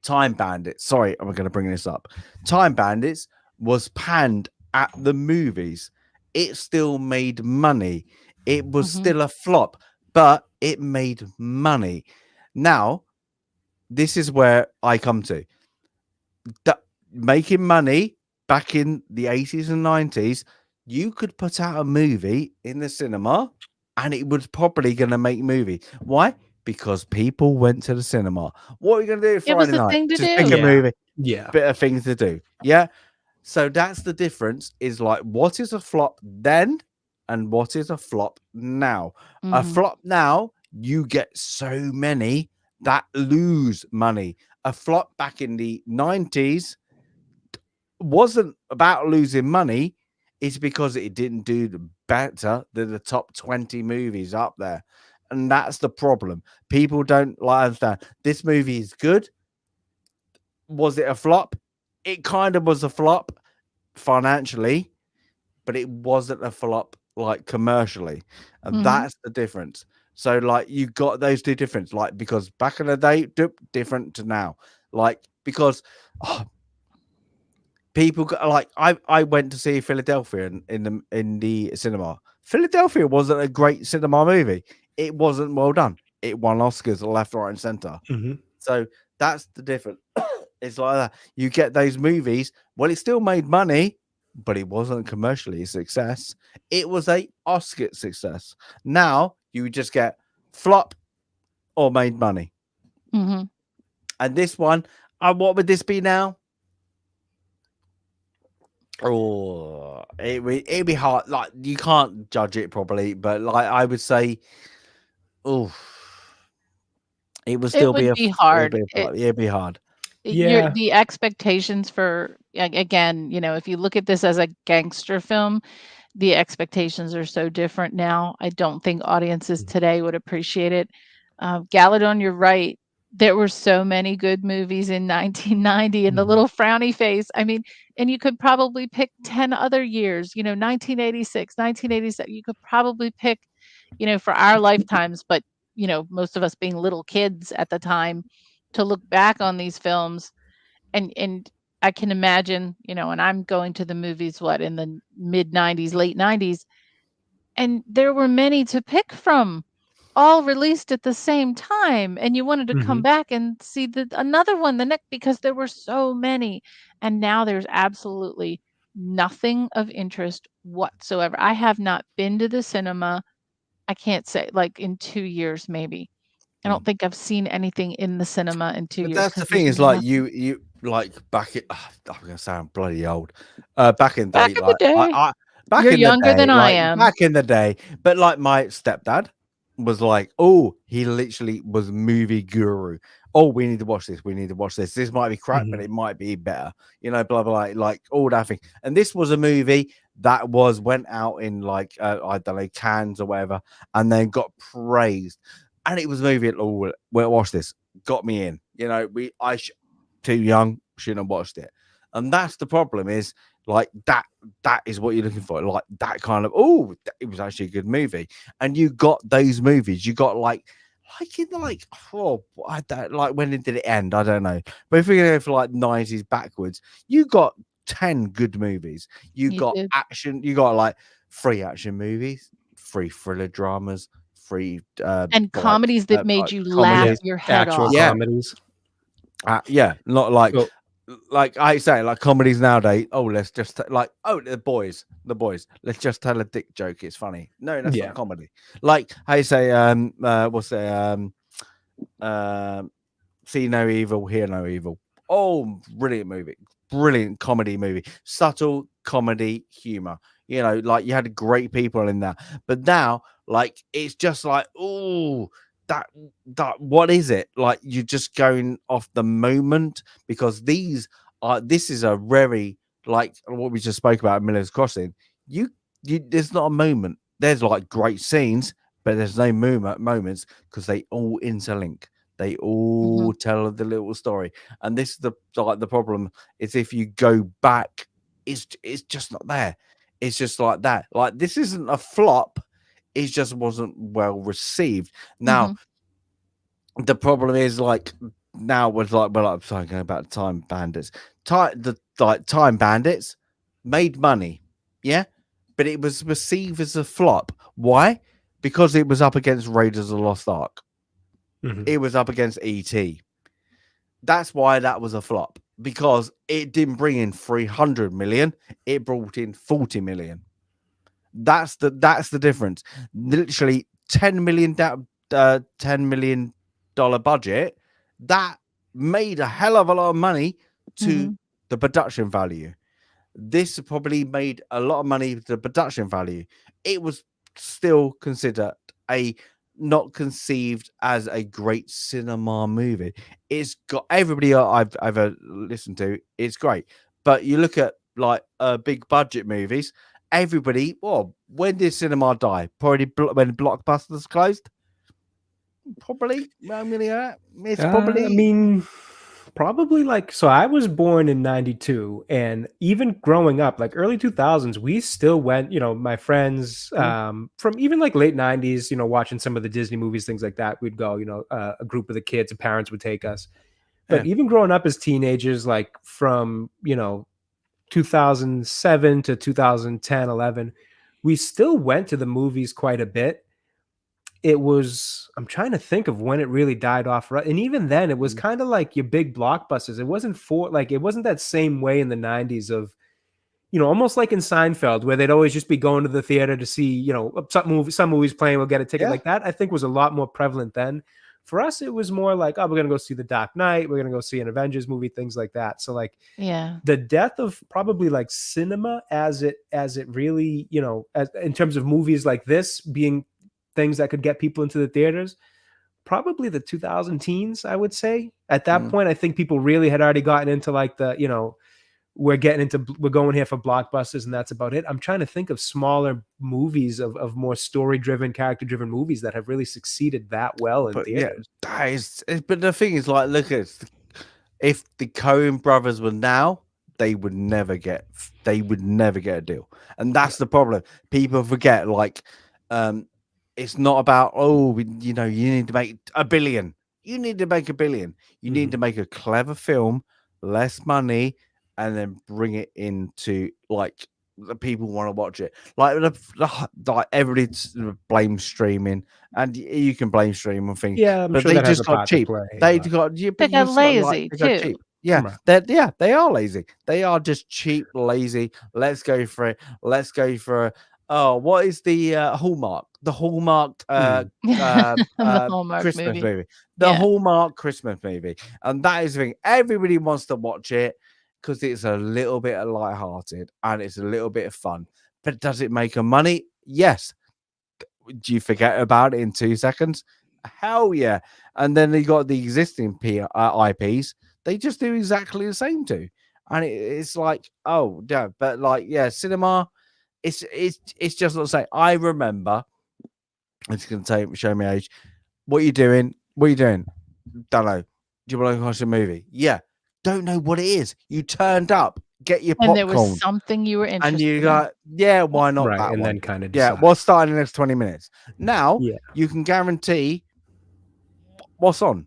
Time Bandits. Sorry, I'm going to bring this up. Time Bandits was panned at the movies, it still made money. It was Mhm. still a flop, but it made money. Now, this is where I come to that making money back in the 80s and 90s. You could put out a movie in the cinema and it was probably going to make movie. Why? Because people went to the cinema. What are you going to do It was Friday the night? thing to Just pick a do. Yeah. movie, Yeah. bit of things to do. Yeah. So that's the difference is like what is a flop then and what is a flop now. A Mhm. flop now, you get so many that lose money. A flop back in the 90s wasn't about losing money. It's because it didn't do better than the top 20 movies up there. And that's the problem. People don't like understand. This movie is good. Was it a flop? It kind of was a flop financially, but it wasn't a flop like commercially. And Mhm. that's the difference. So like you got those two difference, like because back in the day, different to now. Like because oh, people got like I went to see Philadelphia in the cinema. Philadelphia wasn't a great cinema movie. It wasn't well done. It won Oscars left, right, and center. Mhm. So that's the difference. It's like that. You get those movies. Well, it still made money, but it wasn't commercially a success. It was a Oscar success. Now you just get flop or made money. Mhm. And this one, what would this be now? Oh, it'd be hard. Like you can't judge it properly, but like I would say, oh, it would It still be would a, be it'd hard. be a flop. It'd be hard. Your Yeah. the expectations for again, if you look at this as a gangster film, the expectations are so different now. I don't think audiences today would appreciate it. Galadon, you're right. There were so many good movies in 1990 and the Mhm. little frowny face. I mean, and you could probably pick 10 other years, 1986, 1987. You could probably pick, for our lifetimes, but, most of us being little kids at the time to look back on these films and I can imagine, and I'm going to the movies, what, in the mid 90s, late 90s, and there were many to pick from, all released at the same time, and you wanted to come Mhm. back and see another one the next because there were so many. And now there's absolutely nothing of interest whatsoever. I have not been to the cinema, I can't say, like, in 2 years maybe. I Mm. don't think I've seen anything in the cinema in 2 But years that's the because there's thing is like nothing. you like back in I'm gonna sound bloody old. Back in the Back day, in the like day. I You're back in the younger than day, I like am. back in the day, but like my stepdad was like, oh, he literally was movie guru. Oh, we need to watch this. We need to watch this. This might be crap, but Mhm. it might be better. Blah blah, like all that thing. And this was a movie that went out in like I don't know Cannes or whatever, and then got praised. And it was a movie. Oh, well, watch this. Got me in. Too young, shouldn't have watched it. And that's the problem is like that is what you're looking for. Like that kind of it was actually a good movie. And you got those movies, you got like in like I don't like when did it end? I don't know. But if we go for like 90s backwards, you got 10 good movies. You You got did. action, you got like 3 action movies, 3 thriller dramas, 3 And comedies that made like you laugh Yeah. comedies. your head Actual off. Yeah, comedies. yeah, not So like I say, like comedies nowadays. Oh, let's just the boys. Let's just tell a dick joke. It's funny. No, that's not yeah. comedy. Like I say, what's it? Um, See no evil, hear no evil. Oh, brilliant movie, brilliant comedy movie, subtle comedy humor. Like you had great people in that, but now, like, it's just like, oh, that what is it? Like you're just going off the moment because this is a very like what we just spoke about at Miller's Crossing. You, there's not a moment. There's like great scenes, but there's no moments because they all interlink. They all Mhm. tell the little story, and this is the problem is if you go back, it's just not there. It's just like that. Like this isn't a flop. It just wasn't well received. Now Mhm. the problem is like now was like well I'm talking about time bandits. Time Bandits. made money, yeah, but it was perceived as a flop. Why? Because it was up against Raiders of the Lost Ark. It was up against ET. That's why that was a flop, because it didn't bring in 300 million. It brought in 40 million. That's the difference. Literally $10 million budget that made a hell of a lot of money to the production value. This probably made a lot of money to the production value. It was still considered a not conceived as a great cinema movie. It's got everybody I've ever listened to. It's great, but you look at like big budget movies. Everybody, well, when did cinema die? Probably when Blockbusters closed. Probably. I'm gonna. It's probably. I mean, probably like, so I was born in 92, and even growing up, like early 2000s, we still went, my friends from even like late 90s, watching some of the Disney movies, things like that. We'd go, a group of the kids and parents would take us. But even growing up as teenagers, like from, 2007 to 2010, 11, we still went to the movies quite a bit. I'm trying to think of when it really died off. And even then, it was kind of like your big blockbusters. It wasn't that same way in the 90s of, almost like in Seinfeld, where they'd always just be going to the theater to see, some movies playing, we'll get a ticket like that. I think was a lot more prevalent then. For us, it was more like, oh, we're going to go see The Dark Knight. We're going to go see an Avengers movie, things like that. So like, the death of probably like cinema as it really, in terms of movies like this being things that could get people into the theaters, probably the 2000 teens, I would say. At that point, I think people really had already gotten into like the, we're going here for blockbusters and that's about it. I'm trying to think of smaller movies of more story-driven, character-driven movies that have really succeeded that well in theaters. Yeah, but the thing is, like, look at if the Coen brothers were now, they would never get a deal, and that's the problem. People forget, like, it's not about you need to make $1 billion. You need to make $1 billion. You need to make a clever film, less money, and then bring it into like the people want to watch it. Like everybody blames streaming, and you can blame streaming things. Yeah, I'm but sure they that has just a got part to cheap. play, They but- got lazy they got too. cheap. Yeah, they are lazy. They are just cheap, lazy. Let's go for it. Let's go for. Oh, what is the Hallmark? The Hallmark The Hallmark Christmas movie. The Yeah. Hallmark Christmas movie. And that is the thing. Everybody wants to watch it because it's a little bit lighthearted and it's a little bit of fun. But does it make a money? Yes. Do you forget about it in 2 seconds? Hell yeah. And then they got the existing IPs. They just do exactly the same too. And it's like, oh, yeah. But like, yeah, cinema, it's just not the same. I remember, it's going to show me age. What are you doing? Don't know. Do you want to watch a movie? Yeah. Don't know what it is. You turned up. Get your popcorn. And there was something you were interested and you in. got, yeah, why not Right, that and one? then kind of Yeah, decide. what's starting in the next 20 minutes? Now, Yeah. you can guarantee what's on.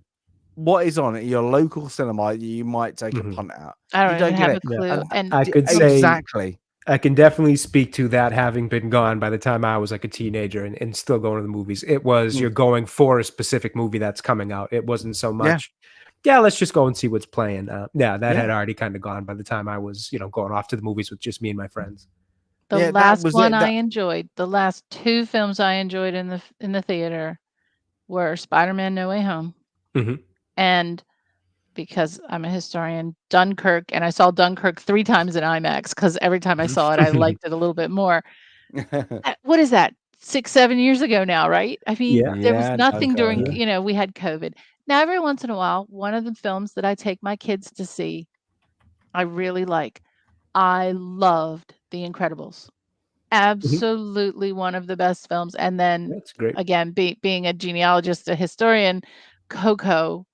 What is on at your local cinema, you might take a punt out. I don't You even have get a clue. And I could say exactly. I can definitely speak to that having been gone by the time I was like a teenager and still going to the movies. It was you're going for a specific movie that's coming out. It wasn't so much, let's just go and see what's playing. That had already kind of gone by the time I was, going off to the movies with just me and my friends. the last one I enjoyed, the last 2 films I enjoyed in the theater were Spider-Man: No Way Home, and because I'm a historian, Dunkirk, and I saw Dunkirk 3 times in IMAX because every time I saw it, I liked it a little bit more. What is that? 6, 7 years ago now, right? I mean, there was nothing during, we had COVID. Now, every once in a while, one of the films that I take my kids to see, I really like. I loved The Incredibles. Absolutely one of the best films. And then, That's great. again, being a genealogist, a historian, Coco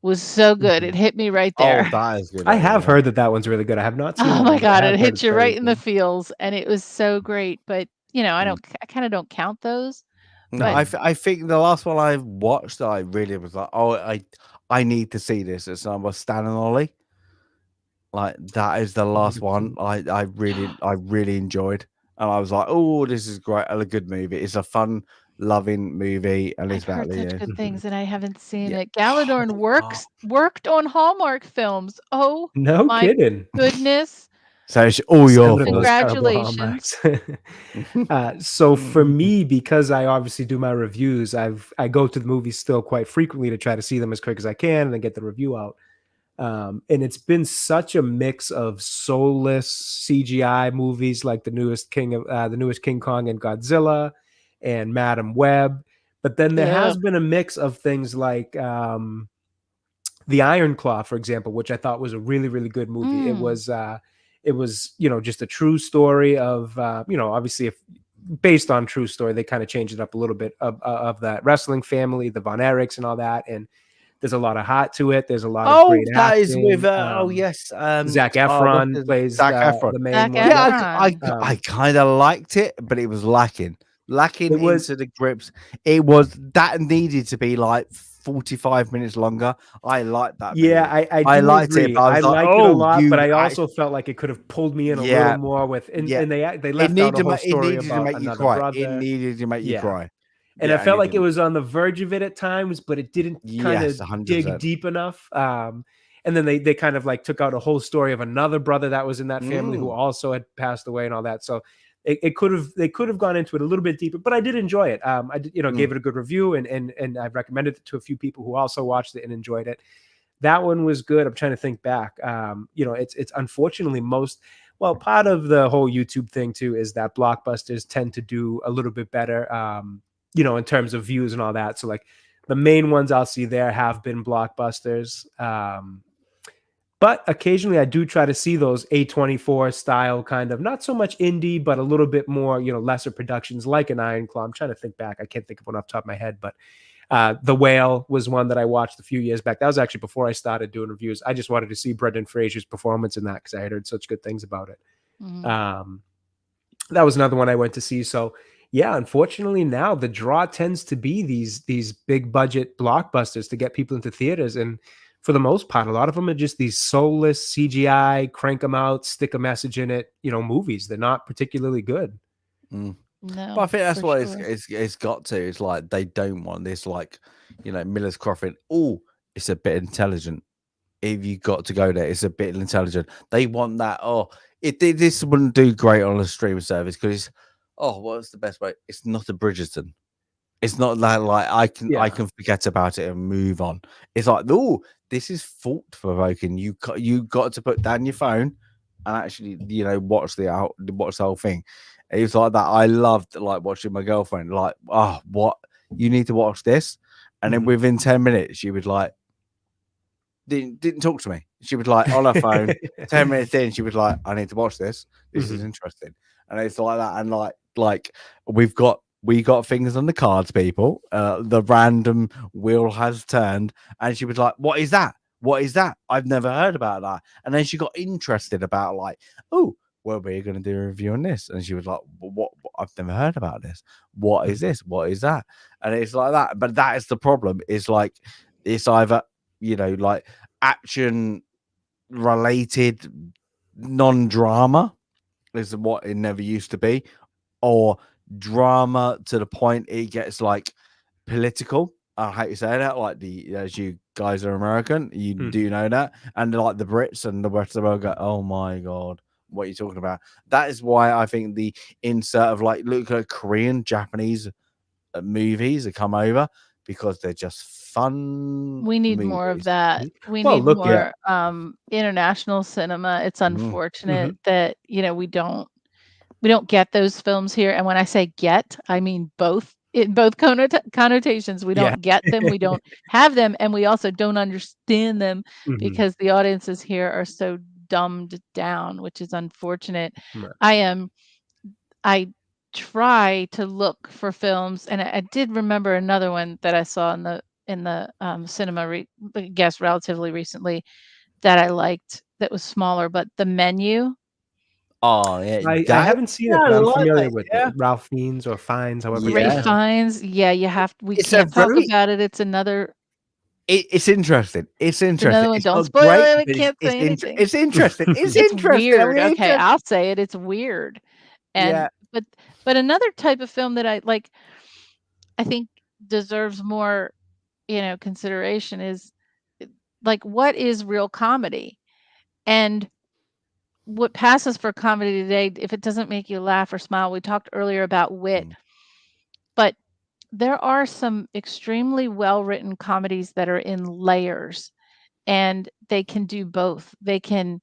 was so good. It hit me right there. Oh, that is good. I have heard that one's really good. I have not seen it. Oh my God, it hit you right in the feels, and it was so great. But I kind of don't count those. No, I think the last one I watched, I really was like, oh, I need to see this. It's was Stan and Ollie. Like that is the last one I really enjoyed, and I was like, oh, this is great, a good movie. It's a fun, loving movie, and it's I've about heard such the good things, and I haven't seen yeah. it. Galadorn worked on Hallmark films. Oh No my kidding. goodness! So it's all your Seven of those fault. terrible Congratulations. Hallmarks. So for me, because I obviously do my reviews, I go to the movies still quite frequently to try to see them as quick as I can and then get the review out. And it's been such a mix of soulless CGI movies like the newest King Kong and Godzilla and Madam Web. But then there has Ugh. been a mix of things like the Iron Claw, for example, which I thought was a really, really good movie. It was, just a true story of, obviously if based on true story, they kind of changed it up a little bit of that wrestling family, the Von Erichs and all that. And there's a lot of heart to it. There's a lot of Oh, great that is with acting. yes, Zac what's Efron his plays Zac Efron. the main Zac one. Yeah, Efron. I kind of liked it, but it was lacking It was, into the grips. It was that needed to be like 45 minutes longer. I liked that movie. yeah, I I do liked it, agree. but I I was like, liked it a oh, lot, but I you also felt like it could have pulled me in a little yeah, more with, and yeah. they It left out a whole it story needed to about make you another cry. It brother. needed to make you Yeah. cry. And Yeah, I felt it like it didn't. was on the verge of it at times, but it didn't kind Yes, of dig 100%. deep enough. And then they kind of like took out a whole story of another brother that was in that family who also had passed away and all that. So they could have gone into it a little bit deeper, but I did enjoy it. I did, gave it a good review and I recommended it to a few people who also watched it and enjoyed it. That one was good. I'm trying to think back. It's unfortunately part of the whole YouTube thing too is that blockbusters tend to do a little bit better, in terms of views and all that. So like the main ones I'll see there have been blockbusters. But occasionally I do try to see those A24 style kind of, not so much indie, but a little bit more, lesser productions like an Iron Claw. I'm trying to think back. I can't think of one off the top of my head, but The Whale was one that I watched a few years back. That was actually before I started doing reviews. I just wanted to see Brendan Fraser's performance in that because I had heard such good things about it. Mhm. That was another one I went to see. So yeah, unfortunately now the draw tends to be these big budget blockbusters to get people into theaters. And for the most part, a lot of them are just these soulless CGI, crank them out, stick a message in it, movies. They're not particularly good. No, But I think that's for what sure. it's got to. It's like they don't want this, like, Miller's Crossing. Oh, it's a bit intelligent. If you got to go there, it's a bit intelligent. They want that. Oh, this wouldn't do great on a streaming service because what's the best way? It's not a Bridgerton. It's not like I can forget about it and move on. It's like, oh, this is thought provoking. You got to put down your phone and actually, watch the whole thing. It was like that. I loved like watching my girlfriend. Like, oh, what you need to watch this, and then within 10 minutes, she would like didn't talk to me. She was like on her phone. 10 minutes in, she was like, I need to watch this. This is interesting, and it's like that. And like we got fingers on the cards, people. The random wheel has turned, and she was like, "What is that? What is that? I've never heard about that." And then she got interested about like, "Oh, well, we're going to do a review on this." And she was like, "What? I've never heard about this. What is this? What is that?" And it's like that. But that is the problem. It's like it's either like action related non-drama is what it never used to be, or drama to the point it gets like political. I hate to say that, like as you guys are American, you do know that, and like the Brits and the rest of the world go, "Oh my god, what are you talking about?" That is why I think the insert of like look at Korean, Japanese movies that come over because they're just fun. We need more of movies. that. We Well, need look, more international cinema. It's unfortunate that, we don't get those films here. And when I say get, I mean both in both connotations. We Yeah. don't get them, we don't have them, and we also don't understand them because the audiences here are so dumbed down, which is unfortunate. Right. I try to look for films, and I did remember another one that I saw in the cinema, I guess relatively recently, that I liked that was smaller, but The Menu. Oh yeah, I haven't seen it, I but I'm like familiar that. with Yeah, it. Ralph Fiennes or Fiennes, however it's Ray yeah. pronounced. Fiennes. Yeah, we It's a can't talk very about it. It's another It's interesting. It's interesting. Another one. It's Don't not spoil great, it. We but can't say anything. it's interesting. It's It's interesting. I weird. mean, Okay, I'll say it. It's weird. yeah. And but another type of film that I like, I think deserves more, consideration is like, what is real comedy? And what passes for comedy today, if it doesn't make you laugh or smile, we talked earlier about wit, but there are some extremely well-written comedies that are in layers, and they can do both. They can,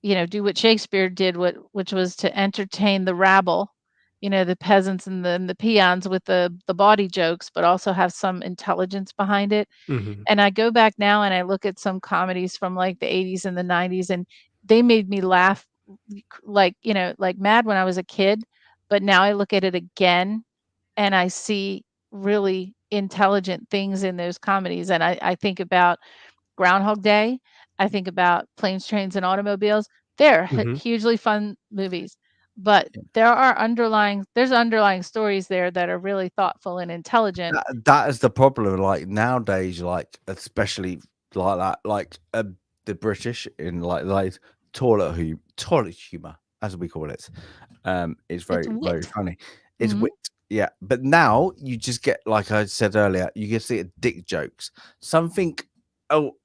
do what Shakespeare did, which was to entertain the rabble, the peasants and the peons with the bawdy jokes, but also have some intelligence behind it. Mhm. And I go back now and I look at some comedies from like the 80s and the 90s, and they made me laugh like, like mad when I was a kid. But now I look at it again and I see really intelligent things in those comedies. And I think about Groundhog Day. I think about Planes, Trains, and Automobiles. They're Mhm. hugely fun movies, but there's underlying stories there that are really thoughtful and intelligent. That is the problem. Like nowadays, like especially like that, like the British in like toilet humor, as we call it. It's It's very wit. funny. It's Mhm. wit. Yeah, but now you just get, like I said earlier, you can see it dick jokes. Something, oh,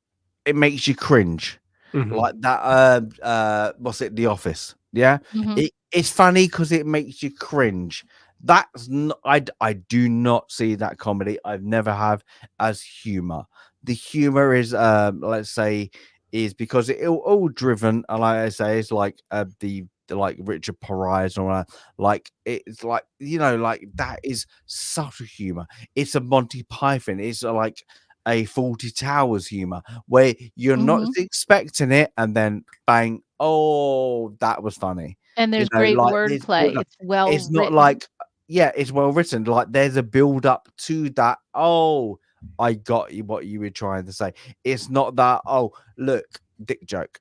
it makes you cringe. Mhm. Like that what's it, The Office? Yeah. Mhm. It's funny because it makes you cringe. That's not, I do not see that comedy. I've never have as humor. The humor is let's say is because it all driven, and like I say, it's like the like Richard Pariah's or like it's like, like that is subtle humor. It's a Monty Python. It's like a Faulty Towers humor where you're not Mhm. expecting it, and then bang, oh, that was funny. And there's great Like there's build wordplay. up. It's well It's not written. like, yeah, it's well written. Like there's a build up to that. Oh, I got you what you were trying to say. It's not that, oh, look, dick joke.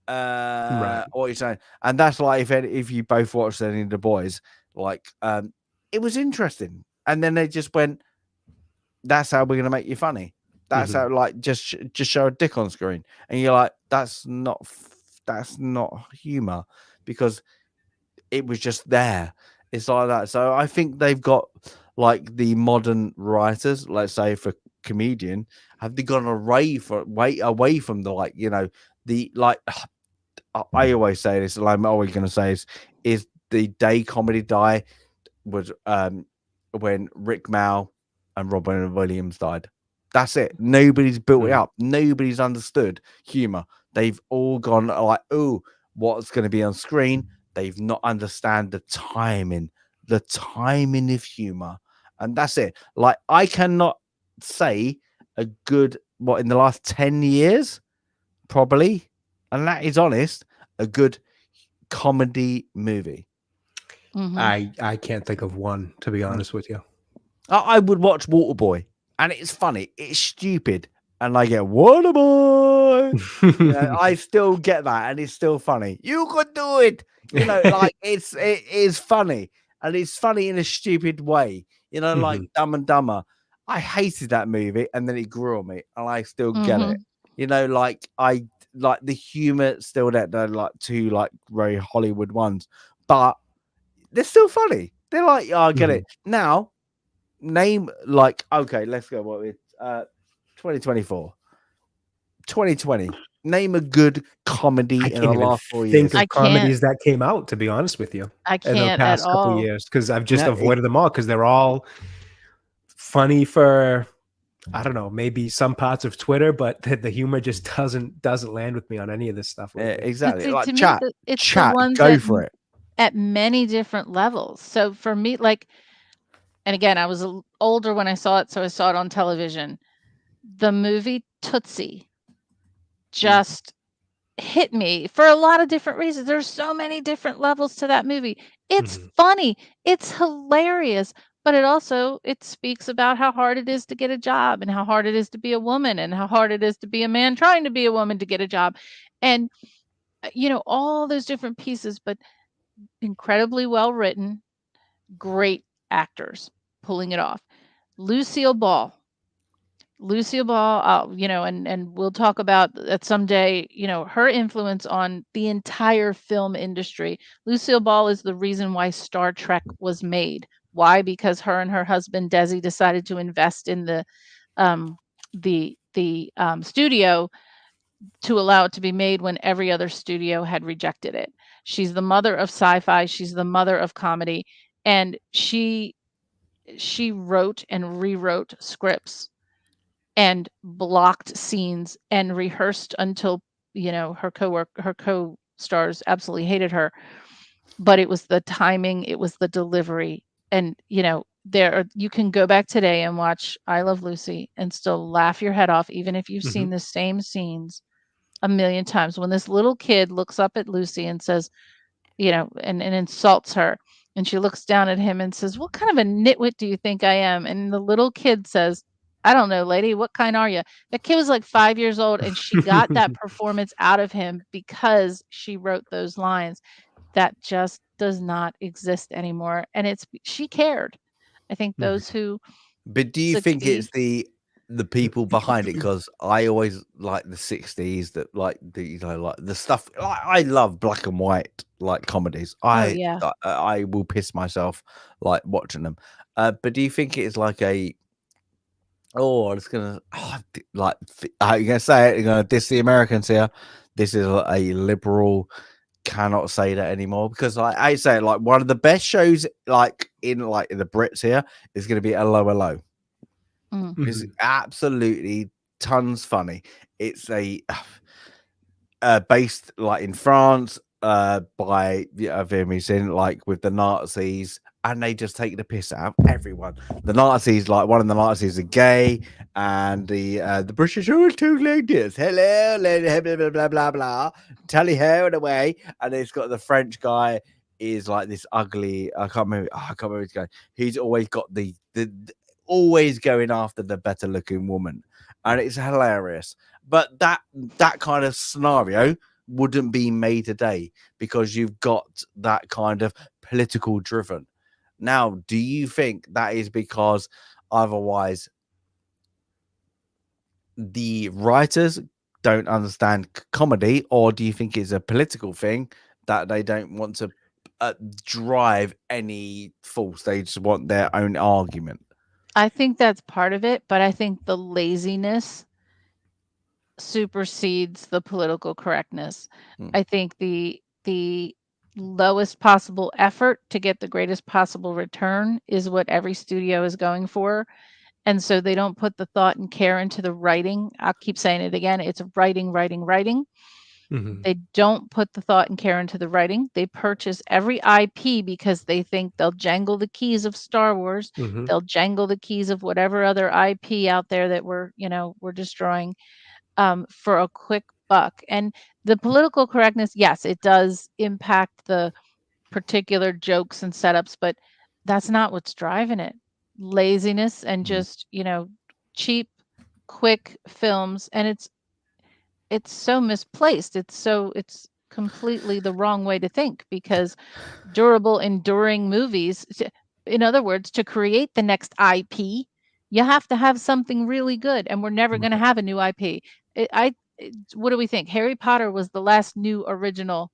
Right. What you saying? And that's like if you both watched any of the boys, like it was interesting. And then they just went, that's how we're gonna make you funny. That's Mhm. how, like, just show a dick on screen, and you're like, that's not humor, because it was just there. It's like that. So I think they've got, like, the modern writers, let's say for comedian, have they gone away from the, like, the, like, I always say this, and I'm always gonna say is the day comedy die was when Rick Mao and Robin Williams died. That's it. Nobody's built it Mhm. up. Nobody's understood humor. They've all gone like, oh, what's going to be on screen? They've not understand the timing of humor, and that's it. Like I cannot say a good what in the last 10 years, probably, and that is honest, a good comedy movie. Mhm. I can't think of one, to be honest with you. I would watch Waterboy, and it's funny, it's stupid, and I get Waterboy. I still get that, and it's still funny. You could do it, like it is funny, and it's funny in a stupid way. Like Mhm. Dumb and Dumber. I hated that movie, and then it grew on me, and I still get it. Mhm. Like I like the humor still there. They're like two like very Hollywood ones, but they're still funny. They're like, oh, I get Mhm. it now. Name, like, okay, let's go. What with 2024, 2020. Name a good I comedy in can't the even last 4 years. think I of can't. comedies that came out, to be honest with you, I in the can't at past couple all. years, because I've just No, avoided them all because they're all funny for, I don't know, maybe some parts of Twitter, but the humor just doesn't land with me on any of this stuff lately. But exactly. see, Like to me, it's the chat, ones go for it. at many different levels. So for me, like, and again, I was older when I saw it, so I saw it on television. The movie Tootsie Mm, just hit me for a lot of different reasons. There's so many different levels to that movie. It's Mhm. funny, it's hilarious, but it speaks about how hard it is to get a job, and how hard it is to be a woman, and how hard it is to be a man trying to be a woman to get a job. And all those different pieces, but incredibly well written, great actors pulling it off. Lucille Ball, Lucille Ball, and we'll talk about that someday, her influence on the entire film industry. Lucille Ball is the reason why Star Trek was made. Why? Because her and her husband Desi decided to invest in um, the studio to allow it to be made when every other studio had rejected it. She's the mother of sci-fi. She's the mother of comedy, and she wrote and rewrote scripts and blocked scenes and rehearsed until her co-stars absolutely hated her, but it was the timing, it was the delivery. And you can go back today and watch I Love Lucy and still laugh your head off, even if you've seen the same scenes a million times. When this little kid looks up at Lucy and says, and insults her. And she looks down at him and says, "What kind of a nitwit do you think I am?" And the little kid says, "I don't know, lady. What kind are you?" That kid was like 5 years old, and she got that performance out of him because she wrote those lines. That just does not exist anymore. And she cared. I think those who But do you think succeed. it's the people behind it? Because I always like the 60s, that like like the stuff. I love black and white like comedies. Oh yeah. I will piss myself like watching them. But do you think it's like I'm just gonna how you gonna say it? You're gonna diss the Americans here. This is a liberal. Cannot say that anymore, because I say like one of the best shows like in the Brits here is going to be Hello Hello. It's absolutely tons funny. It's a based like in France by Vimy like with the Nazis, and they just take the piss out of everyone. The Nazis, like one of the Nazis are gay, and the British are talking like this. Hello, blah blah blah blah blah. Tally ho and away. And it's got the French guy is like this ugly. I can't remember his guy. He's always got the always going after the better looking woman, and it's hilarious. But that kind of scenario wouldn't be made today because you've got that kind of political driven. Now, do you think that is because otherwise the writers don't understand comedy, or do you think it's a political thing that they don't want to drive any force? They just want their own argument. I think that's part of it, but I think the laziness supersedes the political correctness. I think the lowest possible effort to get the greatest possible return is what every studio is going for. And so they don't put the thought and care into the writing. I'll keep saying it again. It's writing, writing, writing. They don't put the thought and care into the writing. They purchase every IP because they think they'll jangle the keys of Star Wars. They'll jangle the keys of whatever other IP out there that we're destroying for a quick buck. And the political correctness, yes, it does impact the particular jokes and setups, but that's not what's driving it. Laziness and just, cheap, quick films. And it's so misplaced. It's completely the wrong way to think, because durable, enduring movies, in other words, to create the next IP, you have to have something really good, and we're never going to have a new IP. What do we think? Harry Potter was the last new original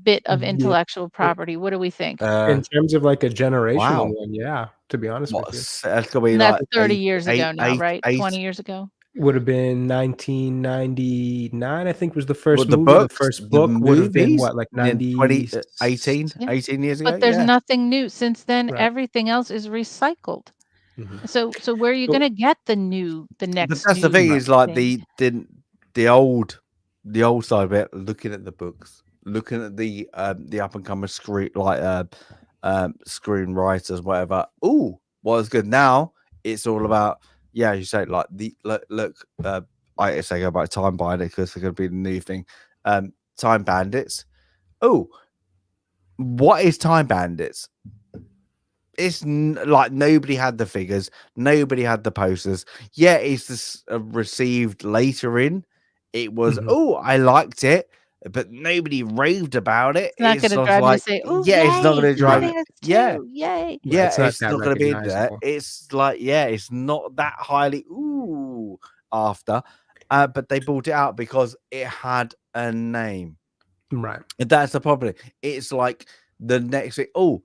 bit of intellectual property. What do we think? In terms of like a generational Wow. one, yeah, to be honest with you. That's gonna be And like that's 30 years ago now, right? 20 years ago. Would have been 1999, I think, was the first the movie. The books, first the book would have been movies, what, like then 18 Yeah. years ago. But there's Yeah. nothing new. Since then, Right. everything else is recycled. So where are you So- going to get the But next that's the new thing is like thing? the old side of it. Looking at the books, looking at the up and coming screenwriters, whatever. Ooh, what's good now? It's all about you say like look. I say go back Time Bandits because they're going to be the new thing. Time Bandits. Oh, what is Time Bandits? It's like nobody had the figures, nobody had the posters. Yeah, it's this received later in. It was I liked it, but nobody raved about it. It's not going to sort of drive you to like say, "Oh, it's not going yay, to drive it. Bandits Yeah, too, yay." Yeah, it's it's not that not going to be there. recognizable. It's like it's not that highly. Ooh, after, but they bought it out because it had a name. Right. And that's the problem. It's like the next thing. What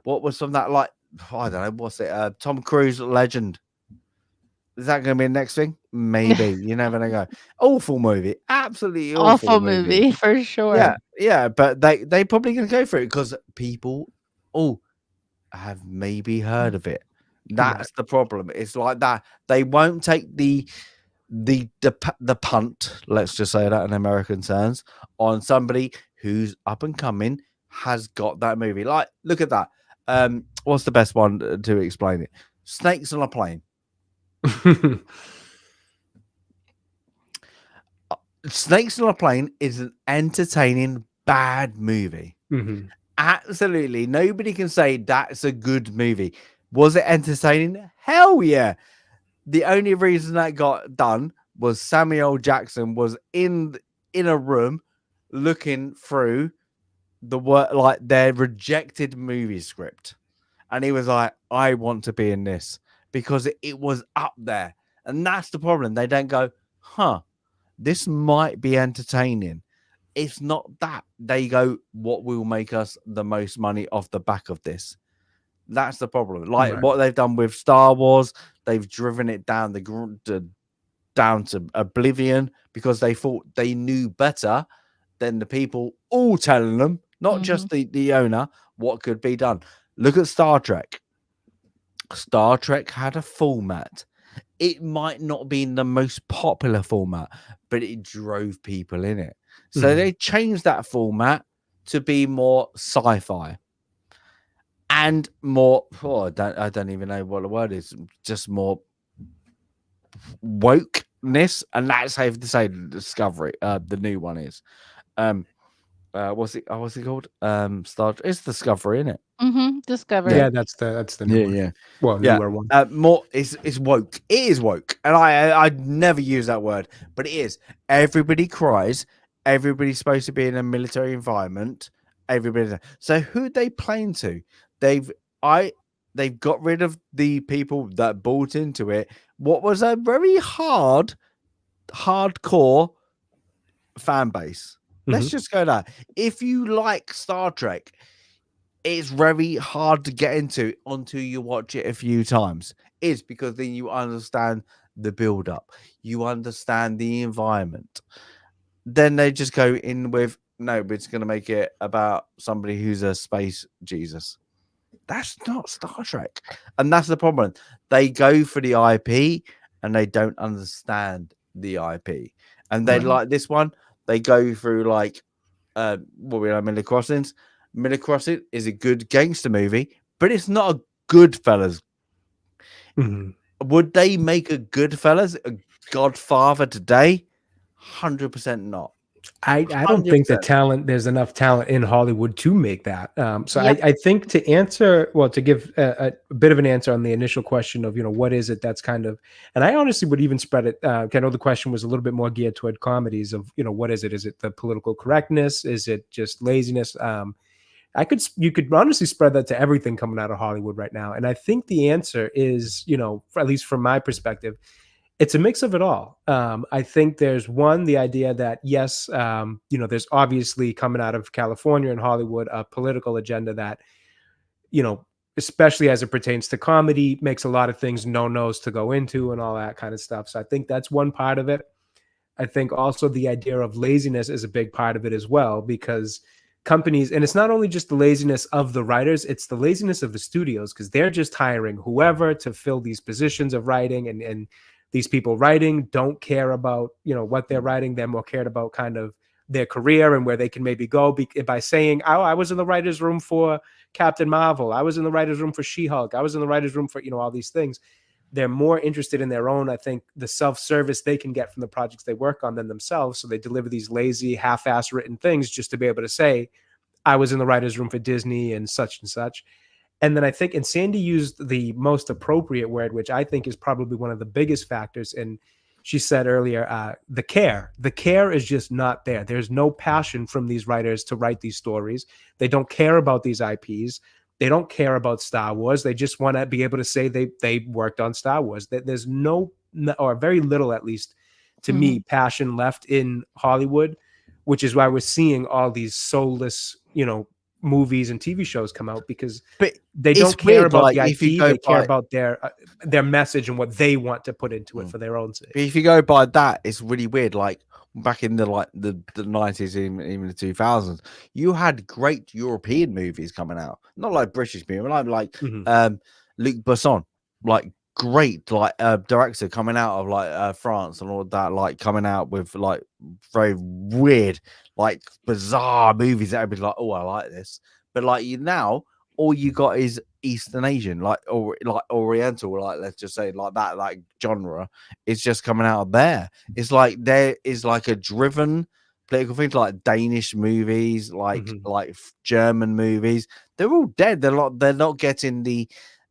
was from that? Like, I don't know. What's it? Tom Cruise Legend. Is that going to be the next thing? Maybe. You never know. Awful movie. Absolutely awful movie. For sure. Yeah. But they probably going to go for it because people have maybe heard of it. That's the problem. It's like that. They won't take the punt, let's just say that in American terms, on somebody who's up and coming, has got that movie. Like, look at that. What's the best one to explain it? Snakes on a Plane. Snakes on a Plane is an entertaining bad movie. Mm-hmm. Absolutely. Nobody can say that's a good movie. Was it entertaining? Hell yeah. The only reason that got done was Samuel Jackson was in a room looking through the work, like their rejected movie script. And he was like, I want to be in this because it was up there. And that's the problem. They don't go, this might be entertaining. It's not that. They go, what will make us the most money off the back of this? That's the problem. Like what they've done with Star Wars, they've driven it down down to oblivion because they thought they knew better than the people all telling them, not just the owner, what could be done. Look at Star Trek. Star Trek had a format. It might not be the most popular format, but it drove people in it. So they changed that format to be more sci-fi and more. I don't even know what the word is. Just more wokeness, and that's safe to say. The Discovery, the new one is. What's it called? It's Discovery, isn't it? Discovery. Yeah, that's the new one. Yeah. Well, newer one. More it's woke. It is woke, and I'd never use that word, but it is. Everybody cries. Everybody's supposed to be in a military environment. Everybody. So who they playing to? They've got rid of the people that bought into it. What was a very hardcore fan base. Let's just go there. If you like Star Trek, it's very hard to get into until you watch it a few times. It's because then you understand the build-up. You understand the environment. Then they just go in with, no, we're just going to make it about somebody who's a space Jesus. That's not Star Trek. And that's the problem. They go for the IP and they don't understand the IP. And they like this one. They go through like, Miller Crossings. Miller Crossing is a good gangster movie, but it's not a Goodfellas. Would they make a Goodfellas, a Godfather today? 100% not. I don't think there's enough talent in Hollywood to make that. I think to give a bit of an answer on the initial question of, what is it that's kind of, and I honestly would even spread it. I know the question was a little bit more geared toward comedies of, what is it? Is it the political correctness? Is it just laziness? You could honestly spread that to everything coming out of Hollywood right now. And I think the answer is, at least from my perspective, it's a mix of it all. I think there's the idea that, yes, there's obviously coming out of California and Hollywood, a political agenda that, especially as it pertains to comedy, makes a lot of things no-nos to go into and all that kind of stuff. So I think that's one part of it. I think also the idea of laziness is a big part of it as well, because companies, and it's not only just the laziness of the writers, it's the laziness of the studios, because they're just hiring whoever to fill these positions of writing, and these people writing don't care about, what they're writing. They're more cared about kind of their career and where they can maybe go by saying, oh, I was in the writer's room for Captain Marvel. I was in the writer's room for She-Hulk. I was in the writer's room for, all these things. They're more interested in their own, I think, the self-service they can get from the projects they work on than themselves. So they deliver these lazy, half-ass written things just to be able to say, I was in the writer's room for Disney and such and such. And then I think, and Sandy used the most appropriate word, which I think is probably one of the biggest factors. And she said earlier, the care. The care is just not there. There's no passion from these writers to write these stories. They don't care about these IPs. They don't care about Star Wars. They just want to be able to say they worked on Star Wars. There's no or very little, at least to me, passion left in Hollywood, which is why we're seeing all these soulless, movies and TV shows come out, because But they don't it's care weird, about like, the if you IP. go They care by about their message and what they want to put into it for their own sake. if you go by that, it's really weird. Like back in the 90s, even the 2000s, you had great European movies coming out, not like British movies, like Luc Besson, like great director coming out of like France and all that, like coming out with like very weird, like bizarre movies that everybody's like, oh, I like this. But like now, all you got is Eastern Asian, like, or like Oriental, like, let's just say like that, like genre is just coming out of there. It's like there is like a driven political things, like Danish movies, like German movies. They're all dead. They're not getting the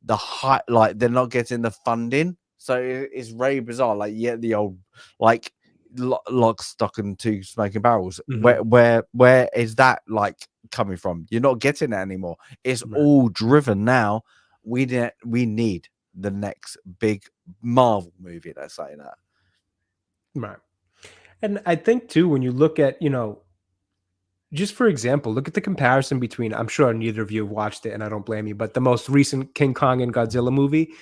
height, like they're not getting the funding. So it's very bizarre. Like, yeah, the old like Lock, Stock, and Two Smoking Barrels. Where is that like coming from? You're not getting it anymore. It's all driven now. We need the next big Marvel movie. Let's say that. Right. And I think too, when you look at, just for example, look at the comparison between, I'm sure neither of you have watched it and I don't blame you, but the most recent King Kong and Godzilla movie,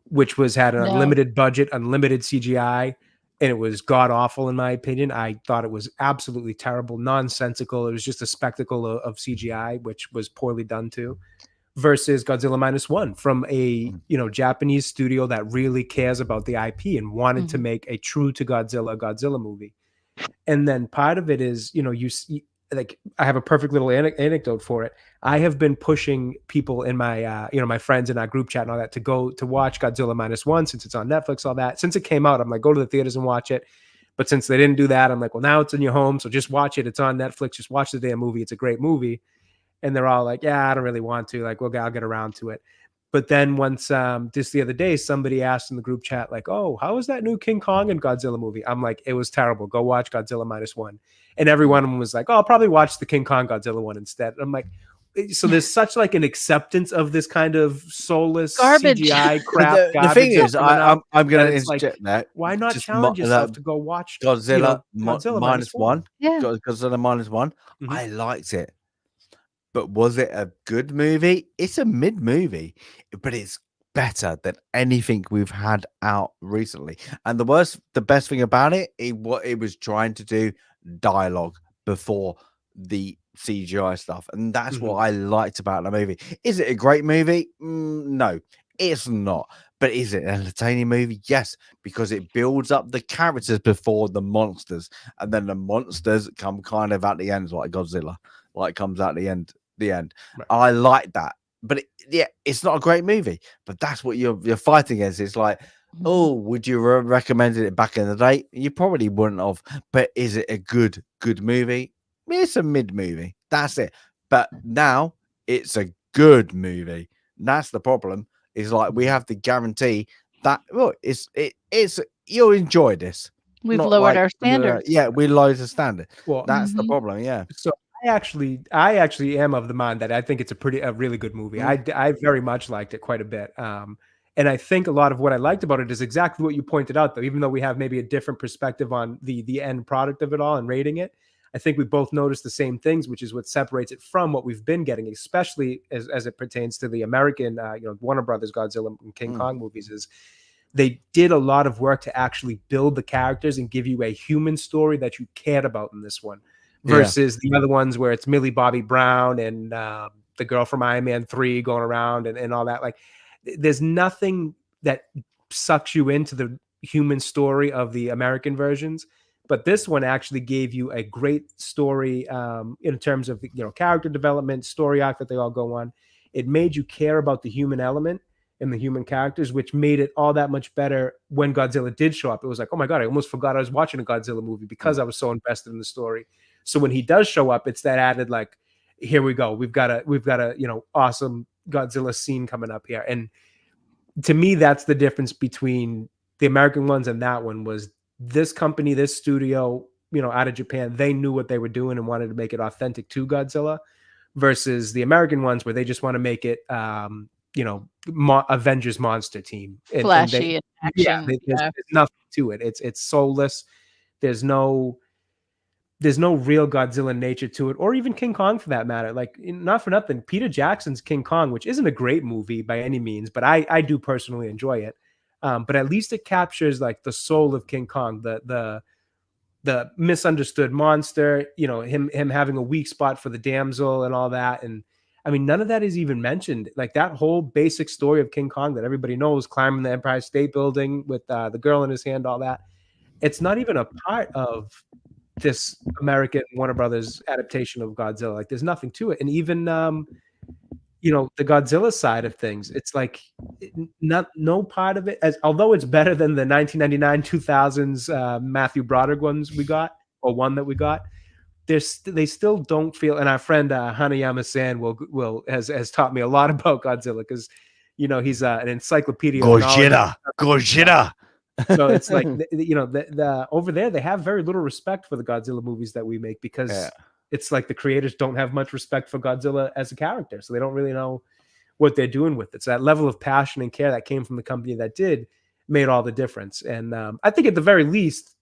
which had an unlimited budget, unlimited CGI, and it was god awful in my opinion. I thought it was absolutely terrible, nonsensical. It was just a spectacle of CGI, which was poorly done too. Versus Godzilla -1 from a Japanese studio that really cares about the IP and wanted to make a true to Godzilla movie. And then part of it is, you see, like, I have a perfect little anecdote for it. I have been pushing people in my, my friends in our group chat and all that to go to watch Godzilla -1 since it's on Netflix, all that. Since it came out, I'm like, go to the theaters and watch it. But since they didn't do that, I'm like, well, now it's in your home, so just watch it. It's on Netflix. Just watch the damn movie. It's a great movie. And they're all like, yeah, I don't really want to. Like, well, I'll get around to it. But then once just the other day, somebody asked in the group chat, like, oh, how was that new King Kong and Godzilla movie? I'm like, it was terrible. Go watch Godzilla -1. And every one of them was like, oh, I'll probably watch the King Kong Godzilla one instead. I'm like, so there's such like an acceptance of this kind of soulless Garbage. CGI crap. The thing is, I'm going to interject like, that. Why not challenge yourself to go watch Godzilla, Godzilla -1? Yeah. Godzilla -1. I liked it. But was it a good movie? It's a mid movie, but it's better than anything we've had out recently. And the best thing about it, what it was trying to do dialogue before the CGI stuff. And that's what I liked about the movie. Is it a great movie? No, it's not. But is it an entertaining movie? Yes, because it builds up the characters before the monsters. And then the monsters come kind of at the end, like Godzilla, like comes at the end. Right. I like that, but it's not a great movie. But that's what you're fighting against. It's like, oh, would you recommended it back in the day? You probably wouldn't have. But is it a good movie? It's a mid movie. That's it. But now it's a good movie. That's the problem. Is like we have to guarantee that. Well, it's you'll enjoy this. We've lowered our standards. We lowered the standard. Well, that's the problem. Yeah. So I actually am of the mind that I think it's a really good movie. I very much liked it quite a bit. And I think a lot of what I liked about it is exactly what you pointed out, though. Even though we have maybe a different perspective on the end product of it all and rating it, I think we both noticed the same things, which is what separates it from what we've been getting, especially as it pertains to the American, Warner Brothers Godzilla and King Kong movies. Is they did a lot of work to actually build the characters and give you a human story that you cared about in this one. Versus the other ones where it's Millie Bobby Brown and the girl from Iron Man 3 going around and all that. Like, there's nothing that sucks you into the human story of the American versions. But this one actually gave you a great story in terms of character development, story arc that they all go on. It made you care about the human element and the human characters, which made it all that much better when Godzilla did show up. It was like, oh my God, I almost forgot I was watching a Godzilla movie because I was so invested in the story. So when he does show up, it's that added, like, here we go. We've got a awesome Godzilla scene coming up here. And to me, that's the difference between the American ones and that one. Was this company, this studio, out of Japan, they knew what they were doing and wanted to make it authentic to Godzilla, versus the American ones where they just want to make it, Avengers monster team, and Flashy and action. there's nothing to it. It's soulless. There's no real Godzilla nature to it, or even King Kong for that matter. Like, not for nothing, Peter Jackson's King Kong, which isn't a great movie by any means, but I do personally enjoy it. But at least it captures like the soul of King Kong, the misunderstood monster, him having a weak spot for the damsel and all that. And I mean, none of that is even mentioned. Like, that whole basic story of King Kong that everybody knows, climbing the Empire State Building with the girl in his hand, all that, it's not even a part of this American Warner Brothers adaptation of Godzilla. Like, there's nothing to it. And even the Godzilla side of things, it's like no part of it, although it's better than the 1999 2000s Matthew Broderick ones we got, or one that we got. They still don't feel. And our friend Hanayama-san has taught me a lot about Godzilla, because he's an encyclopedia. Gojira. So it's like the over there they have very little respect for the Godzilla movies that we make, because it's like the creators don't have much respect for Godzilla as a character, so they don't really know what they're doing with it. So that level of passion and care that came from the company that made all the difference. And I think at the very least,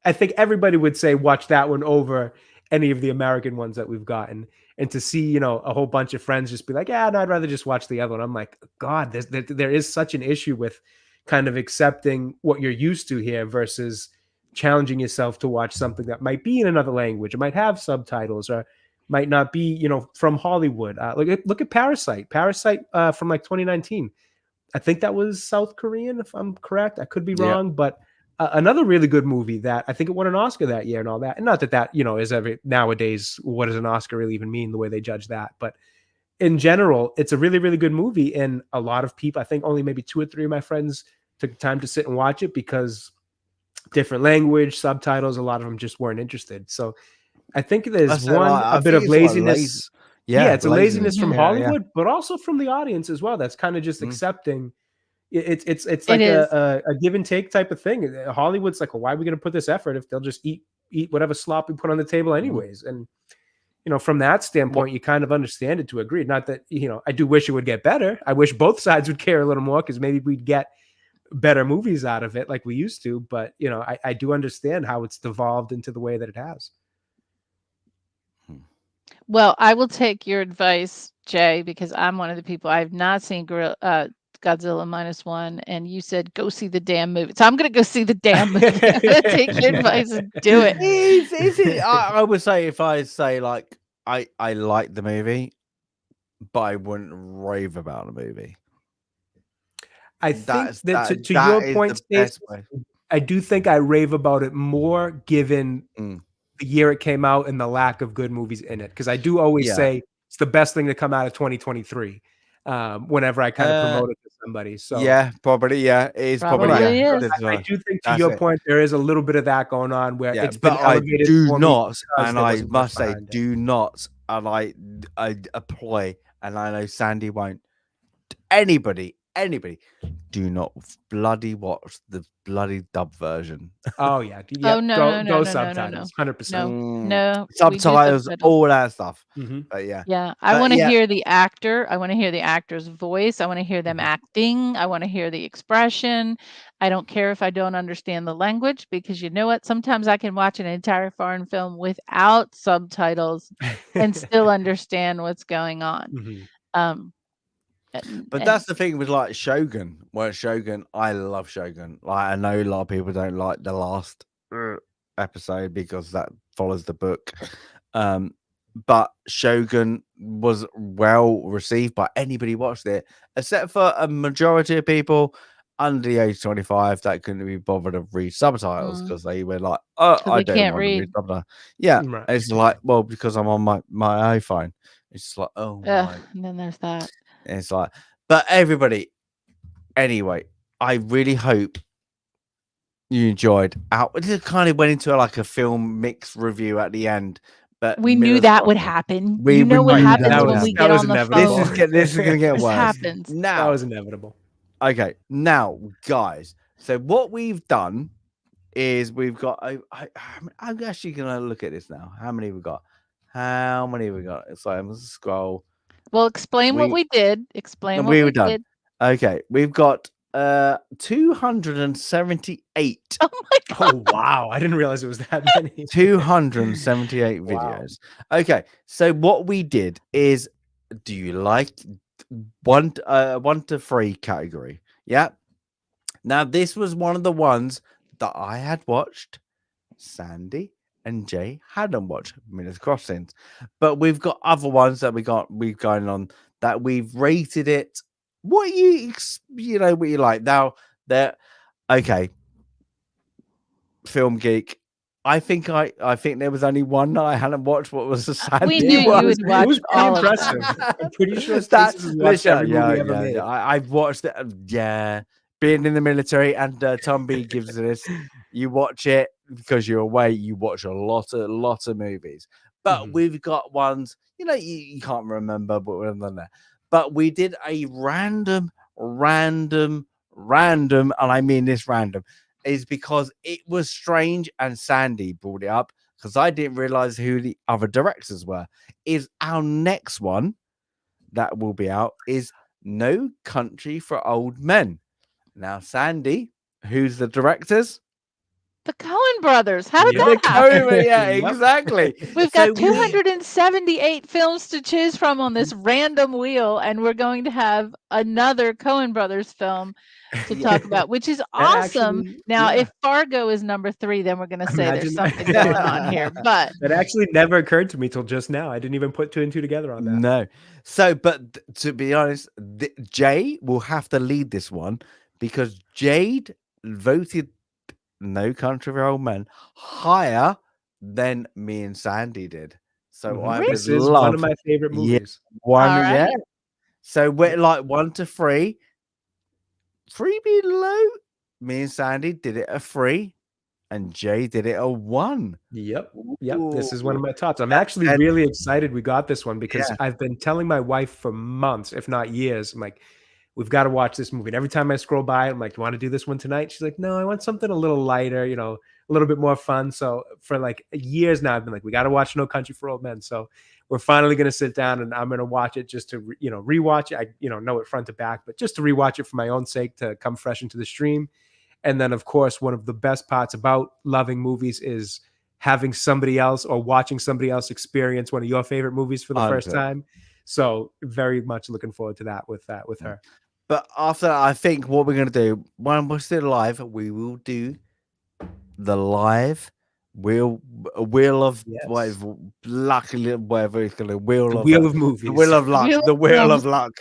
I think everybody would say watch that one over any of the American ones that we've gotten. And to see, a whole bunch of friends just be like, no, I'd rather just watch the other one. I'm like, God, there is such an issue with kind of accepting what you're used to here versus challenging yourself to watch something that might be in another language. It might have subtitles, or might not be, from Hollywood. Look at Parasite from like 2019. I think that was South Korean, if I'm correct. I could be wrong, but another really good movie that I think it won an Oscar that year and all that. And not that is nowadays, what does an Oscar really even mean, the way they judge that? But in general, it's a really, really good movie. And a lot of people, I think only maybe 2 or 3 of my friends took time to sit and watch it, because different language, subtitles, a lot of them just weren't interested. So I think there's a bit of laziness. It's a laziness from Hollywood, but also from the audience as well. That's kind of just accepting. It's like a give and take type of thing. Hollywood's like, well, why are we going to put this effort if they'll just eat whatever slop we put on the table anyways? And from that standpoint, you kind of understand it to a degree. Not that I do wish it would get better. I wish both sides would care a little more, because maybe we'd get better movies out of it like we used to. But I do understand how it's devolved into the way that it has. Well, I will take your advice, Jay, because I'm one of the people, I've not seen Godzilla -1, and you said go see the damn movie. So I'm going to go see the damn movie. I'm going to take your advice and do it. Is it? I would say, if I say like I like the movie, but I wouldn't rave about the movie. I think that to your point, Stacey, I do think I rave about it more given the year it came out and the lack of good movies in it. Because I do always say it's the best thing to come out of 2023. Whenever I kind of promote it to somebody. So yeah, probably, it is probably. I do think, to your point, there is a little bit of that going on where it's been elevated. I do not, and I must say, do not, and I apply, and I know Sandy won't. Anybody, do not bloody watch the bloody dub version. Oh yeah. Oh no, subtitles, 100%. No, subtitles, all that stuff. But I want to hear the actor. I want to hear the actor's voice. I want to hear them acting. I want to hear the expression. I don't care if I don't understand the language, because you know what? Sometimes I can watch an entire foreign film without subtitles and still understand what's going on. But that's the thing with like Shogun. Where Shogun, I love Shogun. Like, I know a lot of people don't like the last episode because that follows the book. But Shogun was well received by anybody who watched it, except for a majority of people under the age of 25 that couldn't be bothered to read subtitles because they were like, oh, I don't want to read subtitles. Yeah, right. It's like, well, because I'm on my iPhone. It's just like, oh, my. And then there's that. It's like, but everybody, anyway, I really hope you enjoyed it. Kind of went into like a film mix review at the end, but we knew that would happen. You know what happens when we get on the phone. This is going to get worse. Happens. Now, that was inevitable. Okay, now, guys, so what we've done is we've got, I'm actually going to look at this now. How many we got? So I'm going to scroll. Well, explain what we did. Explain what we were we done. did. Okay, we've got 278 Oh my God. Oh wow, I didn't realize it was that many. 278 Wow. videos. Okay, so what we did is, do you like one to three category? Yeah. Now this was one of the ones that I had watched. Sandy and Jay hadn't watched Miller's Crossings, but we've got other ones that we've going on that we've rated it. What you know what you like now? They're okay. Film Geek. I think there was only one that I hadn't watched. What was the Sandy We knew one? you would It was watch pretty all of impressive. them. I'm pretty sure That Stacey has watched every movie ever made. I've watched it. Yeah, being in the military, and Tom B gives this. You watch it because you're away. You watch a lot of movies, but Mhm. we've got ones. You know, you can't remember, but we're on there. But we did a random, and I mean this random is because it was strange, and Sandy brought it up because I didn't realize who the other directors were. Is our next one that will be out is No Country for Old Men. Now, Sandy, who's the directors? The Coen brothers. How did Yep. that The happen? Coen, yeah, Yep. exactly. We've So got 278 films to choose from on this random wheel, and we're going to have another Coen brothers film to talk about, which is That awesome. actually, Now, yeah. if Fargo is number 3, then we're going to say there's Imagine something going on here. But that actually never occurred to me till just now. I didn't even put two and two together on that. No. So, but to be honest, Jay will have to lead this one because Jade voted No Country for Old Men higher than me and Sandy did. So Mhm. I would This is one of love, my favorite yeah, movies. one, all yeah. right. So we're like 1 to 3. 3 being low. Me and Sandy did it a 3, and Jay did it a 1. Yep. This is one of Ooh. my tops. I'm actually And really excited we got this one because yeah, I've been telling my wife for months, if not years. I'm like, we've got to watch this movie. And every time I scroll by, I'm like, you want to do this one tonight? She's like, no, I want something a little lighter, a little bit more fun. So for like years now, I've been like, we got to watch No Country for Old Men. So we're finally going to sit down and I'm going to watch it just to, rewatch it. I, know it front to back, but just to rewatch it for my own sake to come fresh into the stream. And then, of course, one of the best parts about loving movies is having somebody else or watching somebody else experience one of your favorite movies for the first 100%. time. So very much looking forward to that with her. But after that, I think what we're going to do, when we're still live, we will do the live wheel of Yes. luckily whatever it's called, The wheel Wheel of the Movies. wheel of luck, Wheel the of wheel of Thumbs. luck.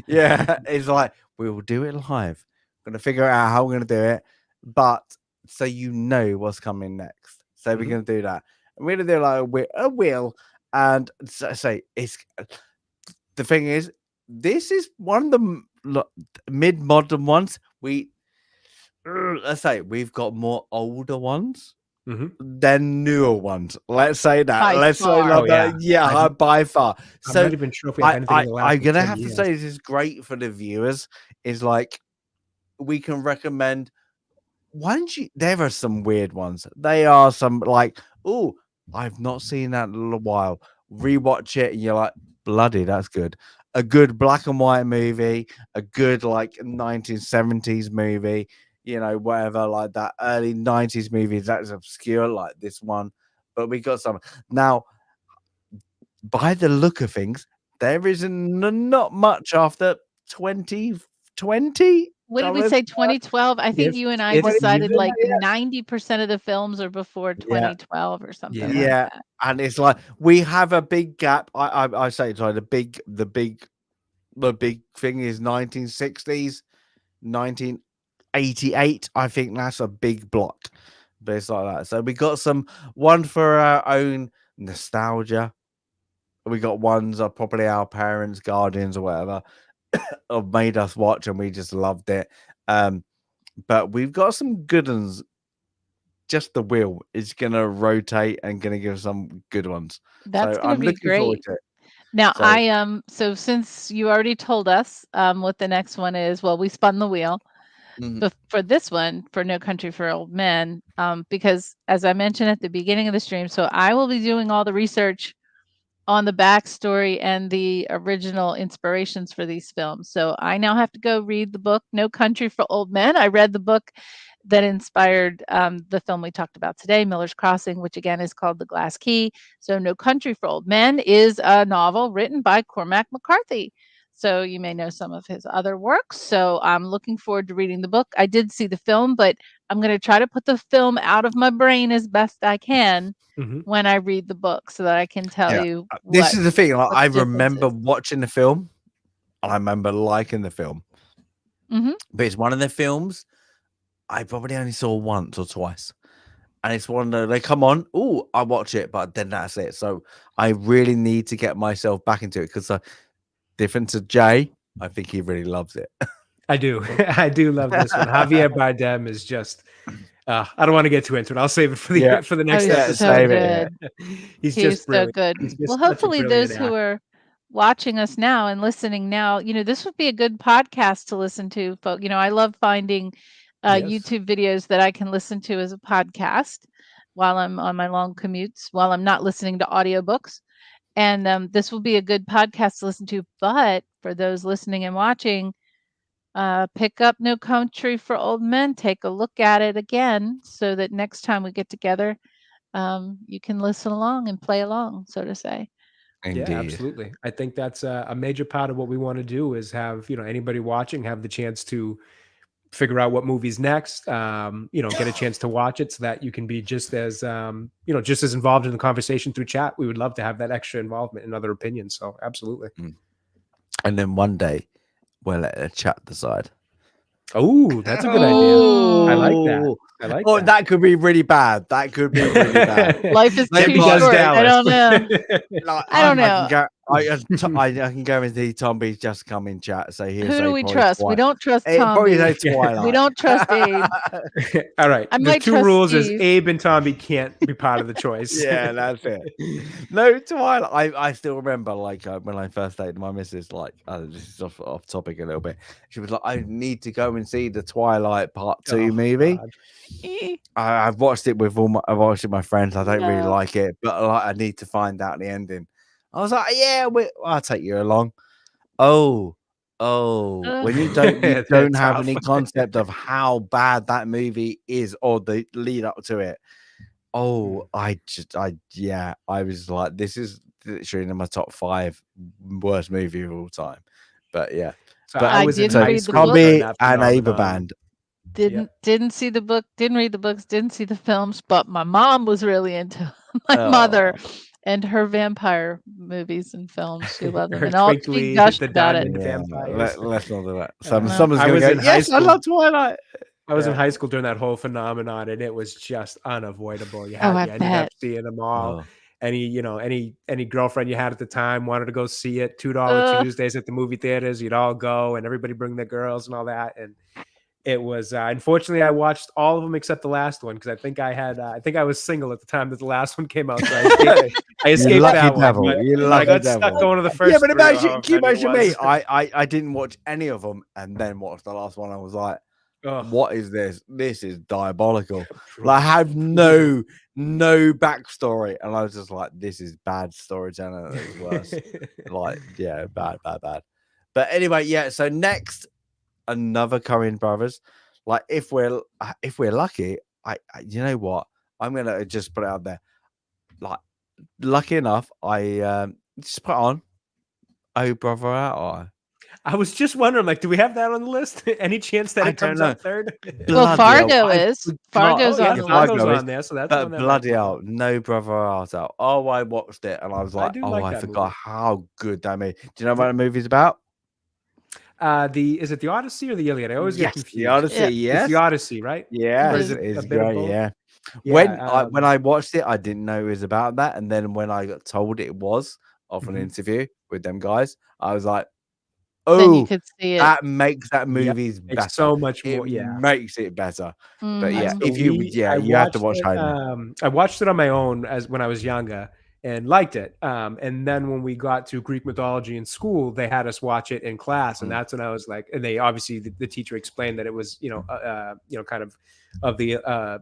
Yeah, it's like we will do it live. We're gonna figure out how we're gonna do it, but so you know what's coming next. So we're gonna do that. And we're gonna do like a wheel, and say it's the thing is, this is one of the mid-modern ones. Let's say we've got more older ones than newer ones. Let's say that. By Let's say far. like Oh, that. yeah. by far. I'm So not even sure if we have anything in the last I'm gonna 10 have to years. say this is great for the viewers. Is like we can recommend once you there are some weird ones. They are some like, oh, I've not seen that in a while. Rewatch it and you're like, bloody, that's good. A good black and white movie, a good like 1970s movie, whatever, like that early 90s movies that's obscure, like this one. But we got some now. By the look of things, there isn't not much after 2020. What did we say? 2012? I think If you and I if decided even like 90% of the films are before Yeah. 2012 or something Yeah. like Yeah, that. and it's like we have a big gap. I say sorry. The big thing is 1960s, 1988. I think that's a big block, but it's like that. So we got one for our own nostalgia. We got ones that probably our parents, guardians, or whatever have made us watch, and we just loved it. But we've got some good ones. Just the wheel is gonna rotate and gonna give some good ones. That's So going to I'm be looking forward great. to it. Now, So so since you already told us what the next one is, well, we spun the wheel. mhm, But for this one, for No Country for Old Men, because as I mentioned at the beginning of the stream, so I will be doing all the research on the backstory and the original inspirations for these films. So I now have to go read the book, No Country for Old Men. I read the book that inspired the film we talked about today, Miller's Crossing, which again is called The Glass Key. So No Country for Old Men is a novel written by Cormac McCarthy. So you may know some of his other works. So I'm looking forward to reading the book. I did see the film, but I'm going to try to put the film out of my brain as best I can when I read the book so that I can tell you This is the thing. Like, I the remember differences. watching the film. And I remember liking the film. But it's one of the films I probably only saw once or twice. And it's one that they come on, oh, I watch it, but then that's it. So I really need to get myself back into it because different to Jay, I think he really loves it. I do. I do love this one. Javier Bardem is just I don't want to get too into it. I'll save it for the next episode. So good. He's just so brilliant. good. Well, hopefully those who are watching us now and listening now, this would be a good podcast to listen to, folks. I love finding YouTube videos that I can listen to as a podcast while I'm on my long commutes, while I'm not listening to audiobooks. And this will be a good podcast to listen to. But for those listening and watching, pick up No Country for Old Men, take a look at it again so that next time we get together, you can listen along and play along, so to say. Indeed. Yeah, absolutely. I think that's a major part of what we want to do is have, anybody watching have the chance to figure out what movie's next, get a chance to watch it so that you can be just as, just as involved in the conversation through chat. We would love to have that extra involvement and other opinions. So absolutely. And then one day we'll let the chat decide. Oh, that's a good idea. I like that. That could be really bad. That could be really bad. Life is too short. I don't know. I don't know. I can guarantee Tomby's just come in chat. So who do we trust? We don't trust Tomby. We don't trust Abe. All right. The two rules is Abe and Tomby can't be part of the choice. Yeah, that's it. No, Twilight. I still remember when I first dated my missus. This is off topic a little bit. She was like, "I need to go and see the Twilight Part 2 movie." I've watched it with I've watched it with my friends. I don't really like it, but I need to find out the ending. I was like, yeah, I'll take you along. Oh, when you don't have any concept of how bad that movie is or the lead up to it. Oh, I was like, this is literally in my top 5 worst movie of all time. But yeah, so I was in high school. Tommy and Ava Band. Didn't see the book, didn't read the books, didn't see the films, but my mom was really into my mother and her vampire movies and films. She loved them. And she gushed about it. Let's not do that. Someone's going to go, yes, I love Twilight. I was in high school during that whole phenomenon, and it was just unavoidable. You ended up seeing them all. Any girlfriend you had at the time wanted to go see it. $2 Tuesdays at the movie theaters. You'd all go, and everybody bring their girls and all that. And it was unfortunately I watched all of them except the last one because I think I was single at the time that the last one came out. So I escaped that one. I got stuck going to the first. Yeah, but can you imagine me? I didn't watch any of them and then watched the last one. I was like, what is this? This is diabolical. I have no backstory, and I was just like, this is bad storytelling. It's worse. Bad. But anyway, yeah. So next. Another Coen brothers. If we're lucky, you know what? I'm gonna just put it out there. Lucky enough, I just put on Oh Brother Out. I was just wondering, do we have that on the list? Any chance that it comes up third? Well, Fargo is. Fargo's on the list. Fargo's on there, so that's on there. Bloody hell, No Brother Out. Oh, I watched it and I was like, I forgot how good that movie. Do you know what the movie's about? Is it the Odyssey or the Iliad? I always get confused. The Odyssey, yes. It's the Odyssey, right? Yeah, it's great. Yeah. When I watched it, I didn't know it was about that, and then when I got told it was off an interview with them guys, I was like, then you could see it. That makes that movie's better. So much more. Makes it better. But yeah, so if you have to watch home. I watched it on my own when I was younger. And liked it. And then when we got to Greek mythology in school, they had us watch it in class. And that's when I was like, and they obviously, the teacher explained that it was, kind of the,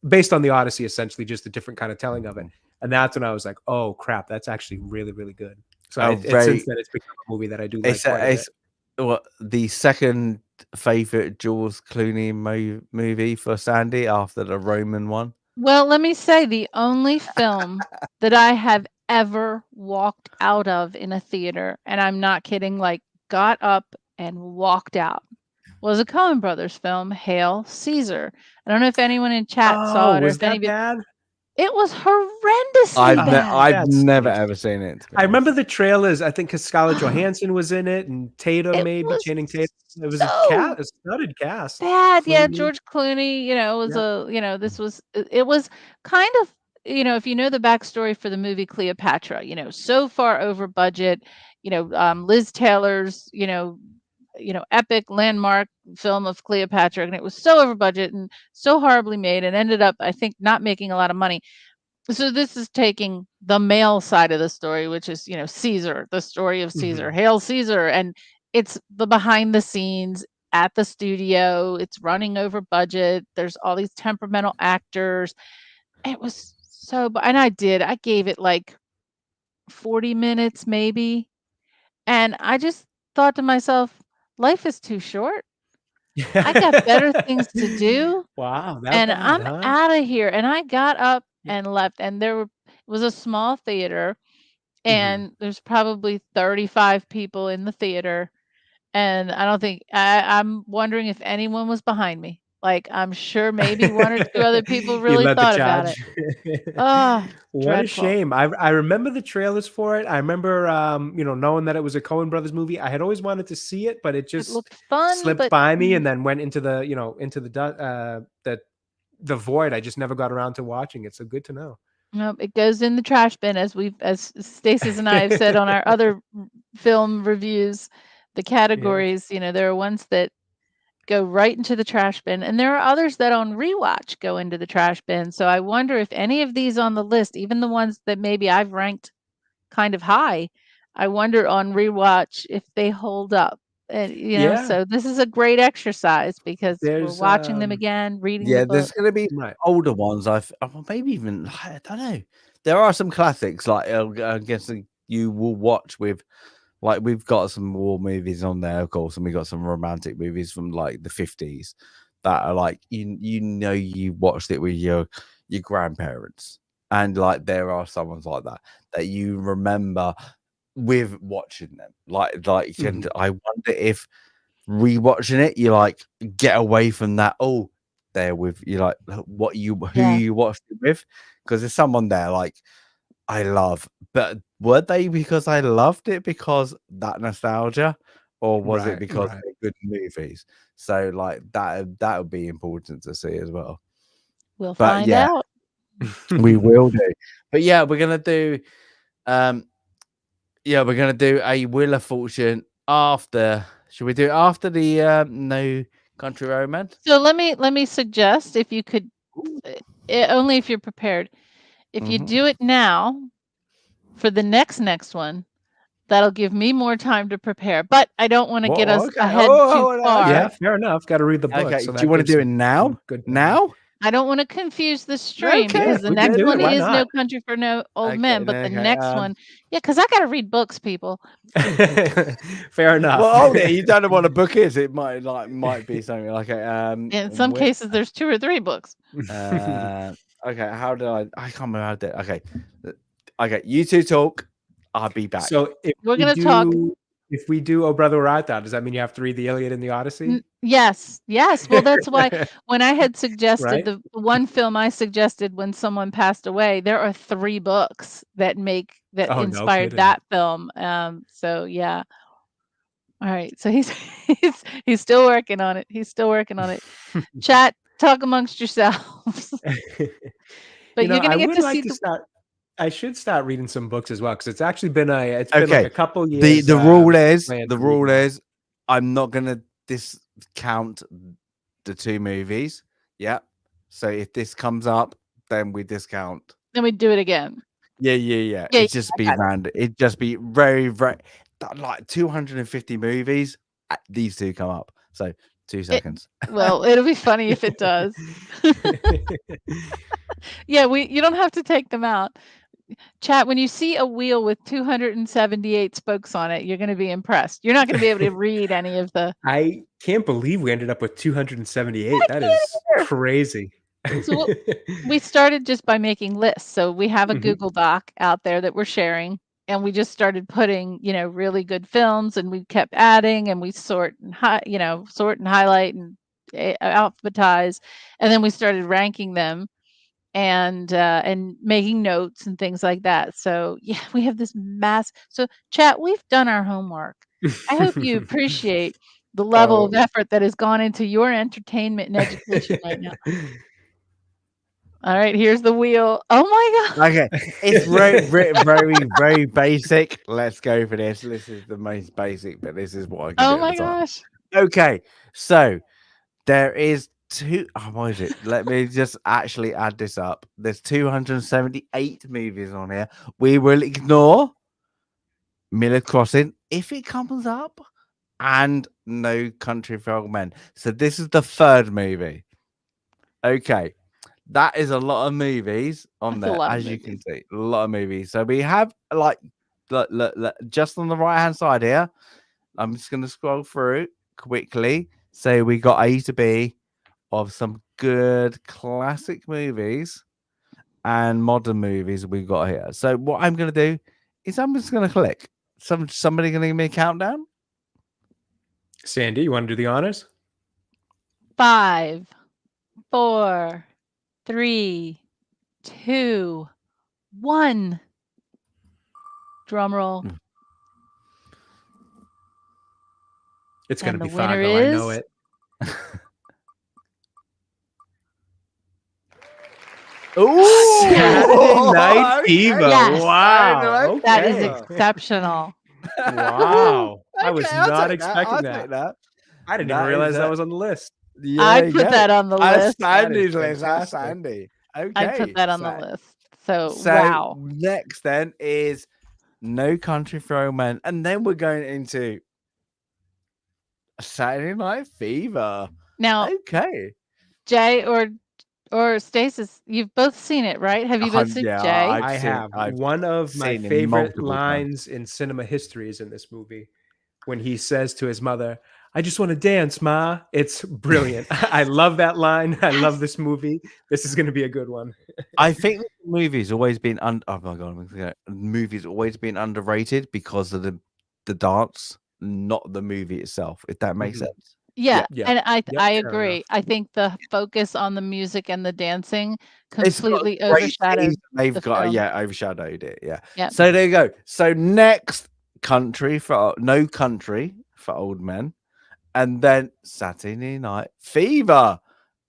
based on the Odyssey, essentially just a different kind of telling of it. And that's when I was like, oh crap, that's actually really, really good. So Oh, since very. then, it's become a movie that I do like It's quite a bit. it's what the second favorite Jules Clooney movie for Sandy after the Roman one. Well, let me say the only film that I have ever walked out of in a theater, and I'm not kidding, like got up and walked out, was a Coen Brothers film, Hail Caesar. I don't know if anyone in chat saw Oh, it or was if any that of you. bad? It was horrendously I've bad. I've That's never strange. ever seen it. To be I remember honest. the trailers. I think because Scarlett Johansson was in it, and Tatum, It maybe was Channing Tatum. It was a so studded cast. bad. Yeah, Clooney. George Clooney, was Yeah. this was it was kind of, if you know the backstory for the movie Cleopatra, so far over budget, Liz Taylor's, epic landmark film of Cleopatra, and it was so over budget and so horribly made and ended up, I think, not making a lot of money. So this is taking the male side of the story, which is, Caesar, the story of Caesar, Hail Caesar, and it's the behind the scenes at the studio. It's running over budget. There's all these temperamental actors. It was so, and I gave it like 40 minutes maybe. And I just thought to myself, life is too short. I got better things to do. Wow, that And bad, I'm huh? out of here. And I got up and left. And it was a small theater, and there's probably 35 people in the theater. And I don't think I'm wondering if anyone was behind me. Like, I'm sure maybe one or two other people You really led the thought about it. charge. Oh, What a dreadful. shame. I remember the trailers for it. I remember knowing that it was a Coen Brothers movie. I had always wanted to see it, but it It just looked fun, slipped but by me and then went into the, the void. I just never got around to watching it. So good to know. nope, it goes in the trash bin, as Stacey's and I have said on our other film reviews. The categories, there are ones that go right into the trash bin, and there are others that on rewatch go into the trash bin. So I wonder if any of these on the list, even the ones that maybe I've ranked kind of high, I wonder on rewatch if they hold up. And so this is a great exercise because we're watching them again, reading the Yeah, book. there's going to be Right. older ones. Maybe even, I don't know. There are some classics like I guess you will watch with, like, we've got some war movies on there, of course, and we got some romantic movies from like the 50s that are like you watched it with your grandparents, and like there are some ones like that you remember with watching them. And I wonder if rewatching it, you like get away from that. Oh, there with you, like who you watched it with, because there's someone there like I love, but were they because I loved it because that nostalgia, or was it because they're good movies? So like that would be important to see as well. We'll find out. We will do. But yeah, we're gonna do we're gonna do a Wheel of Fortune after. Should we do it after the No Country Road Man? So let me suggest, if you could, only if you're prepared. If you do it now for the next one, that'll give me more time to prepare. But I don't want to get us ahead too far. Yeah, fair enough. Got to read the book. Okay, so do you want to do it now? Good. Now? I don't want to confuse the stream because the we can next do one it. Why is not? No Country for Old Men, but the next one, because I got to read books, people. Fair enough. Well, you don't know what a book is. It might be something like in some cases, there's 2 or 3 books. Okay, how do I can't remember how to do it. Okay, you two talk. I'll be back. So if we're gonna talk. If we do Oh Brother Where Art Thou, does that mean you have to read the Iliad and the Odyssey? Yes. Well, that's why when I had suggested the one film I suggested when someone passed away, there are 3 books that inspired that film. So yeah. All right. So he's still working on it. Chat, talk amongst yourselves. But you're gonna get to see I should start reading some books as well, because it's actually been like a couple years. The rule is I'm not gonna discount the 2 movies. Yeah. So if this comes up, then we discount. Then we do it again. Yeah. It'd just be random. It'd just be very, very like 250 movies. These 2 come up. So 2 seconds. Well, it'll be funny if it does. Yeah, you don't have to take them out. Chat, when you see a wheel with 278 spokes on it, you're going to be impressed. You're not going to be able to read any of the. I can't believe we ended up with 278. That is either. crazy. So we started just by making lists. So we have a Mhm. Google Doc out there that we're sharing, and we just started putting, really good films, and we kept adding, and we sort and highlight and alphabetize, and then we started ranking them and making notes and things like that. So yeah, we have this mass. So chat, we've done our homework. I hope you appreciate the level of effort that has gone into your entertainment and education right now. All right, here's the wheel. Oh my god. Okay, it's very basic. Let's go for this. This is the most basic, but this is what I can Oh do my at the time. gosh. Okay, so there is what is it? Let me just actually add this up. There's 278 movies on here. We will ignore Miller Crossing if it comes up, and No Country for Old Men. So this is the third movie. Okay, that is a lot of movies on That's a there, lot of as you can movies. see. A lot of movies. So we have like look, just on the right hand side here. I'm just going to scroll through quickly. So we got A to B of some good classic movies and modern movies we got here. So what I'm going to do is I'm just going to click. Somebody going to give me a countdown? Sandy, you want to do the honors? 5, 4, 3, 2, 1. Drum roll. It's going to And be the winner Fargo. I know is- it. Ooh, Saturday Night Fever. Yes. Wow. That is Okay. exceptional. Wow. I was Okay, I'll not take that. expecting I'll that. take that. I didn't That even realize is that was on the list. Yeah, I there you put go. that on the That's list. Sandy's That is list. That's fantastic. Sandy. Okay. I put that on the list. So wow. Next then is No Country for Old Men, and then we're going into Saturday Night Fever. Now, Okay. Jay or Stasis, you've both seen it, right? Have you both seen Yeah, Jay? I have. One of my seen it favorite multiple lines in cinema history is in this movie when he says to his mother, "I just want to dance, Ma." It's brilliant. I love that line. I love this movie. This is going to be a good one. I think the movie's always been oh my god, the movie's always been underrated because of the dance, not the movie itself. If that makes Mhm. sense. Yeah, Yeah. and I Fair agree. enough. I think the focus on the music and the dancing It's got completely great overshadowed scenes they've the got. film. Yeah, overshadowed it. Yeah. Yeah. So there you go. So next country for No Country for Old Men, and then Saturday Night Fever.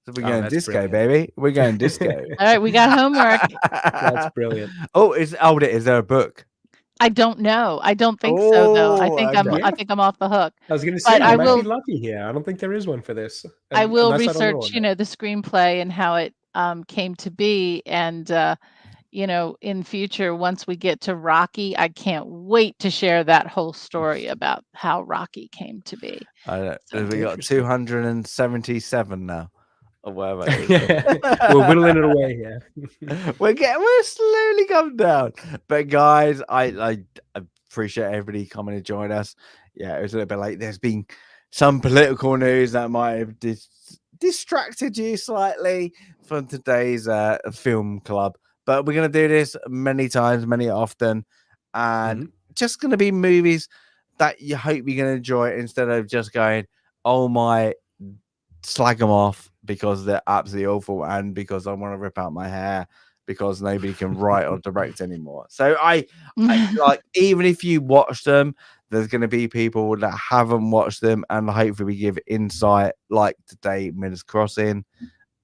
So we're going that's disco, brilliant. baby. We're going disco. All right, we got homework. That's brilliant. Oh, is there a book? I don't know. I don't think so though. I Oh, think okay. I think I'm off the hook. I was going to say, But I you might be will- lucky here. I don't think there is one for this. I will unless I don't know research, one. the screenplay and how it came to be, and in future, once we get to Rocky, I can't wait to share that whole story about how Rocky came to be. I don't, So we got interesting. 277 now, or whatever. It is. We're whittling it away here. We're slowly coming down. But guys, I appreciate everybody coming to join us. Yeah, it was a little bit late. There's been some political news that might have distracted you slightly from today's film club. But we're gonna do this many times, many often, and just gonna be movies that you hope you're gonna enjoy instead of just going, oh my, slag them off because they're absolutely awful and because I want to rip out my hair because nobody can write or direct anymore. So I like, even if you watch them, there's going to be people that haven't watched them, and hopefully we give insight like today, Miller's Crossing,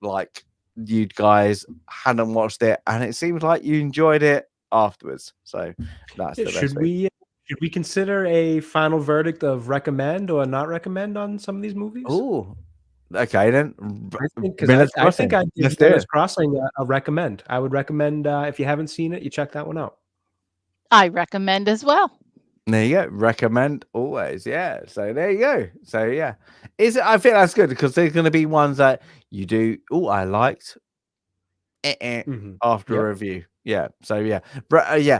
like you guys hadn't watched it and it seems like you enjoyed it afterwards. So that's the best Should we consider a final verdict of recommend or not recommend on some of these movies? Oh, okay then. I think I'd give Let's do Miller's it. Crossing a recommend. I would recommend if you haven't seen it, you check that one out. I recommend as well. There you go. Recommend always. Yeah. So there you go. So yeah, I think that's good because there's going to be ones that you do. Oh, I liked after a review. Yeah. So yeah, yeah,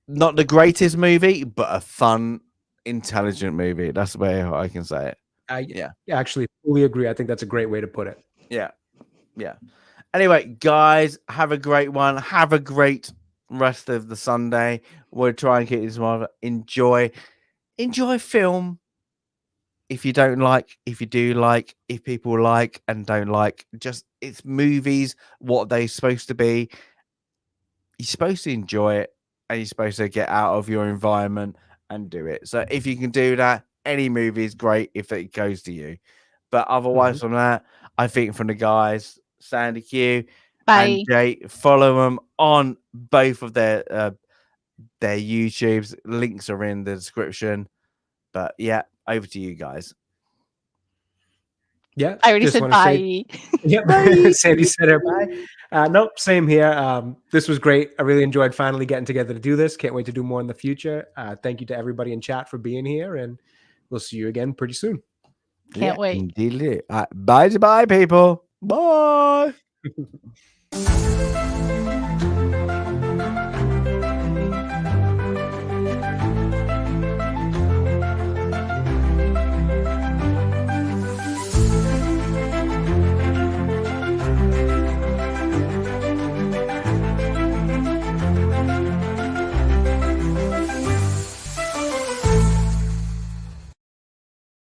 not the greatest movie, but a fun, intelligent movie. That's the way I can say it. I actually fully agree. I think that's a great way to put it. Yeah. Yeah. Anyway, guys, have a great one. Have a great rest of the Sunday. We'll try and keep this one. Enjoy film. If you don't like, if you do like, if people like and don't like, just it's movies, what they're supposed to be. You're supposed to enjoy it and you're supposed to get out of your environment and do it. So if you can do that, any movie is great if it goes to you. But otherwise, from that, I think from the guys, Sandy Q and Bye. Jay, follow them on both of their YouTubes. Links are in the description. But yeah, over to you guys. Yeah, I already just said wanna say- bye. Yep. Bye. Sandy said her bye. Nope, same here. This was great. I really enjoyed finally getting together to do this. Can't wait to do more in the future. Thank you to everybody in chat for being here, and we'll see you again pretty soon. Can't wait. Indeed. Bye, people. Bye.